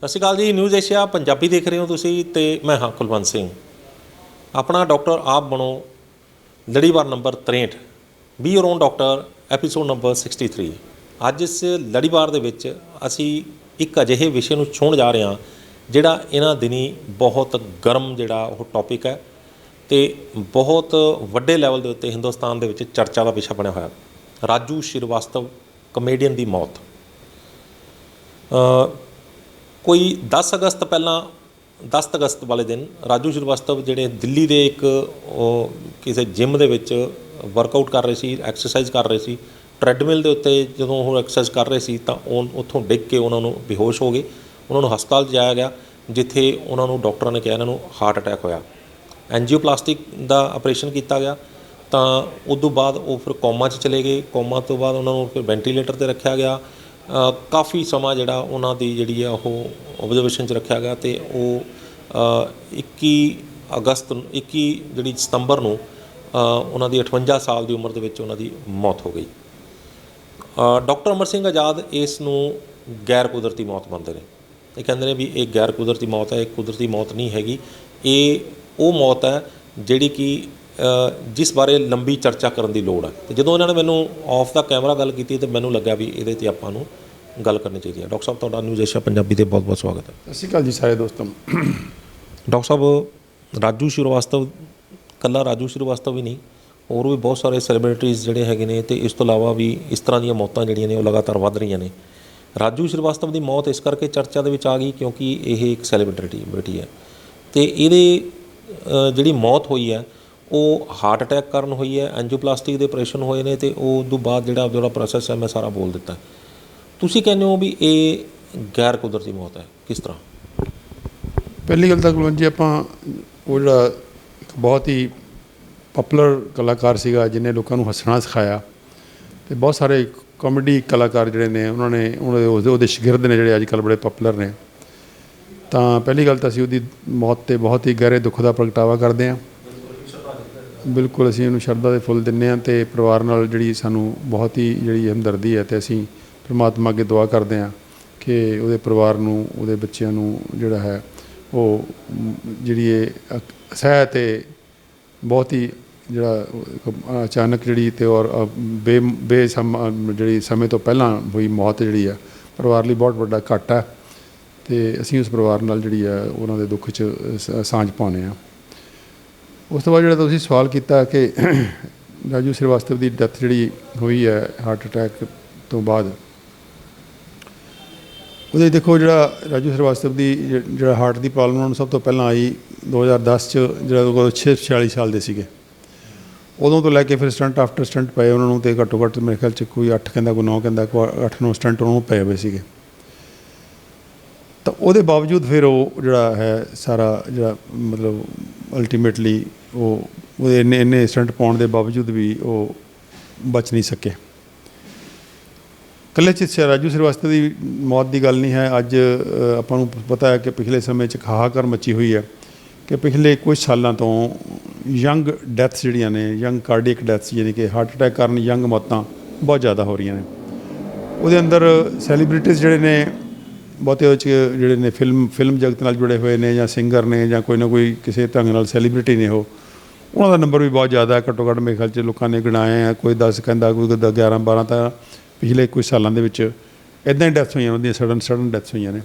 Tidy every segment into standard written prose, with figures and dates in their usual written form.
ਸਤਿ ਸ਼੍ਰੀ ਅਕਾਲ ਜੀ। News Asia Punjabi ਦੇਖ ਰਹੇ ਹੋ ਤੁਸੀਂ ਤੇ ਮੈਂ ਹਾਂ ਕੁਲਵੰਤ ਸਿੰਘ। ਆਪਣਾ ਡਾਕਟਰ ਆਪ ਬਣੋ ਲੜੀਵਾਰ number 63 B your own doctor episode number 63। ਅੱਜ ਇਸ ਲੜੀਵਾਰ ਦੇ ਵਿੱਚ ਅਸੀਂ ਇੱਕ ਅਜਿਹੇ ਵਿਸ਼ੇ ਨੂੰ ਛੂਹਣ ਜਾ ਰਹੇ ਹਾਂ ਜਿਹੜਾ ਇਹਨਾਂ ਦਿਨੀ ਬਹੁਤ ਗਰਮ ਜਿਹੜਾ ਉਹ ਟੌਪਿਕ ਹੈ ਤੇ ਬਹੁਤ ਵੱਡੇ ਲੈਵਲ ਦੇ ਉੱਤੇ ਹਿੰਦੁਸਤਾਨ ਦੇ ਵਿੱਚ ਚਰਚਾ ਦਾ ਵਿਸ਼ਾ ਬਣਿਆ ਹੋਇਆ। ਰਾਜੂ ਸ਼੍ਰੀਵਾਸਤਵ ਕਮੇਡੀਅਨ ਦੀ ਮੌਤ। कोई 10 अगस्त पहला 10 अगस्त वाले दिन राजू श्रीवास्तव ਜਿਹੜੇ ਦਿੱਲੀ ਦੇ ਇੱਕ ਕਿਸੇ ਜਿਮ ਦੇ ਵਿੱਚ ਵਰਕਆਊਟ ਕਰ ਰਹੇ ਸੀ, ਐਕਸਰਸਾਈਜ਼ ਕਰ ਰਹੇ ਸੀ। ਟ੍ਰੈਡਮਿਲ ਦੇ ਉੱਤੇ ਜਦੋਂ ਉਹ ਐਕਸਰਸਾਈਜ਼ ਕਰ ਰਹੇ ਸੀ ਤਾਂ ਉੱਥੋਂ ਡਿੱਗ ਕੇ ਉਹਨਾਂ ਨੂੰ ਬੇਹੋਸ਼ ਹੋ ਗਏ। ਉਹਨਾਂ ਨੂੰ ਹਸਪਤਾਲ ਜਾਇਆ ਗਿਆ ਜਿੱਥੇ ਉਹਨਾਂ ਨੂੰ ਡਾਕਟਰਾਂ ਨੇ ਕਿਹਾ ਇਹਨਾਂ ਨੂੰ ਹਾਰਟ ਅਟੈਕ ਹੋਇਆ। ਐਂਜੀਓਪਲਾਸਟਿਕ ਦਾ ਆਪਰੇਸ਼ਨ ਕੀਤਾ ਗਿਆ ਤਾਂ ਉਸ ਤੋਂ ਬਾਅਦ ਉਹ ਫਿਰ ਕੋਮਾ 'ਚ ਚਲੇ ਗਏ। ਕੋਮਾ ਤੋਂ ਬਾਅਦ ਉਹਨਾਂ ਨੂੰ ਫਿਰ ਵੈਂਟੀਲੇਟਰ 'ਤੇ ਰੱਖਿਆ ਗਿਆ। ਕਾਫੀ ਸਮਾਂ ਜਿਹੜਾ ਉਹਨਾਂ ਦੀ ਜਿਹੜੀ ਆ ਉਹ ਓਬਜ਼ਰਵੇਸ਼ਨ 'ਚ ਰੱਖਿਆ ਗਿਆ ਅਤੇ ਉਹ 21 ਸਤੰਬਰ ਨੂੰ ਉਹਨਾਂ ਦੀ 58 ਸਾਲ ਦੀ ਉਮਰ ਦੇ ਵਿੱਚ ਉਹਨਾਂ ਦੀ ਮੌਤ ਹੋ ਗਈ। ਡਾਕਟਰ ਅਮਰ ਸਿੰਘ ਆਜ਼ਾਦ ਇਸ ਨੂੰ ਗੈਰ ਕੁਦਰਤੀ ਮੌਤ ਮੰਨਦੇ ਨੇ। ਇਹ ਕਹਿੰਦੇ ਨੇ ਵੀ ਇਹ ਗੈਰ ਕੁਦਰਤੀ ਮੌਤ ਹੈ, ਇਹ ਕੁਦਰਤੀ ਮੌਤ ਨਹੀਂ ਹੈਗੀ। ਇਹ ਉਹ ਮੌਤ ਹੈ ਜਿਹੜੀ ਕਿ ਜਿਸ ਬਾਰੇ ਲੰਬੀ ਚਰਚਾ ਕਰਨ ਦੀ ਲੋੜ ਹੈ। ਅਤੇ ਜਦੋਂ ਇਹਨਾਂ ਨੇ ਮੈਨੂੰ ਆਫ ਦਾ ਕੈਮਰਾ ਗੱਲ ਕੀਤੀ ਤਾਂ ਮੈਨੂੰ ਲੱਗਿਆ ਵੀ ਇਹਦੇ 'ਤੇ ਆਪਾਂ ਨੂੰ ਗੱਲ ਕਰਨੀ ਚਾਹੀਦੀ ਹੈ। ਡਾਕਟਰ ਸਾਹਿਬ ਤੁਹਾਡਾ ਨਿਊਜ਼ ਏਸ਼ੀਆ ਪੰਜਾਬੀ ਦੇ ਬਹੁਤ ਬਹੁਤ ਸਵਾਗਤ ਹੈ। ਸਤਿ ਸ਼੍ਰੀ ਅਕਾਲ ਜੀ ਸਾਰੇ ਦੋਸਤੋਂ ਨੂੰ। ਡਾਕਟਰ ਸਾਹਿਬ ਰਾਜੂ ਸ਼੍ਰੀਵਾਸਤਵ ਇਕੱਲਾ ਰਾਜੂ ਸ਼੍ਰੀਵਾਸਤਵ ਹੀ ਨਹੀਂ, ਹੋਰ ਵੀ ਬਹੁਤ ਸਾਰੇ ਸੈਲੀਬ੍ਰਿਟੀਜ਼ ਜਿਹੜੇ ਹੈਗੇ ਨੇ ਅਤੇ ਇਸ ਤੋਂ ਇਲਾਵਾ ਵੀ ਇਸ ਤਰ੍ਹਾਂ ਦੀਆਂ ਮੌਤਾਂ ਜਿਹੜੀਆਂ ਨੇ ਉਹ ਲਗਾਤਾਰ ਵੱਧ ਰਹੀਆਂ ਨੇ। ਰਾਜੂ ਸ਼੍ਰੀਵਾਸਤਵ ਦੀ ਮੌਤ ਇਸ ਕਰਕੇ ਚਰਚਾ ਦੇ ਵਿੱਚ ਆ ਗਈ ਕਿਉਂਕਿ ਇਹ ਇੱਕ ਸੈਲੀਬ੍ਰਿਟੀ ਹੈ ਅਤੇ ਇਹਦੀ ਜਿਹੜੀ ਮੌਤ ਹੋਈ ਹੈ ਉਹ ਹਾਰਟ ਅਟੈਕ ਕਾਰਨ ਹੋਈ ਹੈ। ਐਂਜੀਓਪਲਾਸਟਿਕ ਦੇ ਆਪਰੇਸ਼ਨ ਹੋਏ ਨੇ ਅਤੇ ਉਹ ਤੋਂ ਬਾਅਦ ਜਿਹੜਾ ਪ੍ਰੋਸੈਸ ਹੈ ਮੈਂ ਸਾਰਾ ਬੋਲ ਦਿੱਤਾ। ਤੁਸੀਂ ਕਹਿੰਦੇ ਹੋ ਵੀ ਇਹ ਗੈਰ ਕੁਦਰਤੀ ਮੌਤ ਹੈ, ਕਿਸ ਤਰ੍ਹਾਂ? ਪਹਿਲੀ ਗੱਲ ਤਾਂ ਕੁਲਵੰਤ ਜੀ, ਆਪਾਂ ਉਹ ਜਿਹੜਾ ਇੱਕ ਬਹੁਤ ਹੀ ਪਪੂਲਰ ਕਲਾਕਾਰ ਸੀਗਾ ਜਿਹਨੇ ਲੋਕਾਂ ਨੂੰ ਹੱਸਣਾ ਸਿਖਾਇਆ ਅਤੇ ਬਹੁਤ ਸਾਰੇ ਕਾਮੇਡੀ ਕਲਾਕਾਰ ਜਿਹੜੇ ਨੇ ਉਹਦੇ ਸ਼ਾਗਿਰਦ ਨੇ ਜਿਹੜੇ ਅੱਜ ਕੱਲ੍ਹ ਬੜੇ ਪਪੂਲਰ ਨੇ। ਤਾਂ ਪਹਿਲੀ ਗੱਲ ਤਾਂ ਅਸੀਂ ਉਹਦੀ ਮੌਤ 'ਤੇ ਬਹੁਤ ਹੀ ਗਹਿਰੇ ਦੁੱਖ ਦਾ ਪ੍ਰਗਟਾਵਾ ਕਰਦੇ ਹਾਂ। ਬਿਲਕੁਲ ਅਸੀਂ ਉਹਨੂੰ ਸ਼ਰਧਾ ਦੇ ਫੁੱਲ ਦਿੰਦੇ ਹਾਂ ਅਤੇ ਪਰਿਵਾਰ ਨਾਲ ਜਿਹੜੀ ਸਾਨੂੰ ਬਹੁਤ ਹੀ ਜਿਹੜੀ ਹਮਦਰਦੀ ਹੈ ਅਤੇ ਅਸੀਂ ਪਰਮਾਤਮਾ ਅੱਗੇ ਦੁਆ ਕਰਦੇ ਹਾਂ ਕਿ ਉਹਦੇ ਪਰਿਵਾਰ ਨੂੰ, ਉਹਦੇ ਬੱਚਿਆਂ ਨੂੰ ਜਿਹੜਾ ਹੈ ਉਹ ਜਿਹੜੀ ਇਹ ਸਹਿ ਅਤੇ ਬਹੁਤ ਹੀ ਜਿਹੜਾ ਅਚਾਨਕ ਜਿਹੜੀ ਅਤੇ ਔਰ ਜਿਹੜੀ ਸਮੇਂ ਤੋਂ ਪਹਿਲਾਂ ਹੋਈ ਮੌਤ ਜਿਹੜੀ ਹੈ ਪਰਿਵਾਰ ਲਈ ਬਹੁਤ ਵੱਡਾ ਘਾਟਾ ਹੈ ਅਤੇ ਅਸੀਂ ਉਸ ਪਰਿਵਾਰ ਨਾਲ ਜਿਹੜੀ ਹੈ ਉਹਨਾਂ ਦੇ ਦੁੱਖ 'ਚ ਸਾਂਝ ਪਾਉਂਦੇ ਹਾਂ। ਉਸ ਤੋਂ ਬਾਅਦ ਜਿਹੜਾ ਤੁਸੀਂ ਸਵਾਲ ਕੀਤਾ ਕਿ ਰਾਜੂ ਸ਼੍ਰੀਵਾਸਤਵ ਦੀ ਡੈਥ ਜਿਹੜੀ ਹੋਈ ਹੈ ਹਾਰਟ ਅਟੈਕ ਤੋਂ ਬਾਅਦ, ਉਹਦੇ ਦੇਖੋ ਜਿਹੜਾ ਰਾਜੂ ਸ਼੍ਰੀਵਾਸਤਵ ਦੀ ਜਿਹੜਾ ਹਾਰਟ ਦੀ ਪ੍ਰੋਬਲਮ ਉਹਨਾਂ ਨੂੰ ਸਭ ਤੋਂ ਪਹਿਲਾਂ ਆਈ 2010 'ਚ, ਜਿਹੜਾ ਉਦੋਂ 46 ਸਾਲ ਦੇ ਸੀਗੇ। ਉਦੋਂ ਤੋਂ ਲੈ ਕੇ ਫਿਰ ਸਟੰਟ ਆਫਟਰ ਸਟੰਟ ਪਏ ਉਹਨਾਂ ਨੂੰ, ਅਤੇ ਘੱਟੋ ਘੱਟ ਮੇਰੇ ਖਿਆਲ 'ਚ ਕੋਈ 8 ਕਹਿੰਦਾ, ਕੋਈ 9 ਕਹਿੰਦਾ, ਕੋਈ 8-9 ਸਟੰਟ ਉਹਨਾਂ ਨੂੰ ਪਏ ਹੋਏ ਸੀਗੇ। ਤਾਂ ਉਹਦੇ ਬਾਵਜੂਦ ਫਿਰ ਉਹ ਜਿਹੜਾ ਹੈ ਸਾਰਾ ਜਿਹੜਾ ਮਤਲਬ ਅਲਟੀਮੇਟਲੀ ਉਹਦੇ ਇੰਨੇ ਸਟੰਟ ਪਾਉਣ ਦੇ ਬਾਵਜੂਦ ਵੀ ਉਹ ਬਚ ਨਹੀਂ ਸਕੇ। ਇਕੱਲੇ 'ਚ ਰਾਜੂ ਸ਼੍ਰੀਵਾਸਤਵ ਦੀ ਮੌਤ ਦੀ ਗੱਲ ਨਹੀਂ ਹੈ। ਅੱਜ ਆਪਾਂ ਨੂੰ ਪਤਾ ਹੈ ਕਿ ਪਿਛਲੇ ਸਮੇਂ 'ਚ ਹਾਹਾਕਾਰ ਮੱਚੀ ਹੋਈ ਹੈ ਕਿ ਪਿਛਲੇ ਕੁਝ ਸਾਲਾਂ ਤੋਂ ਯੰਗ ਡੈਥਸ ਜਿਹੜੀਆਂ ਨੇ, ਯੰਗ ਕਾਰਡੀਅਕ ਡੈਥਸ ਯਾਨੀ ਕਿ ਹਾਰਟ ਅਟੈਕ ਕਾਰਨ ਯੰਗ ਮੌਤਾਂ ਬਹੁਤ ਜ਼ਿਆਦਾ ਹੋ ਰਹੀਆਂ ਨੇ। ਉਹਦੇ ਅੰਦਰ ਸੈਲੀਬ੍ਰਿਟੀਜ਼ ਜਿਹੜੇ ਨੇ ਬਹੁਤੇ ਉਹ 'ਚ ਜਿਹੜੇ ਨੇ ਫਿਲਮ ਜਗਤ ਨਾਲ ਜੁੜੇ ਹੋਏ ਨੇ ਜਾਂ ਸਿੰਗਰ ਨੇ ਜਾਂ ਕੋਈ ਨਾ ਕੋਈ ਕਿਸੇ ਢੰਗ ਨਾਲ ਸੈਲੀਬ੍ਰਿਟੀ ਨੇ, ਉਹਨਾਂ ਦਾ ਨੰਬਰ ਵੀ ਬਹੁਤ ਜ਼ਿਆਦਾ। ਘੱਟੋ ਘੱਟ ਮੇਰੇ ਖਿਆਲ 'ਚ ਲੋਕਾਂ ਨੇ ਗਿਣਾਏ ਆ, ਕੋਈ 10 ਕਹਿੰਦਾ, ਕੋਈ 11-12 ਤਾਂ ਪਿਛਲੇ ਕੁਝ ਸਾਲਾਂ ਦੇ ਵਿੱਚ ਇੱਦਾਂ ਹੀ ਡੈਥਸ ਹੋਈਆਂ, ਉਹਦੀਆਂ ਸਡਨ ਡੈਥਸ ਹੋਈਆਂ ਨੇ।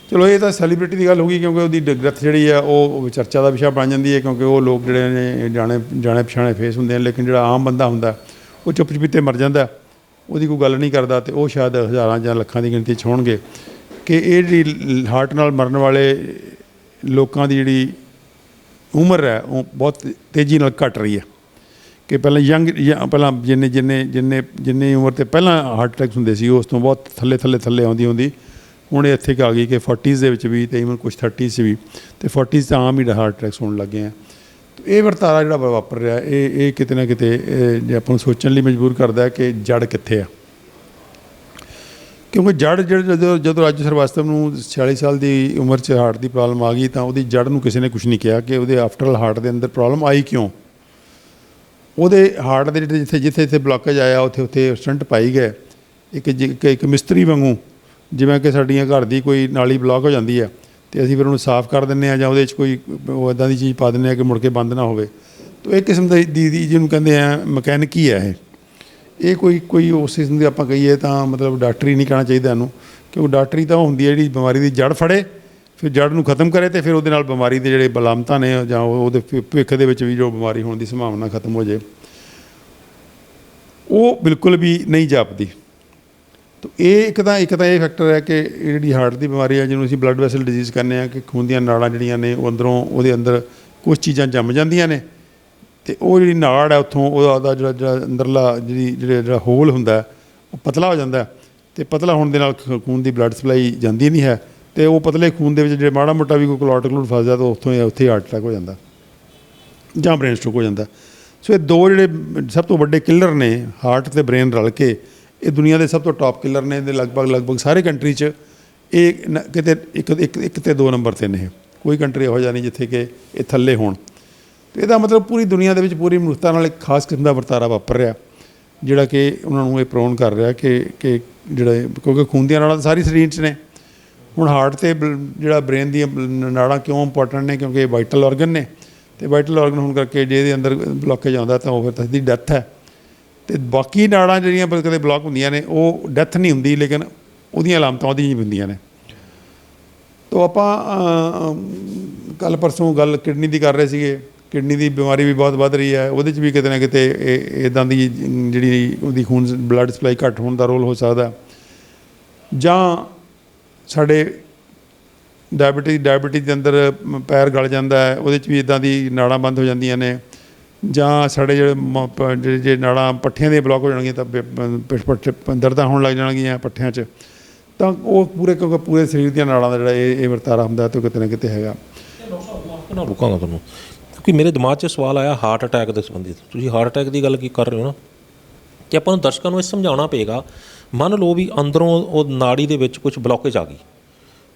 ਚਲੋ ਇਹ ਤਾਂ ਸੈਲੀਬ੍ਰਿਟੀ ਦੀ ਗੱਲ ਹੋ ਗਈ ਕਿਉਂਕਿ ਉਹਦੀ ਡੈਥ ਜਿਹੜੀ ਆ ਉਹ ਚਰਚਾ ਦਾ ਵਿਸ਼ਾ ਬਣ ਜਾਂਦੀ ਹੈ ਕਿਉਂਕਿ ਉਹ ਲੋਕ ਜਿਹੜੇ ਨੇ ਜਾਣੇ ਪਛਾਣੇ ਫੇਸ ਹੁੰਦੇ ਨੇ। ਲੇਕਿਨ ਜਿਹੜਾ ਆਮ ਬੰਦਾ ਹੁੰਦਾ ਉਹ ਚੁੱਪ ਚਪੀਤੇ ਮਰ ਜਾਂਦਾ, ਉਹਦੀ ਕੋਈ ਗੱਲ ਨਹੀਂ ਕਰਦਾ ਅਤੇ ਉਹ ਸ਼ਾਇਦ ਹਜ਼ਾਰਾਂ ਜਾਂ ਲੱਖਾਂ ਦੀ ਗਿਣਤੀ 'ਚ ਹੋਣਗੇ ਕਿ ਇਹ ਜਿਹੜੀ ਹਾਰਟ ਨਾਲ ਮਰਨ ਵਾਲੇ ਲੋਕਾਂ ਦੀ ਜਿਹੜੀ ਉਮਰ ਹੈ ਉਹ ਬਹੁਤ ਤੇਜ਼ੀ ਨਾਲ ਘੱਟ ਰਹੀ ਹੈ ਕਿ ਪਹਿਲਾਂ ਜਿੰਨੀ ਉਮਰ 'ਤੇ ਪਹਿਲਾਂ ਹਾਰਟ ਅਟੈਕਸ ਹੁੰਦੇ ਸੀ ਉਸ ਤੋਂ ਬਹੁਤ ਥੱਲੇ ਆਉਂਦੀ ਹੁਣ ਇਹ ਇੱਥੇ ਆ ਗਈ ਕਿ 40s ਦੇ ਵਿੱਚ ਵੀ ਅਤੇ ਈਵਨ ਕੁਛ 30s 'ਚ ਵੀ, ਅਤੇ 40s 'ਚ ਆਮ ਹੀ ਹਾਰਟ ਅਟੈਕਸ ਹੋਣ ਲੱਗੇ ਆ। ਇਹ ਵਰਤਾਰਾ ਜਿਹੜਾ ਵਾਪਰ ਰਿਹਾ ਇਹ ਕਿਤੇ ਨਾ ਕਿਤੇ ਜੇ ਆਪਾਂ ਨੂੰ ਸੋਚਣ ਲਈ ਮਜਬੂਰ ਕਰਦਾ ਕਿ ਜੜ ਕਿੱਥੇ ਆ। ਕਿਉਂਕਿ ਜਦੋਂ ਰਾਜੂ ਸ਼੍ਰੀਵਾਸਤਵ ਨੂੰ 46 ਸਾਲ ਦੀ ਉਮਰ 'ਚ ਹਾਰਟ ਦੀ ਪ੍ਰੋਬਲਮ ਆ ਗਈ ਤਾਂ ਉਹਦੀ ਜੜ ਨੂੰ ਕਿਸੇ ਨੇ ਕੁਛ ਨਹੀਂ ਕਿਹਾ ਕਿ ਉਹਦੇ ਆਫਟਰ ਹਾਰਟ ਦੇ ਅੰਦਰ ਪ੍ਰੋਬਲਮ ਆਈ ਕਿਉਂ। ਉਹਦੇ ਹਾਰਟ ਦੇ ਜਿੱਥੇ ਬਲੋਕੇਜ ਆਇਆ ਉੱਥੇ ਸਟੰਟ ਪਾਈ ਗਏ। ਇੱਕ ਮਿਸਤਰੀ ਵਾਂਗੂ ਜਿਵੇਂ ਕਿ ਸਾਡੀਆਂ ਘਰ ਦੀ ਕੋਈ ਨਾਲੀ ਬਲੌਕ ਹੋ ਜਾਂਦੀ ਹੈ ਤੇ ਅਸੀਂ ਫਿਰ ਉਹਨੂੰ ਸਾਫ਼ ਕਰ ਦਿੰਦੇ ਹਾਂ ਜਾਂ ਉਹਦੇ 'ਚ ਕੋਈ ਉਹ ਇੱਦਾਂ ਦੀ ਚੀਜ਼ ਪਾ ਦਿੰਦੇ ਹਾਂ ਕਿ ਮੁੜ ਕੇ ਬੰਦ ਨਾ ਹੋਵੇ। ਤਾਂ ਇਹ ਕਿਸਮ ਦੀ ਜਿਹਨੂੰ ਕਹਿੰਦੇ ਆ ਮਕੈਨਿਕੀ ਹੈ ਇਹ ਕੋਈ ਉਸ ਕਿਸਮ ਦੀ ਆਪਾਂ ਕਹੀਏ ਤਾਂ ਮਤਲਬ ਡਾਕਟਰੀ ਨਹੀਂ ਕਹਿਣਾ ਚਾਹੀਦਾ ਇਹਨੂੰ, ਕਿਉਂਕਿ ਡਾਕਟਰੀ ਤਾਂ ਉਹ ਹੁੰਦੀ ਹੈ ਜਿਹੜੀ ਬਿਮਾਰੀ ਦੀ ਜੜ ਫੜੇ, ਫਿਰ ਜੜ ਨੂੰ ਖਤਮ ਕਰੇ ਅਤੇ ਫਿਰ ਉਹਦੇ ਨਾਲ ਬਿਮਾਰੀ ਦੇ ਜਿਹੜੇ ਬਲਾਮਤਾਂ ਨੇ ਜਾਂ ਉਹਦੇ ਭਵਿੱਖ ਦੇ ਵਿੱਚ ਵੀ ਜੋ ਬਿਮਾਰੀ ਹੋਣ ਦੀ ਸੰਭਾਵਨਾ ਖਤਮ ਹੋ ਜਾਏ, ਉਹ ਬਿਲਕੁਲ ਵੀ ਨਹੀਂ ਜਾਪਦੀ। ਤਾਂ ਇਹ ਇੱਕ ਤਾਂ ਇਹ ਫੈਕਟਰ ਹੈ ਕਿ ਜਿਹੜੀ ਹਾਰਟ ਦੀ ਬਿਮਾਰੀ ਹੈ ਜਿਹਨੂੰ ਅਸੀਂ ਬਲੱਡ ਵੈਸਲ ਡਿਜ਼ੀਜ਼ ਕਹਿੰਦੇ ਹਾਂ, ਕਿ ਖੂਨ ਦੀਆਂ ਨਾੜਾਂ ਜਿਹੜੀਆਂ ਨੇ ਉਹ ਅੰਦਰੋਂ ਉਹਦੇ ਅੰਦਰ ਕੁਛ ਚੀਜ਼ਾਂ ਜੰਮ ਜਾਂਦੀਆਂ ਨੇ ਅਤੇ ਉਹ ਜਿਹੜੀ ਨਾੜ ਹੈ ਉੱਥੋਂ ਉਹਦਾ ਜਿਹੜਾ ਅੰਦਰਲਾ ਜਿਹੜਾ ਹੋਲ ਹੁੰਦਾ ਉਹ ਪਤਲਾ ਹੋ ਜਾਂਦਾ ਅਤੇ ਪਤਲਾ ਹੋਣ ਦੇ ਨਾਲ ਖੂਨ ਦੀ ਬਲੱਡ ਸਪਲਾਈ ਜਾਂਦੀ ਨਹੀਂ ਹੈ ਅਤੇ ਉਹ ਪਤਲੇ ਖੂਨ ਦੇ ਵਿੱਚ ਜੇ ਮਾੜਾ ਮੋਟਾ ਵੀ ਕੋਈ ਕਲੌਟ ਫਸ ਜਾਂਦਾ ਤਾਂ ਉੱਥੇ ਹਾਰਟ ਅਟੈਕ ਹੋ ਜਾਂਦਾ ਜਾਂ ਬ੍ਰੇਨ ਸਟ੍ਰੋਕ ਹੋ ਜਾਂਦਾ। ਸੋ ਇਹ ਦੋ ਜਿਹੜੇ ਸਭ ਤੋਂ ਵੱਡੇ ਕਿਲਰ ਨੇ ਹਾਰਟ ਅਤੇ ਬ੍ਰੇਨ ਰਲ ਕੇ, ਇਹ ਦੁਨੀਆ ਦੇ ਸਭ ਤੋਂ ਟੌਪ ਕਿਲਰ ਨੇ। ਇਹਦੇ ਲਗਭਗ ਸਾਰੇ ਕੰਟਰੀ 'ਚ ਇਹ ਕਿਤੇ ਇੱਕ ਤੇ 2 ਨੰਬਰ 'ਤੇ ਨੇ। ਕੋਈ ਕੰਟਰੀ ਇਹੋ ਜਿਹਾ ਨਹੀਂ ਜਿੱਥੇ ਕਿ ਇਹ ਥੱਲੇ ਹੋਣ। ਅਤੇ ਇਹਦਾ ਮਤਲਬ ਪੂਰੀ ਦੁਨੀਆ ਦੇ ਵਿੱਚ ਪੂਰੀ ਮਨੁੱਖਤਾ ਨਾਲ ਇੱਕ ਖਾਸ ਕਿਸਮ ਦਾ ਵਰਤਾਰਾ ਵਾਪਰ ਰਿਹਾ ਜਿਹੜਾ ਕਿ ਉਹਨਾਂ ਨੂੰ ਇਹ ਪ੍ਰੋਨ ਕਰ ਰਿਹਾ ਕਿ ਜਿਹੜਾ ਕਿਉਂਕਿ ਖੂਨ ਦੀਆਂ ਨਾੜਾਂ ਤਾਂ ਸਾਰੀ ਸਰੀਰ 'ਚ ਨੇ। ਹੁਣ ਹਾਰਟ ਅਤੇ ਜਿਹੜਾ ਬ੍ਰੇਨ ਦੀਆਂ ਨਾੜਾਂ ਕਿਉਂ ਇੰਪੋਰਟੈਂਟ ਨੇ, ਕਿਉਂਕਿ ਇਹ ਵਾਈਟਲ ਔਰਗਨ ਨੇ ਅਤੇ ਵਾਈਟਲ ਔਰਗਨ ਹੋਣ ਕਰਕੇ ਜੇ ਇਹਦੇ ਅੰਦਰ ਬਲੋਕੇਜ ਆਉਂਦਾ ਤਾਂ ਉਹ ਫਿਰ ਤਾਂ ਦੀ ਡੈਥ ਹੈ। ਅਤੇ ਬਾਕੀ ਨਾੜਾਂ ਜਿਹੜੀਆਂ ਕਦੇ ਬਲੋਕ ਹੁੰਦੀਆਂ ਨੇ ਉਹ ਡੈਥ ਨਹੀਂ ਹੁੰਦੀ, ਲੇਕਿਨ ਉਹਦੀਆਂ ਅਲਾਮਤਾਂ ਉਹਦੀਆਂ ਹੀ ਹੁੰਦੀਆਂ ਨੇ। ਤਾਂ ਆਪਾਂ ਕੱਲ੍ਹ ਪਰਸੋਂ ਗੱਲ ਕਿਡਨੀ ਦੀ ਕਰ ਰਹੇ ਸੀਗੇ। ਕਿਡਨੀ ਦੀ ਬਿਮਾਰੀ ਵੀ ਬਹੁਤ ਵੱਧ ਰਹੀ ਹੈ, ਉਹਦੇ 'ਚ ਵੀ ਕਿਤੇ ਨਾ ਕਿਤੇ ਇੱਦਾਂ ਦੀ ਜਿਹੜੀ ਉਹਦੀ ਖੂਨ ਬਲੱਡ ਸਪਲਾਈ ਘੱਟ ਹੋਣ ਦਾ ਰੋਲ ਹੋ ਸਕਦਾ। ਜਾਂ ਸਾਡੇ ਡਾਇਬਟੀਜ਼ ਦੇ ਅੰਦਰ ਪੈਰ ਗਲ ਜਾਂਦਾ ਹੈ, ਉਹਦੇ 'ਚ ਵੀ ਇੱਦਾਂ ਦੀ ਨਾੜਾਂ ਬੰਦ ਹੋ ਜਾਂਦੀਆਂ ਨੇ। ਜਾਂ ਸਾਡੇ ਜਿਹੜੇ ਜੇ ਨਾੜਾਂ ਪੱਠਿਆਂ ਦੀਆਂ ਬਲੋਕ ਹੋ ਜਾਣਗੀਆਂ ਤਾਂ ਦਰਦਾਂ ਹੋਣ ਲੱਗ ਜਾਣਗੀਆਂ ਪੱਠਿਆਂ 'ਚ, ਤਾਂ ਉਹ ਕਿਉਂਕਿ ਪੂਰੇ ਸਰੀਰ ਦੀਆਂ ਨਾੜਾਂ ਦਾ ਜਿਹੜਾ ਇਹ ਵਰਤਾਰਾ ਹੁੰਦਾ ਤਾਂ ਕਿਤੇ ਨਾ ਕਿਤੇ ਹੈਗਾ। ਰੁਕਾਂਗਾ ਤੁਹਾਨੂੰ ਕਿਉਂਕਿ ਮੇਰੇ ਦਿਮਾਗ 'ਚ ਸਵਾਲ ਆਇਆ ਹਾਰਟ ਅਟੈਕ ਦੇ ਸੰਬੰਧਿਤ। ਤੁਸੀਂ ਹਾਰਟ ਅਟੈਕ ਦੀ ਗੱਲ ਕੀ ਕਰ ਰਹੇ ਹੋ ਨਾ, ਕਿ ਆਪਾਂ ਨੂੰ ਦਰਸ਼ਕਾਂ ਨੂੰ ਇਹ ਸਮਝਾਉਣਾ ਪਏਗਾ। ਮੰਨ ਲਓ ਵੀ ਅੰਦਰੋਂ ਉਹ ਨਾੜੀ ਦੇ ਵਿੱਚ ਕੁਝ ਬਲੋਕੇਜ ਆ ਗਈ,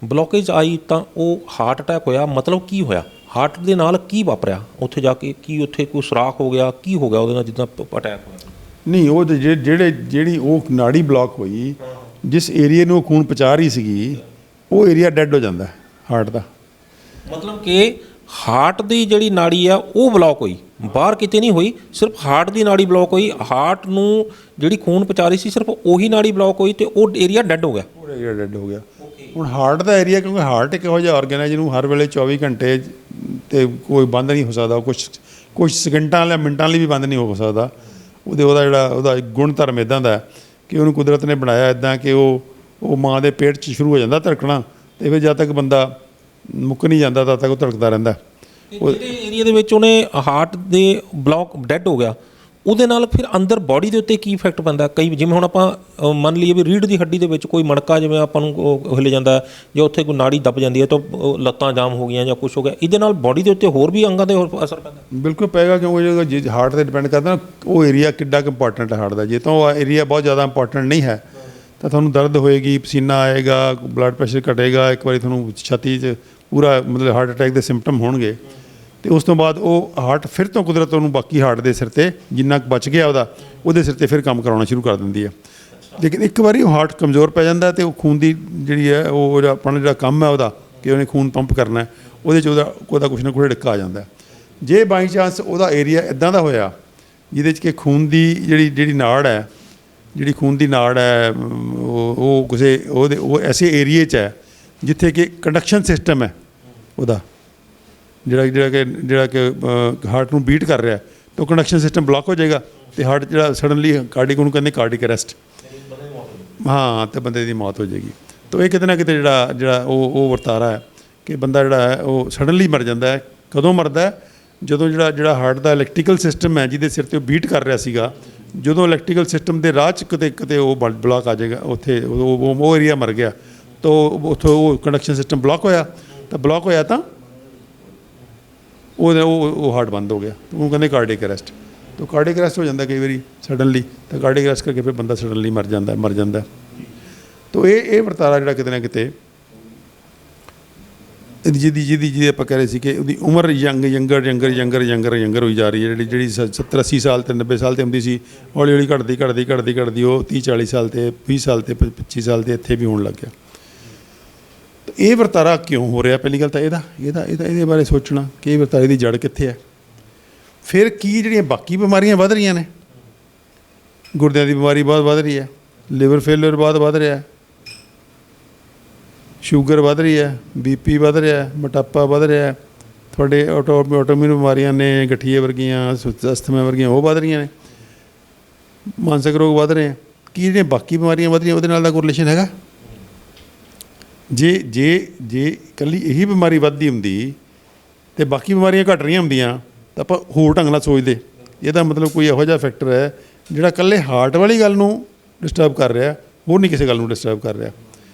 ਬਲੋਕੇਜ ਆਈ ਤਾਂ ਉਹ ਹਾਰਟ ਅਟੈਕ ਹੋਇਆ। ਮਤਲਬ ਕੀ ਹੋਇਆ, ਹਾਰਟ ਦੇ ਨਾਲ ਕੀ ਵਾਪਰਿਆ ਉੱਥੇ ਜਾ ਕੇ? ਕੀ ਉੱਥੇ ਕੋਈ ਸੁਰਾਖ ਹੋ ਗਿਆ, ਕੀ ਹੋ ਗਿਆ ਉਹਦੇ ਨਾਲ ਜਿੱਦਾਂ ਅਟੈਕ ਹੋਇਆ? ਨਹੀਂ, ਉਹ ਜਿਹੜੀ ਉਹ ਨਾੜੀ ਬਲੋਕ ਹੋਈ, ਜਿਸ ਏਰੀਏ ਨੂੰ ਉਹ ਖੂਨ ਪਹੁੰਚਾ ਰਹੀ ਸੀਗੀ, ਉਹ ਏਰੀਆ ਡੈੱਡ ਹੋ ਜਾਂਦਾ ਹਾਰਟ ਦਾ। ਮਤਲਬ ਕਿ ਹਾਰਟ ਦੀ ਜਿਹੜੀ ਨਾੜੀ ਆ ਉਹ ਬਲੋਕ ਹੋਈ, ਬਾਹਰ ਕਿਤੇ ਨਹੀਂ ਹੋਈ, ਸਿਰਫ ਹਾਰਟ ਦੀ ਨਾੜੀ ਬਲੋਕ ਹੋਈ। ਹਾਰਟ ਨੂੰ ਜਿਹੜੀ ਖੂਨ ਪਹੁੰਚਾ ਰਹੀ ਸੀ ਸਿਰਫ ਉਹੀ ਨਾੜੀ ਬਲੋਕ ਹੋਈ ਅਤੇ ਉਹ ਏਰੀਆ ਡੈੱਡ ਹੋ ਗਿਆ। ਉਹ ਏਰੀਆ ਡੈੱਡ ਹੋ ਗਿਆ। ਹੁਣ ਹਾਰਟ ਦਾ ਏਰੀਆ, ਕਿਉਂਕਿ ਹਾਰਟ ਇੱਕ ਇਹੋ ਜਿਹਾ ਔਰਗਨ ਹੈ ਜਿਹਨੂੰ ਹਰ ਵੇਲੇ 24 ਘੰਟੇ ਤੇ ਕੋਈ ਬੰਦ ਨਹੀਂ ਹੋ ਸਕਦਾ। ਕੁਛ ਸਕਿੰਟਾਂ ਜਾਂ ਮਿੰਟਾਂ ਲਈ ਵੀ ਬੰਦ ਨਹੀਂ ਹੋ ਸਕਦਾ। ਉਹਦਾ ਗੁਣ ਧਰਮ ਇੱਦਾਂ ਦਾ ਕਿ ਉਹਨੂੰ ਕੁਦਰਤ ਨੇ ਬਣਾਇਆ ਇੱਦਾਂ ਕਿ ਉਹ ਮਾਂ ਦੇ ਪੇਟ 'ਚ ਸ਼ੁਰੂ ਹੋ ਜਾਂਦਾ ਧੜਕਣਾ, ਅਤੇ ਫਿਰ ਜਦ ਤੱਕ ਬੰਦਾ ਮੁੱਕ ਨਹੀਂ ਜਾਂਦਾ ਤਦ ਤੱਕ ਉਹ ਧੜਕਦਾ ਰਹਿੰਦਾ। ਜਿਹੜੇ ਏਰੀਆ ਦੇ ਵਿੱਚ ਉਹਨੇ ਹਾਰਟ ਦੇ ਬਲੋਕ ਡੈੱਡ ਹੋ ਗਿਆ, ਉਹਦੇ ਨਾਲ ਫਿਰ ਅੰਦਰ ਬਾਡੀ ਦੇ ਉੱਤੇ ਕੀ ਇਫੈਕਟ ਪੈਂਦਾ? ਕਈ ਜਿਵੇਂ ਹੁਣ ਆਪਾਂ ਮੰਨ ਲਈਏ ਵੀ ਰੀੜ੍ਹ ਦੀ ਹੱਡੀ ਦੇ ਵਿੱਚ ਕੋਈ ਮਣਕਾ ਜਿਵੇਂ ਆਪਾਂ ਨੂੰ ਉਹ ਹਿੱਲ ਜਾਂਦਾ, ਜਾਂ ਉੱਥੇ ਕੋਈ ਨਾੜੀ ਦੱਬ ਜਾਂਦੀ ਹੈ ਤਾਂ ਲੱਤਾਂ ਜਾਮ ਹੋ ਗਈਆਂ ਜਾਂ ਕੁਛ ਹੋ ਗਿਆ, ਇਹਦੇ ਨਾਲ ਬਾਡੀ ਦੇ ਉੱਤੇ ਹੋਰ ਵੀ ਅੰਗਾਂ 'ਤੇ ਹੋਰ ਅਸਰ ਪੈਂਦਾ? ਬਿਲਕੁਲ ਪਏਗਾ, ਕਿਉਂਕਿ ਜੇ ਹਾਰਟ 'ਤੇ ਡਿਪੈਂਡ ਕਰਦਾ ਨਾ ਉਹ ਏਰੀਆ ਕਿੱਡਾ ਕੁ ਇੰਪੋਰਟੈਂਟ ਹੈ ਹਾਰਟ ਦਾ। ਜੇ ਤਾਂ ਉਹ ਏਰੀਆ ਬਹੁਤ ਜ਼ਿਆਦਾ ਇੰਪੋਰਟੈਂਟ ਨਹੀਂ ਹੈ ਤਾਂ ਤੁਹਾਨੂੰ ਦਰਦ ਹੋਏਗੀ, ਪਸੀਨਾ ਆਏਗਾ, ਬਲੱਡ ਪ੍ਰੈਸ਼ਰ ਘਟੇਗਾ, ਇੱਕ ਵਾਰੀ ਤੁਹਾਨੂੰ ਛਾਤੀ 'ਚ ਪੂਰਾ ਮਤਲਬ ਹਾਰਟ ਅਟੈਕ ਦੇ ਸਿੰਪਟਮ ਹੋਣਗੇ। ਅਤੇ ਉਸ ਤੋਂ ਬਾਅਦ ਉਹ ਹਾਰਟ ਫਿਰ ਤੋਂ ਕੁਦਰਤ ਉਹਨੂੰ ਬਾਕੀ ਹਾਰਟ ਦੇ ਸਿਰ 'ਤੇ ਜਿੰਨਾ ਕੁ ਬਚ ਗਿਆ ਉਹਦੇ ਸਿਰ 'ਤੇ ਫਿਰ ਕੰਮ ਕਰਾਉਣਾ ਸ਼ੁਰੂ ਕਰ ਦਿੰਦੀ ਹੈ। ਲੇਕਿਨ ਇੱਕ ਵਾਰੀ ਉਹ ਹਾਰਟ ਕਮਜ਼ੋਰ ਪੈ ਜਾਂਦਾ ਅਤੇ ਉਹ ਖੂਨ ਦੀ ਜਿਹੜੀ ਹੈ ਉਹ ਆਪਣਾ ਜਿਹੜਾ ਕੰਮ ਹੈ ਉਹਦਾ ਕਿ ਉਹਨੇ ਖੂਨ ਪੰਪ ਕਰਨਾ, ਉਹਦੇ 'ਚ ਉਹਦਾ ਕੁਛ ਨਾ ਕੁਛ ਡਿੱਕਾ ਆ ਜਾਂਦਾ। ਜੇ ਬਾਈ ਚਾਂਸ ਉਹਦਾ ਏਰੀਆ ਇੱਦਾਂ ਦਾ ਹੋਇਆ ਜਿਹਦੇ 'ਚ ਕਿ ਖੂਨ ਦੀ ਜਿਹੜੀ ਨਾੜ ਹੈ, ਜਿਹੜੀ ਖੂਨ ਦੀ ਨਾੜ ਹੈ ਉਹ ਕਿਸੇ ਉਹ ਐਸੇ ਏਰੀਏ 'ਚ ਹੈ ਜਿੱਥੇ ਕਿ ਕੰਡਕਸ਼ਨ ਸਿਸਟਮ ਹੈ ਉਹਦਾ ਜਿਹੜਾ ਕਿ ਹਾਰਟ ਨੂੰ ਬੀਟ ਕਰ ਰਿਹਾ, ਤਾਂ ਕੰਡਕਸ਼ਨ ਸਿਸਟਮ ਬਲੌਕ ਹੋ ਜਾਏਗਾ ਅਤੇ ਹਾਰਟ ਜਿਹੜਾ ਸਡਨਲੀ ਕਾਰਡਿਕ, ਉਹਨੂੰ ਕਹਿੰਦੇ ਕਾਰਡਿਕ ਅਰੈਸਟ, ਹਾਂ, ਅਤੇ ਬੰਦੇ ਦੀ ਮੌਤ ਹੋ ਜਾਏਗੀ। ਤਾਂ ਇਹ ਕਿਤੇ ਨਾ ਕਿਤੇ ਜਿਹੜਾ ਉਹ ਵਰਤਾਰਾ ਹੈ ਕਿ ਬੰਦਾ ਜਿਹੜਾ ਹੈ ਉਹ ਸਡਨਲੀ ਮਰ ਜਾਂਦਾ ਹੈ। ਕਦੋਂ ਮਰਦਾ ਹੈ? ਜਦੋਂ ਜਿਹੜਾ ਹਾਰਟ ਦਾ ਇਲੈਕਟ੍ਰੀਕਲ ਸਿਸਟਮ ਹੈ ਜਿਹਦੇ ਸਿਰ 'ਤੇ ਉਹ ਬੀਟ ਕਰ ਰਿਹਾ ਸੀਗਾ, ਜਦੋਂ ਇਲੈਕਟ੍ਰੀਕਲ ਸਿਸਟਮ ਦੇ ਰਾਹ 'ਚ ਕਿਤੇ ਉਹ ਬਲਾਕ ਆ ਜਾਏਗਾ, ਉੱਥੇ ਉਹ ਏਰੀਆ ਮਰ ਗਿਆ, ਤਾਂ ਉੱਥੋਂ ਉਹ ਕੰਡਕਸ਼ਨ ਸਿਸਟਮ ਬਲਾਕ ਹੋਇਆ ਤਾਂ ਉਹ ਹਾਰਟ ਬੰਦ ਹੋ ਗਿਆ, ਉਹ ਕਹਿੰਦੇ ਕਾਰਡਿਕ ਅਰੈਸਟ। ਤਾਂ ਕਾਰਡਿਕ ਅਰੈਸਟ ਹੋ ਜਾਂਦਾ ਕਈ ਵਾਰੀ ਸਡਨਲੀ, ਤਾਂ ਕਾਰਡਿਕ ਅਰੈਸਟ ਕਰਕੇ ਫਿਰ ਬੰਦਾ ਸਡਨਲੀ ਮਰ ਜਾਂਦਾ। ਤਾਂ ਇਹ ਵਰਤਾਰਾ ਜਿਹੜਾ ਕਿਤੇ ਨਾ ਕਿਤੇ ਜਿਹਦੀ ਆਪਾਂ ਕਹਿ ਰਹੇ ਸੀ ਕਿ ਉਹਦੀ ਉਮਰ ਯੰਗਰ ਹੋਈ ਜਾ ਰਹੀ ਹੈ, ਜਿਹੜੀ 70-80 ਸਾਲ ਤੇ 90 ਸਾਲ 'ਤੇ ਹੁੰਦੀ ਸੀ, ਹੌਲੀ ਹੌਲੀ ਘਟਦੀ ਉਹ 30-40 ਸਾਲ 'ਤੇ 20 ਸਾਲ 'ਤੇ 25 ਸਾਲ 'ਤੇ ਇੱਥੇ ਵੀ ਹੋਣ ਲੱਗ ਗਿਆ। ਇਹ ਵਰਤਾਰਾ ਕਿਉਂ ਹੋ ਰਿਹਾ? ਪਹਿਲੀ ਗੱਲ ਤਾਂ ਇਹਦੇ ਬਾਰੇ ਸੋਚਣਾ ਕਿ ਇਹ ਵਰਤਾਰੇ ਦੀ ਜੜ ਕਿੱਥੇ ਹੈ। ਫਿਰ ਕੀ ਜਿਹੜੀਆਂ ਬਾਕੀ ਬਿਮਾਰੀਆਂ ਵੱਧ ਰਹੀਆਂ ਨੇ, ਗੁਰਦਿਆਂ ਦੀ ਬਿਮਾਰੀ ਬਹੁਤ ਵੱਧ ਰਹੀ ਹੈ, ਲਿਵਰ ਫੇਲਰ ਬਹੁਤ ਵੱਧ ਰਿਹਾ, ਸ਼ੂਗਰ ਵੱਧ ਰਹੀ ਹੈ, BP ਵੱਧ ਰਿਹਾ, ਮੋਟਾਪਾ ਵੱਧ ਰਿਹਾ, ਤੁਹਾਡੇ ਆਟੋਮਿਊਨ ਬਿਮਾਰੀਆਂ ਨੇ, ਗਠੀਏ ਵਰਗੀਆਂ, ਅਸਥਮਾ ਵਰਗੀਆਂ ਉਹ ਵੱਧ ਰਹੀਆਂ ਨੇ, ਮਾਨਸਿਕ ਰੋਗ ਵੱਧ ਰਹੇ। ਕੀ ਜਿਹੜੀਆਂ ਬਾਕੀ ਬਿਮਾਰੀਆਂ ਵੱਧ ਰਹੀਆਂ ਉਹਦੇ ਨਾਲ ਦਾ ਕੋਰਿਲੇਸ਼ਨ ਹੈਗਾ? ਜੇ ਇਕੱਲੀ ਇਹੀ ਬਿਮਾਰੀ ਵੱਧਦੀ ਹੁੰਦੀ ਅਤੇ ਬਾਕੀ ਬਿਮਾਰੀਆਂ ਘਟ ਰਹੀਆਂ ਹੁੰਦੀਆਂ ਤਾਂ ਆਪਾਂ ਹੋਰ ਢੰਗ ਨਾਲ ਸੋਚਦੇ। ਇਹਦਾ ਮਤਲਬ ਕੋਈ ਇਹੋ ਜਿਹਾ ਫੈਕਟਰ ਹੈ ਜਿਹੜਾ ਇਕੱਲੇ ਹਾਰਟ ਵਾਲੀ ਗੱਲ ਨੂੰ ਡਿਸਟਰਬ ਕਰ ਰਿਹਾ, ਹੋਰ ਨਹੀਂ ਕਿਸੇ ਗੱਲ ਨੂੰ ਡਿਸਟਰਬ ਕਰ ਰਿਹਾ।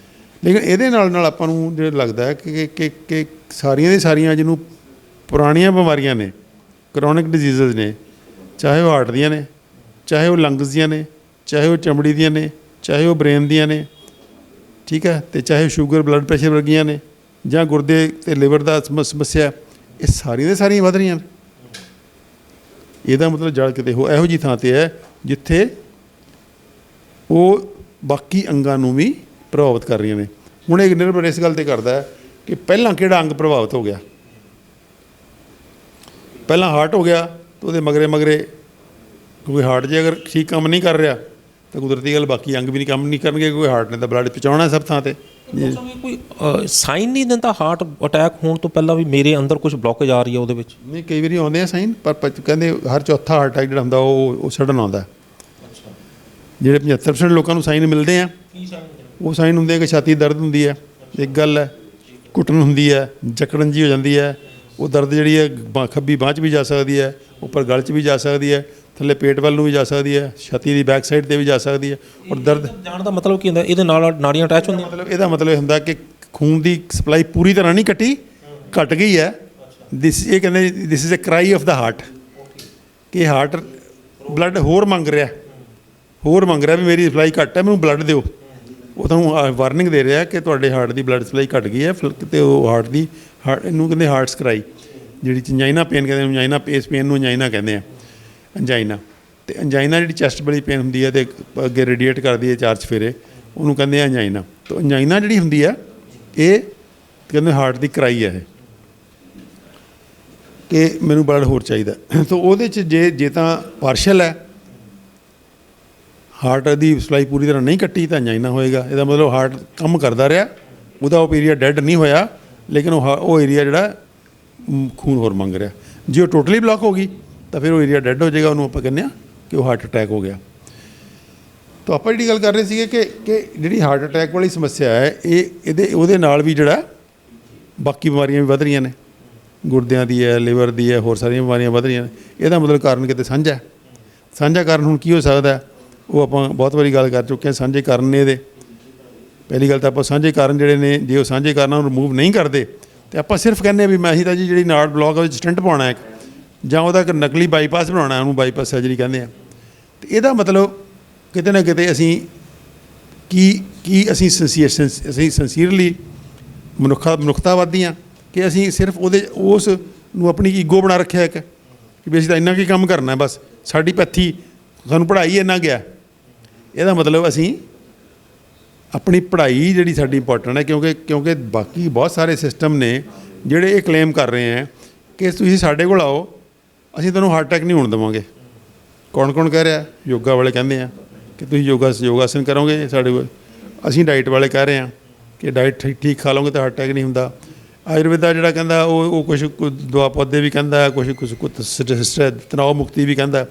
ਲੇਕਿਨ ਇਹਦੇ ਨਾਲ ਆਪਾਂ ਨੂੰ ਜਿਹੜਾ ਲੱਗਦਾ ਹੈ ਕਿ ਸਾਰੀਆਂ ਦੀ ਸਾਰੀਆਂ ਜਿਹਨੂੰ ਪੁਰਾਣੀਆਂ ਬਿਮਾਰੀਆਂ ਨੇ, ਕਰੋਨਿਕ ਡਿਜ਼ੀਜ਼ਜ਼ ਨੇ, ਚਾਹੇ ਉਹ ਹਾਰਟ ਦੀਆਂ ਨੇ, ਚਾਹੇ ਉਹ ਲੰਗਸ ਦੀਆਂ ਨੇ, ਚਾਹੇ ਉਹ ਚਮੜੀ ਦੀਆਂ ਨੇ, ਚਾਹੇ ਉਹ ਬ੍ਰੇਨ ਦੀਆਂ ਨੇ, ਠੀਕ ਹੈ, ਅਤੇ ਚਾਹੇ ਸ਼ੂਗਰ ਬਲੱਡ ਪ੍ਰੈਸ਼ਰ ਵਰਗੀਆਂ ਨੇ, ਜਾਂ ਗੁਰਦੇ ਅਤੇ ਲਿਵਰ ਦਾ ਸਮੱਸਿਆ, ਇਹ ਸਾਰੀਆਂ ਦੇ ਸਾਰੀਆਂ ਵੱਧ ਰਹੀਆਂ ਨੇ। ਇਹਦਾ ਮਤਲਬ ਜੜ ਕਿਤੇ ਇਹੋ ਜਿਹੀ ਥਾਂ 'ਤੇ ਹੈ ਜਿੱਥੇ ਉਹ ਬਾਕੀ ਅੰਗਾਂ ਨੂੰ ਵੀ ਪ੍ਰਭਾਵਿਤ ਕਰ ਰਹੀਆਂ ਨੇ। ਹੁਣ ਇਹ ਨਿਰਭਰ ਇਸ ਗੱਲ 'ਤੇ ਕਰਦਾ ਹੈ ਕਿ ਪਹਿਲਾਂ ਕਿਹੜਾ ਅੰਗ ਪ੍ਰਭਾਵਿਤ ਹੋ ਗਿਆ। ਪਹਿਲਾਂ ਹਾਰਟ ਹੋ ਗਿਆ ਤਾਂ ਉਹਦੇ ਮਗਰੇ ਕਿਉਂਕਿ ਹਾਰਟ ਜੇ ਅਗਰ ਠੀਕ ਕੰਮ ਨਹੀਂ ਕਰ ਰਿਹਾ ਤਾਂ ਕੁਦਰਤੀ ਗੱਲ ਬਾਕੀ ਅੰਗ ਵੀ ਨਹੀਂ ਕੰਮ ਨਹੀਂ ਕਰਨਗੇ, ਕਿਉਂਕਿ ਹਾਰਟ ਨੇ ਤਾਂ ਬਲੱਡ ਪਹੁੰਚਾਉਣਾ ਸਭ ਥਾਂ 'ਤੇ। ਕੋਈ ਸਾਈਨ ਨਹੀਂ ਦਿੰਦਾ ਹਾਰਟ ਅਟੈਕ ਹੋਣ ਤੋਂ ਪਹਿਲਾਂ ਵੀ ਮੇਰੇ ਅੰਦਰ ਕੁਝ ਬਲੌਕੇਜ ਆ ਰਹੀ ਹੈ ਉਹਦੇ ਵਿੱਚ? ਨਹੀਂ, ਕਈ ਵਾਰੀ ਆਉਂਦੇ ਆ ਸਾਈਨ, ਪਰ ਕਹਿੰਦੇ ਹਰ ਚੌਥਾ ਹਾਰਟ ਅਟੈਕ ਜਿਹੜਾ ਹੁੰਦਾ ਉਹ ਸਡਨ ਆਉਂਦਾ। ਜਿਹੜੇ 75% ਲੋਕਾਂ ਨੂੰ ਸਾਈਨ ਮਿਲਦੇ ਆ, ਉਹ ਸਾਈਨ ਹੁੰਦੇ ਆ ਕਿ ਛਾਤੀ ਦਰਦ ਹੁੰਦੀ ਹੈ, ਇੱਕ ਗੱਲ ਹੈ, ਘੁੱਟਣ ਹੁੰਦੀ ਹੈ, ਜਕੜਨ ਜੀ ਹੋ ਜਾਂਦੀ ਹੈ, ਉਹ ਦਰਦ ਜਿਹੜੀ ਹੈ ਖੱਬੀ ਬਾਂਹ 'ਚ ਵੀ ਜਾ ਸਕਦੀ ਹੈ, ਉੱਪਰ ਗਲ 'ਚ ਵੀ ਜਾ ਸਕਦੀ ਹੈ, ਥੱਲੇ ਪੇਟ ਵੱਲ ਨੂੰ ਵੀ ਜਾ ਸਕਦੀ ਹੈ, ਛਾਤੀ ਦੀ ਬੈਕ ਸਾਈਡ 'ਤੇ ਵੀ ਜਾ ਸਕਦੀ ਹੈ। ਔਰ ਦਰਦ ਜਾਣ ਦਾ ਮਤਲਬ ਕੀ ਹੁੰਦਾ? ਇਹਦੇ ਨਾਲ ਨਾੜੀਆਂ ਅਟੈਚ ਹੁੰਦੀਆਂ? ਇਹਦਾ ਮਤਲਬ ਇਹ ਹੁੰਦਾ ਕਿ ਖੂਨ ਦੀ ਸਪਲਾਈ ਪੂਰੀ ਤਰ੍ਹਾਂ ਨਹੀਂ ਘਟ ਗਈ ਹੈ। ਇਹ ਕਹਿੰਦੇ ਦਿਸ ਇਜ਼ ਅ ਕਰਾਈ ਆਫ ਦਾ ਹਾਰਟ, ਕਿ ਹਾਰਟ ਬਲੱਡ ਹੋਰ ਮੰਗ ਰਿਹਾ ਵੀ ਮੇਰੀ ਸਪਲਾਈ ਘੱਟ ਹੈ, ਮੈਨੂੰ ਬਲੱਡ ਦਿਓ। ਉਹ ਤੁਹਾਨੂੰ ਵਾਰਨਿੰਗ ਦੇ ਰਿਹਾ ਕਿ ਤੁਹਾਡੇ ਹਾਰਟ ਦੀ ਬਲੱਡ ਸਪਲਾਈ ਘਟ ਗਈ ਹੈ, ਅਤੇ ਉਹ ਹਾਰਟ ਇਹਨੂੰ ਕਹਿੰਦੇ ਹਾਰਟ ਸਕਰਾਈ, ਜਿਹੜੀ ਅੰਜਾਈਨਾ ਪੇਨ ਕਹਿੰਦੇ, ਅੰਜਾਈਨਾ ਇਸ ਪੇਨ ਨੂੰ ਅੰਜਾਈਨਾ ਕਹਿੰਦੇ ਆ, ਅੰਜਾਈਨਾ। ਅਤੇ ਅੰਜਾਈਨਾ ਜਿਹੜੀ ਚੈਸਟ ਵਾਲੀ ਪੇਨ ਹੁੰਦੀ ਹੈ ਅਤੇ ਅੱਗੇ ਰੇਡੀਏਟ ਕਰਦੀ ਹੈ 4 ਚੁਫੇਰੇ, ਉਹਨੂੰ ਕਹਿੰਦੇ ਆ ਅੰਜਾਈਨਾ। ਤਾਂ ਅੰਜਾਈਨਾ ਜਿਹੜੀ ਹੁੰਦੀ ਆ ਇਹ ਕਹਿੰਦੇ ਹਾਰਟ ਦੀ ਕਰਾਈ ਹੈ, ਇਹ ਕਿ ਮੈਨੂੰ ਬਲੱਡ ਹੋਰ ਚਾਹੀਦਾ। ਤਾਂ ਉਹਦੇ 'ਚ ਜੇ ਤਾਂ ਪਾਰਸ਼ਲ ਹੈ, ਹਾਰਟ ਦੀ ਸਪਲਾਈ ਪੂਰੀ ਤਰ੍ਹਾਂ ਨਹੀਂ ਕੱਟੀ, ਤਾਂ ਅੰਜਾਈਨਾ ਹੋਏਗਾ। ਇਹਦਾ ਮਤਲਬ ਹਾਰਟ ਕੰਮ ਕਰਦਾ ਰਿਹਾ, ਉਹਦਾ ਉਹ ਏਰੀਆ ਡੈਡ ਨਹੀਂ ਹੋਇਆ, ਲੇਕਿਨ ਉਹ ਏਰੀਆ ਜਿਹੜਾ ਖੂਨ ਹੋਰ ਮੰਗ ਰਿਹਾ। ਜੇ ਉਹ ਟੋਟਲੀ ਬਲੌਕ ਹੋ ਗਈ ਤਾਂ ਫਿਰ ਉਹ ਏਰੀਆ ਡੈਡ ਹੋ ਜਾਏਗਾ, ਉਹਨੂੰ ਆਪਾਂ ਕਹਿੰਦੇ ਹਾਂ ਕਿ ਉਹ ਹਾਰਟ ਅਟੈਕ ਹੋ ਗਿਆ। ਤਾਂ ਆਪਾਂ ਜਿਹੜੀ ਗੱਲ ਕਰ ਰਹੇ ਸੀਗੇ ਕਿ ਜਿਹੜੀ ਹਾਰਟ ਅਟੈਕ ਵਾਲੀ ਸਮੱਸਿਆ ਹੈ, ਉਹਦੇ ਨਾਲ ਵੀ ਜਿਹੜਾ ਬਾਕੀ ਬਿਮਾਰੀਆਂ ਵੀ ਵੱਧ ਰਹੀਆਂ ਨੇ, ਗੁਰਦਿਆਂ ਦੀ ਹੈ, ਲਿਵਰ ਦੀ ਹੈ, ਹੋਰ ਸਾਰੀਆਂ ਬਿਮਾਰੀਆਂ ਵੱਧ ਰਹੀਆਂ ਨੇ। ਇਹਦਾ ਮਤਲਬ ਕਾਰਨ ਕਿਤੇ ਸਾਂਝਾ ਕਾਰਨ ਹੁਣ ਕੀ ਹੋ ਸਕਦਾ? ਉਹ ਆਪਾਂ ਬਹੁਤ ਵਾਰੀ ਗੱਲ ਕਰ ਚੁੱਕੇ ਹਾਂ। ਸਾਂਝੇ ਕਾਰਨ ਨੇ ਇਹਦੇ, ਪਹਿਲੀ ਗੱਲ ਤਾਂ ਆਪਾਂ ਸਾਂਝੇ ਕਾਰਨ ਜਿਹੜੇ ਨੇ, ਜੇ ਉਹ ਸਾਂਝੇ ਕਾਰਨਾਂ ਨੂੰ ਰਿਮੂਵ ਨਹੀਂ ਕਰਦੇ ਅਤੇ ਆਪਾਂ ਸਿਰਫ ਕਹਿੰਦੇ ਹਾਂ ਵੀ ਮੈਂ ਅਸੀਂ ਤਾਂ ਜੀ ਜਿਹੜੀ ਨਾੜ ਬਲੌਕ ਵਿੱਚ ਸਟੈਂਟ ਪਾਉਣਾ ਇੱਕ, ਜਾਂ ਉਹਦਾ ਇੱਕ ਨਕਲੀ ਬਾਈਪਾਸ ਬਣਾਉਣਾ, ਉਹਨੂੰ ਬਾਈਪਾਸ ਸਰਜਰੀ ਕਹਿੰਦੇ ਆ। ਅਤੇ ਇਹਦਾ ਮਤਲਬ ਕਿਤੇ ਨਾ ਕਿਤੇ ਅਸੀਂ ਸਿੰਸੀਅਰਲੀ ਮਨੁੱਖਤਾਵਾਦੀ ਹਾਂ ਕਿ ਅਸੀਂ ਸਿਰਫ ਉਸ ਨੂੰ ਆਪਣੀ ਈਗੋ ਬਣਾ ਰੱਖਿਆ ਇੱਕ, ਕਿ ਵੀ ਅਸੀਂ ਤਾਂ ਇੰਨਾ ਕੀ ਕੰਮ ਕਰਨਾ ਬਸ, ਸਾਡੀ ਪੈਥੀ, ਸਾਨੂੰ ਪੜ੍ਹਾਈ ਇੰਨਾ ਗਿਆ। ਇਹਦਾ ਮਤਲਬ ਅਸੀਂ ਆਪਣੀ ਪੜ੍ਹਾਈ ਜਿਹੜੀ ਸਾਡੀ ਇੰਪੋਰਟੈਂਟ ਹੈ, ਕਿਉਂਕਿ ਬਾਕੀ ਬਹੁਤ ਸਾਰੇ ਸਿਸਟਮ ਨੇ ਜਿਹੜੇ ਇਹ ਕਲੇਮ ਕਰ ਰਹੇ ਹੈ ਕਿ ਤੁਸੀਂ ਸਾਡੇ ਕੋਲ ਆਓ, ਅਸੀਂ ਤੁਹਾਨੂੰ ਹਾਰਟ ਅਟੈਕ ਨਹੀਂ ਹੋਣ ਦੇਵਾਂਗੇ। ਕੌਣ ਕਹਿ ਰਿਹਾ? ਯੋਗਾ ਵਾਲੇ ਕਹਿੰਦੇ ਆ ਕਿ ਤੁਸੀਂ ਯੋਗਾਸਨ ਕਰੋਗੇ ਸਾਡੇ ਕੋਲ। ਅਸੀਂ ਡਾਈਟ ਵਾਲੇ ਕਹਿ ਰਹੇ ਹਾਂ ਕਿ ਡਾਈਟ ਠੀਕ ਖਾ ਲਓਗੇ ਤਾਂ ਹਾਰਟ ਅਟੈਕ ਨਹੀਂ ਹੁੰਦਾ। ਆਯੁਰਵੇਦਾ ਜਿਹੜਾ ਕਹਿੰਦਾ ਉਹ ਕੁਛ ਦਵਾ ਪੌਦੇ ਵੀ ਕਹਿੰਦਾ, ਕੁਛ ਤਣਾਅ ਮੁਕਤੀ ਵੀ ਕਹਿੰਦਾ।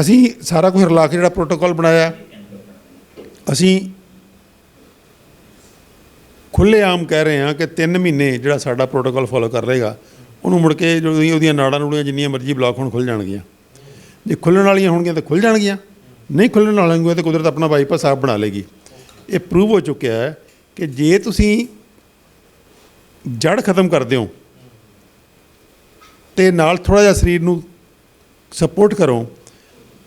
ਅਸੀਂ ਸਾਰਾ ਕੁਝ ਰਲਾ ਕੇ ਜਿਹੜਾ ਪ੍ਰੋਟੋਕੋਲ ਬਣਾਇਆ, ਅਸੀਂ ਖੁੱਲ੍ਹੇਆਮ ਕਹਿ ਰਹੇ ਹਾਂ ਕਿ 3 ਮਹੀਨੇ ਜਿਹੜਾ ਸਾਡਾ ਪ੍ਰੋਟੋਕੋਲ ਫੋਲੋ ਕਰ ਲਏਗਾ, ਉਹਨੂੰ ਮੁੜ ਕੇ ਉਹਦੀਆਂ ਨਾੜਾਂ ਨੂੜੀਆਂ ਜਿੰਨੀਆਂ ਮਰਜ਼ੀ ਬਲੌਕ ਹੋਣ ਖੁੱਲ੍ਹ ਜਾਣਗੀਆਂ। ਜੇ ਖੁੱਲ੍ਹਣ ਵਾਲੀਆਂ ਹੋਣਗੀਆਂ ਤਾਂ ਖੁੱਲ੍ਹ ਜਾਣਗੀਆਂ, ਨਹੀਂ ਖੁੱਲ੍ਹਣ ਵਾਲੀਆਂ ਹੋਣਗੀਆਂ ਤਾਂ ਕੁਦਰਤ ਆਪਣਾ ਬਾਈਪਾਸ ਆਪ ਬਣਾ ਲਏਗੀ। ਇਹ ਪ੍ਰੂਵ ਹੋ ਚੁੱਕਿਆ ਹੈ ਕਿ ਜੇ ਤੁਸੀਂ ਜੜ ਖਤਮ ਕਰਦੇ ਹੋ ਅਤੇ ਨਾਲ ਥੋੜ੍ਹਾ ਜਿਹਾ ਸਰੀਰ ਨੂੰ ਸਪੋਰਟ ਕਰੋ,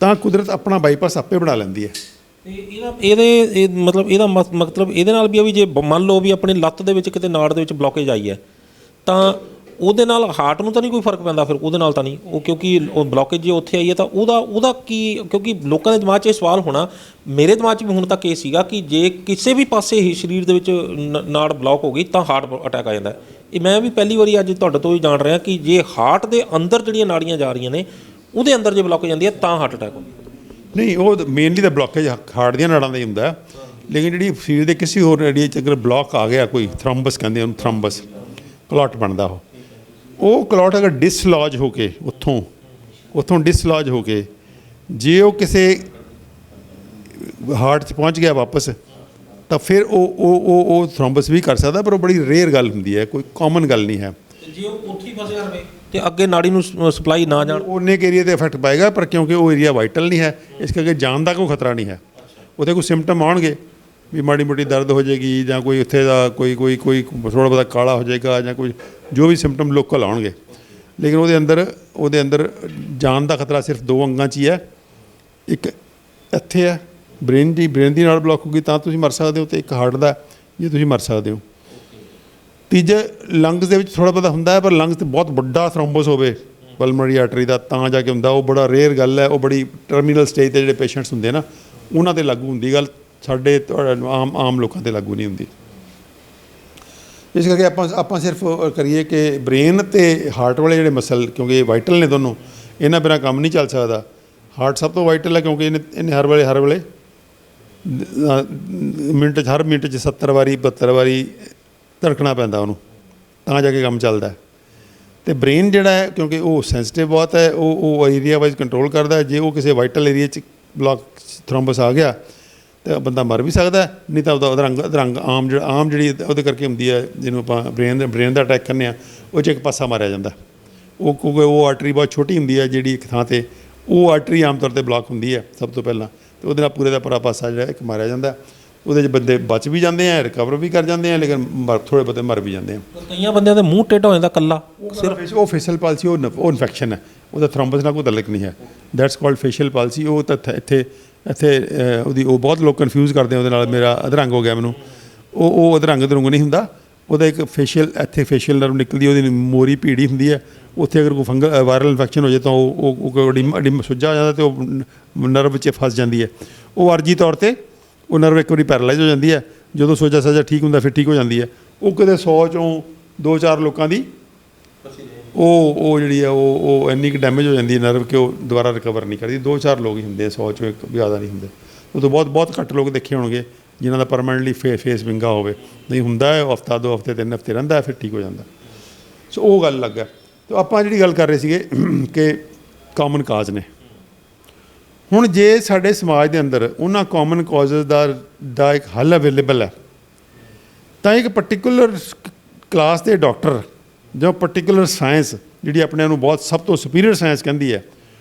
ਤਾਂ ਕੁਦਰਤ ਆਪਣਾ ਬਾਈਪਾਸ ਆਪੇ ਬਣਾ ਲੈਂਦੀ ਹੈ। ਇਹਦਾ ਮਤਲਬ ਇਹਦੇ ਨਾਲ ਵੀ ਆ ਵੀ ਜੇ ਮੰਨ ਲਓ ਵੀ ਆਪਣੀ ਲੱਤ ਦੇ ਵਿੱਚ ਕਿਤੇ ਨਾੜ ਦੇ ਵਿੱਚ ਬਲੋਕੇਜ ਆਈ ਹੈ, ਤਾਂ ਉਹਦੇ ਨਾਲ ਹਾਰਟ ਨੂੰ ਤਾਂ ਨਹੀਂ ਕੋਈ ਫਰਕ ਪੈਂਦਾ ਫਿਰ ਉਹਦੇ ਨਾਲ ਤਾਂ ਨਹੀਂ ਉਹ, ਕਿਉਂਕਿ ਉਹ ਬਲੋਕੇਜ ਜੇ ਉੱਥੇ ਆਈ ਹੈ ਤਾਂ ਉਹਦਾ ਕੀ, ਕਿਉਂਕਿ ਲੋਕਾਂ ਦੇ ਦਿਮਾਗ 'ਚ ਇਹ ਸਵਾਲ ਹੋਣਾ, ਮੇਰੇ ਦਿਮਾਗ 'ਚ ਵੀ ਹੁਣ ਤੱਕ ਇਹ ਸੀਗਾ ਕਿ ਜੇ ਕਿਸੇ ਵੀ ਪਾਸੇ ਹੀ ਸਰੀਰ ਦੇ ਵਿੱਚ ਨਾੜ ਬਲੌਕ ਹੋ ਗਈ ਤਾਂ ਹਾਰਟ ਅਟੈਕ ਆ ਜਾਂਦਾ। ਇਹ ਮੈਂ ਵੀ ਪਹਿਲੀ ਵਾਰੀ ਅੱਜ ਤੁਹਾਡੇ ਤੋਂ ਹੀ ਜਾਣ ਰਿਹਾ ਕਿ ਜੇ ਹਾਰਟ ਦੇ ਅੰਦਰ ਜਿਹੜੀਆਂ ਨਾੜੀਆਂ ਜਾ ਰਹੀਆਂ ਨੇ ਉਹਦੇ ਅੰਦਰ ਜੇ ਬਲੌਕ ਜਾਂਦੀ ਹੈ ਤਾਂ ਹਾਰਟ ਅਟੈਕ ਹੁੰਦਾ। ਨਹੀਂ, ਉਹ ਮੇਨਲੀ ਤਾਂ ਬਲੋਕੇਜ ਹਾਰਟ ਦੀਆਂ ਨਾੜਾਂ ਦਾ ਹੀ ਹੁੰਦਾ, ਲੇਕਿਨ ਜਿਹੜੀ ਸਰੀਰ ਦੇ ਕਿਸੇ ਹੋਰ ਏਰੀਏ 'ਚ ਅਗਰ ਬਲੌਕ ਆ ਗਿਆ, ਕੋਈ ਥ੍ਰੰਬਸ ਕਹਿੰਦੇ ਉਹਨੂੰ, ਥ੍ਰੰਬਸ ਕਲੌਟ ਬਣਦਾ, ਉਹ ਕਲੌਟ ਅਗਰ ਡਿਸਲੌਜ ਹੋ ਕੇ ਉੱਥੋਂ ਡਿਸਲੌਜ ਹੋ ਕੇ ਜੇ ਉਹ ਕਿਸੇ ਹਾਰਟ 'ਚ ਪਹੁੰਚ ਗਿਆ ਵਾਪਸ, ਤਾਂ ਫਿਰ ਉਹ ਥ੍ਰੰਬਸ ਵੀ ਕਰ ਸਕਦਾ, ਪਰ ਉਹ ਬੜੀ ਰੇਅਰ ਗੱਲ ਹੁੰਦੀ ਹੈ, ਕੋਈ ਕਾਮਨ ਗੱਲ ਨਹੀਂ ਹੈ। ਜੇ ਉਹ ਉੱਥੇ ਹੀ ਫਸਿਆ ਰਹੇ ਤੇ ਅੱਗੇ ਨਾੜੀ ਨੂੰ ਸਪਲਾਈ ਨਾ ਜਾਣ, ਉਹਨੇ ਏਰੀਆ 'ਤੇ ਇਫੈਕਟ ਪਾਏਗਾ, ਪਰ ਕਿਉਂਕਿ ਉਹ ਏਰੀਆ ਵਾਈਟਲ ਨਹੀਂ ਹੈ, ਇਸ ਕਰਕੇ ਜਾਨ ਦਾ ਕੋਈ ਖਤਰਾ ਨਹੀਂ ਹੈ। ਉੱਥੇ ਕੋਈ ਸਿੰਪਟਮ ਆਉਣਗੇ ਵੀ ਮਾੜੀ ਮੋਟੀ ਦਰਦ ਹੋ ਜਾਏਗੀ, ਜਾਂ ਕੋਈ ਉੱਥੇ ਦਾ ਕੋਈ ਥੋੜ੍ਹਾ ਬਹੁਤਾ ਕਾਲਾ ਹੋ ਜਾਏਗਾ, ਜਾਂ ਕੋਈ ਜੋ ਵੀ ਸਿੰਪਟਮ ਲੋਕਲ ਆਉਣਗੇ, ਲੇਕਿਨ ਉਹਦੇ ਅੰਦਰ ਜਾਨ ਦਾ ਖਤਰਾ ਸਿਰਫ 2 ਅੰਗਾਂ 'ਚ ਹੀ ਹੈ। ਇੱਕ ਇੱਥੇ ਹੈ, ਬ੍ਰੇਨ ਦੀ ਨਾਲ ਬਲੌਕ ਹੋ ਗਈ ਤਾਂ ਤੁਸੀਂ ਮਰ ਸਕਦੇ ਹੋ, ਅਤੇ ਇੱਕ ਹਾਰਟ ਦਾ ਜੇ ਤੁਸੀਂ ਮਰ ਸਕਦੇ ਹੋ। ਤੀਜੇ ਲੰਗਸ ਦੇ ਵਿੱਚ ਥੋੜ੍ਹਾ ਬਹੁਤਾ ਹੁੰਦਾ ਹੈ, ਪਰ ਲੰਗਸ 'ਤੇ ਬਹੁਤ ਵੱਡਾ ਥ੍ਰੋਂਬਸ ਹੋਵੇ ਪਲਮਨਰੀ ਆਰਟਰੀ ਦਾ ਤਾਂ ਜਾ ਕੇ ਹੁੰਦਾ, ਉਹ ਬੜਾ ਰੇਅਰ ਗੱਲ ਹੈ, ਉਹ ਬੜੀ ਟਰਮੀਨਲ ਸਟੇਜ 'ਤੇ ਜਿਹੜੇ ਪੇਸ਼ੈਂਟਸ ਹੁੰਦੇ ਨਾ ਉਹਨਾਂ 'ਤੇ ਲਾਗੂ ਹੁੰਦੀ ਗੱਲ, ਸਾਡੇ ਆਮ ਲੋਕਾਂ 'ਤੇ ਲਾਗੂ ਨਹੀਂ ਹੁੰਦੀ। ਇਸ ਕਰਕੇ ਆਪਾਂ ਸਿਰਫ ਕਰੀਏ ਕਿ ਬ੍ਰੇਨ ਅਤੇ ਹਾਰਟ ਵਾਲੇ ਜਿਹੜੇ ਮਸਲ, ਕਿਉਂਕਿ ਇਹ ਵਾਈਟਲ ਨੇ ਦੋਨੋਂ, ਇਹਨਾਂ ਬਿਨਾਂ ਕੰਮ ਨਹੀਂ ਚੱਲ ਸਕਦਾ। ਹਾਰਟ ਸਭ ਤੋਂ ਵਾਈਟਲ ਹੈ, ਕਿਉਂਕਿ ਇਹਨੇ ਹਰ ਵੇਲੇ ਹਰ ਮਿੰਟ 'ਚ 70 ਵਾਰੀ 72 ਵਾਰੀ ਧੜਕਣਾ ਪੈਂਦਾ ਉਹਨੂੰ, ਤਾਂ ਜਾ ਕੇ ਕੰਮ ਚੱਲਦਾ। ਅਤੇ ਬ੍ਰੇਨ ਜਿਹੜਾ ਹੈ, ਕਿਉਂਕਿ ਉਹ ਸੈਂਸਿਟਿਵ ਬਹੁਤ ਹੈ, ਉਹ ਏਰੀਆ ਵਾਈਜ਼ ਕੰਟਰੋਲ ਕਰਦਾ। ਜੇ ਉਹ ਕਿਸੇ ਵਾਈਟਲ ਏਰੀਆ 'ਚ ਬਲੌਕ ਥ੍ਰੋਂਬਸ ਆ ਗਿਆ ਤਾਂ ਬੰਦਾ ਮਰ ਵੀ ਸਕਦਾ, ਨਹੀਂ ਤਾਂ ਉਹਦਾ ਰੰਗ ਆਮ ਜਿਹੜੀ ਉਹਦੇ ਕਰਕੇ ਹੁੰਦੀ ਹੈ, ਜਿਹਨੂੰ ਆਪਾਂ ਬ੍ਰੇਨ ਦਾ ਅਟੈਕ ਕਹਿੰਦੇ ਹਾਂ, ਉਹ 'ਚ ਇੱਕ ਪਾਸਾ ਮਾਰਿਆ ਜਾਂਦਾ। ਉਹ ਕਿਉਂਕਿ ਉਹ ਆਰਟਰੀ ਬਹੁਤ ਛੋਟੀ ਹੁੰਦੀ ਹੈ ਜਿਹੜੀ ਇੱਕ ਥਾਂ 'ਤੇ, ਉਹ ਆਰਟਰੀ ਆਮ ਤੌਰ 'ਤੇ ਬਲੌਕ ਹੁੰਦੀ ਹੈ ਸਭ ਤੋਂ ਪਹਿਲਾਂ, ਅਤੇ ਉਹਦੇ ਨਾਲ ਪੂਰੇ ਦਾ ਪੂਰਾ ਪਾਸਾ ਜਿਹੜਾ ਇੱਕ ਮਾਰਿਆ ਜਾਂਦਾ। ਉਹਦੇ 'ਚ ਬੰਦੇ ਬਚ ਵੀ ਜਾਂਦੇ ਆ, ਰਿਕਵਰ ਵੀ ਕਰ ਜਾਂਦੇ ਆ, ਲੇਕਿਨ ਥੋੜ੍ਹੇ ਬਹੁਤੇ ਮਰ ਵੀ ਜਾਂਦੇ ਆ। ਕਈਆਂ ਬੰਦਿਆਂ ਦੇ ਮੂੰਹ ਟੇਢਾ ਹੋ ਜਾਂਦਾ ਇਕੱਲਾ, ਸਿਰਫ ਉਹ ਫੇਸ਼ੀਅਲ ਪਾਲਸੀ, ਉਹ ਇਨਫੈਕਸ਼ਨ ਹੈ, ਉਹਦਾ ਥ੍ਰੋਂਬਸ ਨਾਲ ਕੋਈ ਤਾਲੁਕ ਨਹੀਂ ਹੈ, ਦੈਟਸ ਕਾਲਡ ਫੇਸ਼ੀਅਲ ਪਾਲਸੀ। ਉਹ ਤਾਂ ਇੱਥੇ ਉਹ ਬਹੁਤ ਲੋਕ ਕਨਫਿਊਜ਼ ਕਰਦੇ ਆ ਉਹਦੇ ਨਾਲ, ਮੇਰਾ ਅਧਰੰਗ ਹੋ ਗਿਆ ਮੈਨੂੰ, ਉਹ ਅਧਰੰਗ ਨਹੀਂ ਹੁੰਦਾ, ਉਹਦਾ ਇੱਕ ਫੇਸ਼ੀਅਲ ਨਰਵ ਨਿਕਲਦੀ, ਉਹਦੀ ਮੋਰੀ ਭੀੜੀ ਹੁੰਦੀ ਹੈ, ਉੱਥੇ ਅਗਰ ਕੋਈ ਵਾਇਰਲ ਇਨਫੈਕਸ਼ਨ ਹੋ ਜਾਏ ਤਾਂ ਉਹ ਡਿਮ ਸੁੱਜਾ ਹੋ ਜਾਂਦਾ, ਅਤੇ ਉਹ ਨਰਵ 'ਚ ਫਸ ਜਾਂਦੀ ਹੈ। ਉਹ ਆਰਜੀ ਤੌਰ 'ਤੇ ਉਹ ਨਰਵ ਇੱਕ ਵਾਰੀ ਪੈਰਾਲਾਈਜ਼ ਹੋ ਜਾਂਦੀ ਹੈ, ਜਦੋਂ ਸੋਜਾ ਸਾਜਾ ਠੀਕ ਹੁੰਦਾ ਫਿਰ ਠੀਕ ਹੋ ਜਾਂਦੀ ਹੈ। ਉਹ ਕਿਤੇ 100 ਚੋਂ 2-4 ਲੋਕਾਂ ਦੀ ਉਹ ਜਿਹੜੀ ਹੈ ਉਹ ਇੰਨੀ ਕੁ ਡੈਮੇਜ ਹੋ ਜਾਂਦੀ ਹੈ ਨਰਵ ਕਿ ਉਹ ਦੁਬਾਰਾ ਰਿਕਵਰ ਨਹੀਂ ਕਰਦੀ। 2-4 ਲੋਕ ਹੀ ਹੁੰਦੇ, 100 ਚੋਂ ਇੱਕ ਜ਼ਿਆਦਾ ਨਹੀਂ ਹੁੰਦੇ। ਉਹ ਤੋਂ ਬਹੁਤ ਘੱਟ ਲੋਕ ਦੇਖੇ ਹੋਣਗੇ ਜਿਨ੍ਹਾਂ ਦਾ ਪਰਮਾਨੈਂਟਲੀ ਫੇਸ ਵਿੰਗਾ ਹੋਵੇ, ਨਹੀਂ ਹੁੰਦਾ ਹੈ, ਹਫ਼ਤਾ 2 ਹਫ਼ਤੇ 3 ਹਫ਼ਤੇ ਰਹਿੰਦਾ, ਫਿਰ ਠੀਕ ਹੋ ਜਾਂਦਾ। ਸੋ ਉਹ ਗੱਲ ਅਲੱਗ ਹੈ। ਤਾਂ ਆਪਾਂ ਜਿਹੜੀ ਗੱਲ ਕਰ ਰਹੇ ਸੀਗੇ ਕਿ ਕਾਮਨ ਕਾਜ਼ ਨੇ, ਹੁਣ ਜੇ ਸਾਡੇ ਸਮਾਜ ਦੇ ਅੰਦਰ ਉਹਨਾਂ ਕਾਮਨ ਕਾਜ਼ਸ ਦਾ ਇੱਕ ਹੱਲ ਅਵੇਲੇਬਲ ਹੈ, ਤਾਂ ਇੱਕ ਪਰਟੀਕੂਲਰ ਕਲਾਸ ਦੇ ਡਾਕਟਰ ਜਾਂ ਪਰਟੀਕੂਲਰ ਸਾਇੰਸ ਜਿਹੜੀ ਆਪਣੇ ਨੂੰ ਬਹੁਤ ਸਭ ਤੋਂ ਸੁਪੀਰੀਅਰ ਸਾਇੰਸ ਕਹਿੰਦੀ ਹੈ,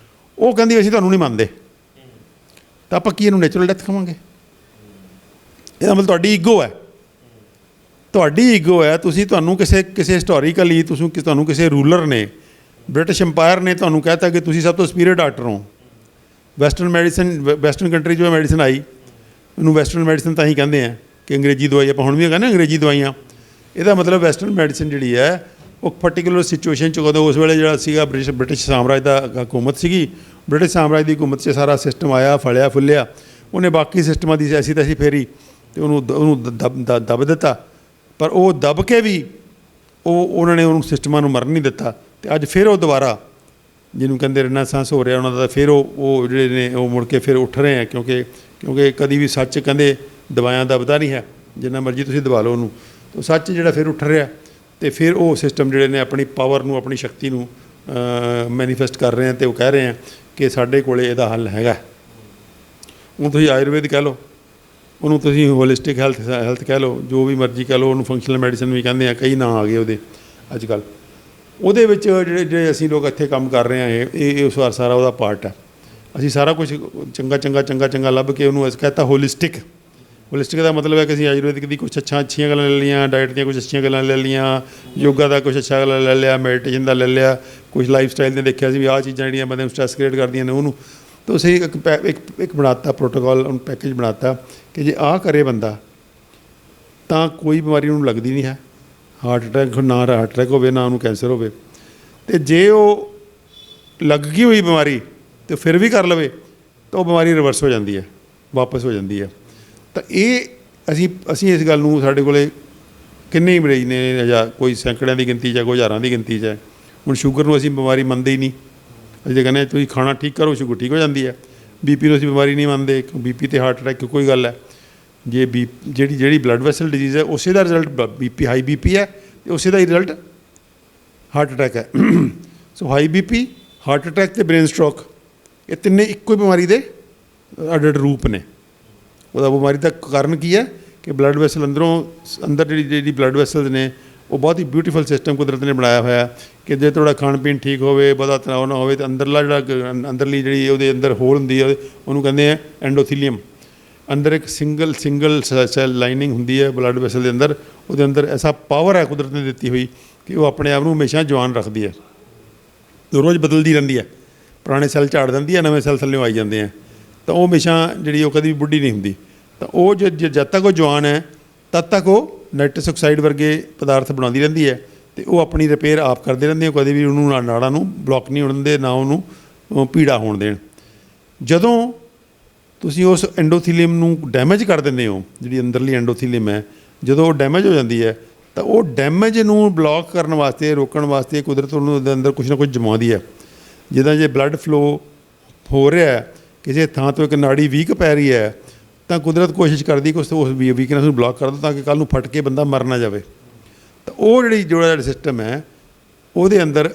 ਉਹ ਕਹਿੰਦੀ ਅਸੀਂ ਤੁਹਾਨੂੰ ਨਹੀਂ ਮੰਨਦੇ, ਤਾਂ ਆਪਾਂ ਕੀ ਇਹਨੂੰ ਨੈਚੁਰਲ ਡੈਥ ਕਹਾਂਗੇ? ਇਹਦਾ ਮਤਲਬ ਤੁਹਾਡੀ ਈਗੋ ਹੈ, ਤੁਹਾਨੂੰ ਕਿਸੇ ਹਿਸਟੋਰੀਕਲੀ ਤੁਹਾਨੂੰ ਕਿਸੇ ਰੂਲਰ ਨੇ, ਬ੍ਰਿਟਿਸ਼ ਅੰਪਾਇਰ ਨੇ ਤੁਹਾਨੂੰ ਕਹਿਤਾ ਕਿ ਤੁਸੀਂ ਸਭ ਤੋਂ ਸੁਪੀਰੀਅਰ ਡਾਕਟਰ ਹੋ। ਵੈਸਟਰਨ ਕੰਟਰੀ 'ਚ ਮੈਡੀਸਨ ਆਈ, ਉਹਨੂੰ ਵੈਸਟਰਨ ਮੈਡੀਸਨ ਤਾਂ ਹੀ ਕਹਿੰਦੇ ਆ ਕਿ ਅੰਗਰੇਜ਼ੀ ਦਵਾਈ, ਆਪਾਂ ਹੁਣ ਵੀ ਕਹਿੰਦੇ ਅੰਗਰੇਜ਼ੀ ਦਵਾਈਆਂ। ਇਹਦਾ ਮਤਲਬ ਵੈਸਟਰਨ ਮੈਡੀਸਨ ਜਿਹੜੀ ਹੈ ਉਹ ਪਰਟੀਕੂਲਰ ਸਿਚੁਏਸ਼ਨ 'ਚ, ਕਦੋਂ ਉਸ ਵੇਲੇ ਜਿਹੜਾ ਸੀਗਾ ਬ੍ਰਿਟਿਸ਼ ਸਾਮਰਾਜ ਦਾ ਹਕੂਮਤ ਸੀਗੀ, ਬ੍ਰਿਟਿਸ਼ ਸਾਮਰਾਜ ਦੀ ਹਕੂਮਤ 'ਚ ਸਾਰਾ ਸਿਸਟਮ ਆਇਆ, ਫਲਿਆ ਫੁੱਲਿਆ, ਉਹਨੇ ਬਾਕੀ ਸਿਸਟਮਾਂ ਦੀ ਐਸੀ ਤੈਸੀ ਫੇਰੀ ਅਤੇ ਉਹਨੂੰ ਦੱਬ ਦਿੱਤਾ। ਪਰ ਉਹ ਦੱਬ ਕੇ ਵੀ ਉਹਨਾਂ ਨੇ ਉਹਨੂੰ ਸਿਸਟਮਾਂ ਨੂੰ ਮਰਨ ਨਹੀਂ ਦਿੱਤਾ। ਅਤੇ ਅੱਜ ਫਿਰ ਉਹ ਦੁਬਾਰਾ ਜਿਹਨੂੰ ਕਹਿੰਦੇ ਰੇਨੇਸਾਂਸ ਹੋ ਰਿਹਾ ਉਹਨਾਂ ਦਾ, ਫਿਰ ਉਹ ਜਿਹੜੇ ਨੇ ਉਹ ਮੁੜ ਕੇ ਫਿਰ ਉੱਠ ਰਹੇ ਆ, ਕਿਉਂਕਿ ਕਦੀ ਵੀ ਸੱਚ ਕਹਿੰਦੇ ਦਵਾਈਆਂ ਦੱਬਦਾ ਨਹੀਂ ਹੈ, ਜਿੰਨਾ ਮਰਜ਼ੀ ਤੁਸੀਂ ਦਬਾ ਲਓ ਉਹਨੂੰ, ਤਾਂ ਸੱਚ ਜਿਹੜਾ ਫਿਰ ਉੱਠ ਰਿਹਾ। ਅਤੇ ਫਿਰ ਉਹ ਸਿਸਟਮ ਜਿਹੜੇ ਨੇ ਆਪਣੀ ਪਾਵਰ ਨੂੰ, ਆਪਣੀ ਸ਼ਕਤੀ ਨੂੰ ਮੈਨੀਫੈਸਟ ਕਰ ਰਹੇ ਆ, ਅਤੇ ਉਹ ਕਹਿ ਰਹੇ ਆ ਕਿ ਸਾਡੇ ਕੋਲ ਇਹਦਾ ਹੱਲ ਹੈਗਾ। ਹੁਣ ਤੁਸੀਂ ਆਯੁਰਵੇਦ ਕਹਿ ਲਓ, ਉਹਨੂੰ ਤੁਸੀਂ ਹੋਲਿਸਟਿਕ ਹੈਲਥ ਕਹਿ ਲਓ, ਜੋ ਵੀ ਮਰਜ਼ੀ ਕਹਿ ਲਓ, ਉਹਨੂੰ ਫੰਕਸ਼ਨਲ ਮੈਡੀਸਨ ਵੀ ਕਹਿੰਦੇ ਆ, ਕਈ ਨਾਂ ਆ ਗਏ ਉਹਦੇ ਅੱਜ ਕੱਲ੍ਹ। ਉਹਦੇ ਵਿੱਚ ਜਿਹੜੇ ਅਸੀਂ ਲੋਕ ਇੱਥੇ ਕੰਮ ਕਰ ਰਹੇ ਹਾਂ, ਇਹ ਉਸ ਵਾਰ ਸਾਰਾ ਉਹਦਾ ਪਾਰਟ ਹੈ। ਅਸੀਂ ਸਾਰਾ ਕੁਝ ਚੰਗਾ ਲੱਭ ਕੇ ਉਹਨੂੰ ਕਹਿਤਾ ਹੋਲਿਸਟਿਕ ਦਾ ਮਤਲਬ ਹੈ ਕਿ ਅਸੀਂ ਆਯੁਰਵੈਦਿਕ ਦੀ ਕੁਛ ਅੱਛੀਆਂ ਗੱਲਾਂ ਲੈ ਲਈਆਂ, ਡਾਇਟ ਦੀਆਂ ਕੁਛ ਅੱਛੀਆਂ ਗੱਲਾਂ ਲੈ ਲਈਆਂ, ਯੋਗਾ ਦਾ ਕੁਛ ਅੱਛਾ ਗੱਲਾਂ ਲੈ ਲਿਆ, ਮੈਡੀਟੇਸ਼ਨ ਦਾ ਲੈ ਲਿਆ, ਕੁਛ ਲਾਈਫ ਸਟਾਈਲ ਨੇ ਦੇਖਿਆ ਸੀ ਵੀ ਆਹ ਚੀਜ਼ਾਂ ਜਿਹੜੀਆਂ ਬੰਦੇ ਨੂੰ ਸਟ੍ਰੈਸ ਕ੍ਰੀਏਟ ਕਰਦੀਆਂ ਨੇ ਉਹਨੂੰ, ਤਾਂ ਅਸੀਂ ਇੱਕ ਬਣਾਤਾ ਪ੍ਰੋਟੋਕੋਲ, ਉਹਨੂੰ ਪੈਕੇਜ ਬਣਾਤਾ ਕਿ ਜੇ ਆਹ ਕਰੇ ਬੰਦਾ ਤਾਂ ਕੋਈ ਬਿਮਾਰੀ ਉਹਨੂੰ ਲੱਗਦੀ ਨਹੀਂ ਹੈ। ਹਾਰਟ ਅਟੈਕ ਨਾ ਹਾਰਟ ਅਟੈਕ ਹੋਵੇ ਨਾ ਉਹਨੂੰ ਕੈਂਸਰ ਹੋਵੇ। ਅਤੇ ਜੇ ਉਹ ਲੱਗ ਗਈ ਹੋਈ ਬਿਮਾਰੀ ਅਤੇ ਫਿਰ ਵੀ ਕਰ ਲਵੇ ਤਾਂ ਉਹ ਬਿਮਾਰੀ ਰਿਵਰਸ ਹੋ ਜਾਂਦੀ ਹੈ, ਵਾਪਸ ਹੋ ਜਾਂਦੀ ਹੈ। ਤਾਂ ਇਹ ਅਸੀਂ ਇਸ ਗੱਲ ਨੂੰ, ਸਾਡੇ ਕੋਲ ਕਿੰਨੇ ਹੀ ਮਰੀਜ਼ ਨੇ, ਜਾਂ ਕੋਈ ਸੈਂਕੜਿਆਂ ਦੀ ਗਿਣਤੀ 'ਚ ਹੈ, ਕੋਈ ਹਜ਼ਾਰਾਂ ਦੀ ਗਿਣਤੀ 'ਚ ਹੈ। ਹੁਣ ਸ਼ੂਗਰ ਨੂੰ ਅਸੀਂ ਬਿਮਾਰੀ ਮੰਨਦੇ ਹੀ ਨਹੀਂ। ਅਸੀਂ ਤਾਂ ਕਹਿੰਦੇ ਤੁਸੀਂ ਖਾਣਾ ਠੀਕ ਕਰੋ, ਸ਼ੂਗਰ ਠੀਕ ਹੋ ਜਾਂਦੀ ਹੈ। BP ਨੂੰ ਅਸੀਂ ਬਿਮਾਰੀ ਨਹੀਂ ਮੰਨਦੇ, BP ਅਤੇ ਹਾਰਟ ਅਟੈਕ ਕੋਈ ਗੱਲ ਹੈ। ਜੇ ਜਿਹੜੀ ਬਲੱਡ ਵੈਸਲ ਡਿਜ਼ੀਜ਼ ਹੈ, ਉਸੇ ਦਾ ਰਿਜ਼ਲਟ ਹਾਈ BP ਹੈ ਅਤੇ ਉਸੇ ਦਾ ਹੀ ਰਿਜ਼ਲਟ ਹਾਰਟ ਅਟੈਕ ਹੈ। So high BP, heart attack ਅਤੇ ਬ੍ਰੇਨ ਸਟ੍ਰੋਕ, ਇਹ ਤਿੰਨੇ ਇੱਕੋ ਹੀ ਬਿਮਾਰੀ ਦੇ ਅੱਡ ਰੂਪ ਨੇ। ਉਹਦਾ ਬਿਮਾਰੀ ਦਾ ਕਾਰਨ ਕੀ ਹੈ ਕਿ ਬਲੱਡ ਵੈਸਲ ਅੰਦਰ ਜਿਹੜੀ ਬਲੱਡ ਵੈਸਲਸ ਨੇ, ਉਹ ਬਹੁਤ ਹੀ ਬਿਊਟੀਫੁਲ ਸਿਸਟਮ ਕੁਦਰਤ ਨੇ ਬਣਾਇਆ ਹੋਇਆ ਕਿ ਜੇ ਤੁਹਾਡਾ ਖਾਣ ਪੀਣ ਠੀਕ ਹੋਵੇ, ਬਹੁਤਾ ਤਣਾਅ ਨਾ ਹੋਵੇ, ਤਾਂ ਅੰਦਰਲੀ ਜਿਹੜੀ ਉਹਦੇ ਅੰਦਰ ਹੋਲ ਹੁੰਦੀ ਹੈ, ਉਹਨੂੰ ਕਹਿੰਦੇ ਆ ਐਂਡੋਥੀਲੀਅਮ। ਅੰਦਰ ਇੱਕ ਸਿੰਗਲ ਸੈੱਲ ਲਾਈਨਿੰਗ ਹੁੰਦੀ ਹੈ ਬਲੱਡ ਵੈਸਲ ਦੇ ਅੰਦਰ। ਉਹਦੇ ਅੰਦਰ ਐਸਾ ਪਾਵਰ ਹੈ ਕੁਦਰਤ ਨੇ ਦਿੱਤੀ ਹੋਈ ਕਿ ਉਹ ਆਪਣੇ ਆਪ ਨੂੰ ਹਮੇਸ਼ਾ ਜਵਾਨ ਰੱਖਦੀ ਹੈ, ਰੋਜ਼ ਬਦਲਦੀ ਰਹਿੰਦੀ ਹੈ। ਪੁਰਾਣੇ ਸੈੱਲ ਝਾੜ ਦਿੰਦੀ ਹੈ, ਨਵੇਂ ਸੈੱਲ ਥੱਲੇ ਆਈ ਜਾਂਦੇ ਆ, ਤਾਂ ਉਹ ਹਮੇਸ਼ਾ ਜਿਹੜੀ ਉਹ ਕਦੀ ਵੀ ਬੁੱਢੀ ਨਹੀਂ ਹੁੰਦੀ। ਤਾਂ ਉਹ ਜਦ ਤੱਕ ਉਹ ਜਵਾਨ ਹੈ ਤਦ ਤੱਕ ਉਹ ਨਾਈਟਰਸ ਆਕਸਾਈਡ ਵਰਗੇ ਪਦਾਰਥ ਬਣਾਉਂਦੀ ਰਹਿੰਦੀ ਹੈ ਅਤੇ ਉਹ ਆਪਣੀ ਰਿਪੇਅਰ ਆਪ ਕਰਦੇ ਰਹਿੰਦੇ ਆ। ਕਦੇ ਵੀ ਉਹਨੂੰ ਨਾੜਾਂ ਨੂੰ ਬਲੋਕ ਨਹੀਂ ਹੋਣ ਦਿੰਦੇ, ਨਾ ਉਹਨੂੰ ਪੀੜਾ ਹੋਣ ਦੇਣ। ਜਦੋਂ ਤੁਸੀਂ ਉਸ ਐਂਡੋਥੀਲੀਅਮ ਨੂੰ ਡੈਮੇਜ ਕਰ ਦਿੰਦੇ ਹੋ, ਜਿਹੜੀ ਅੰਦਰਲੀ ਐਂਡੋਥੀਲੀਅਮ ਹੈ, ਜਦੋਂ ਉਹ ਡੈਮੇਜ ਹੋ ਜਾਂਦੀ ਹੈ ਤਾਂ ਉਹ ਡੈਮੇਜ ਨੂੰ ਬਲੋਕ ਕਰਨ ਵਾਸਤੇ, ਰੋਕਣ ਵਾਸਤੇ ਕੁਦਰਤ ਉਹਨੂੰ ਉਹਦੇ ਅੰਦਰ ਕੁਛ ਨਾ ਕੁਛ ਜਮਾਉਂਦੀ ਹੈ। ਜਿੱਦਾਂ ਜੇ ਬਲੱਡ ਫਲੋ ਹੋ ਰਿਹਾ ਕਿਸੇ ਥਾਂ ਤੋਂ, ਇੱਕ ਨਾੜੀ ਵੀਕ ਪੈ ਰਹੀ ਹੈ, ਤਾਂ ਕੁਦਰਤ ਕੋਸ਼ਿਸ਼ ਕਰਦੀ ਕਿ ਉਸ ਵੀਕਨੈਸ ਨੂੰ ਬਲੋਕ ਕਰ ਦਿਓ ਤਾਂ ਕਿ ਕੱਲ੍ਹ ਨੂੰ ਫਟ ਕੇ ਬੰਦਾ ਮਰ ਨਾ ਜਾਵੇ। ਤਾਂ ਉਹ ਜਿਹੜਾ ਸਿਸਟਮ ਹੈ, ਉਹਦੇ ਅੰਦਰ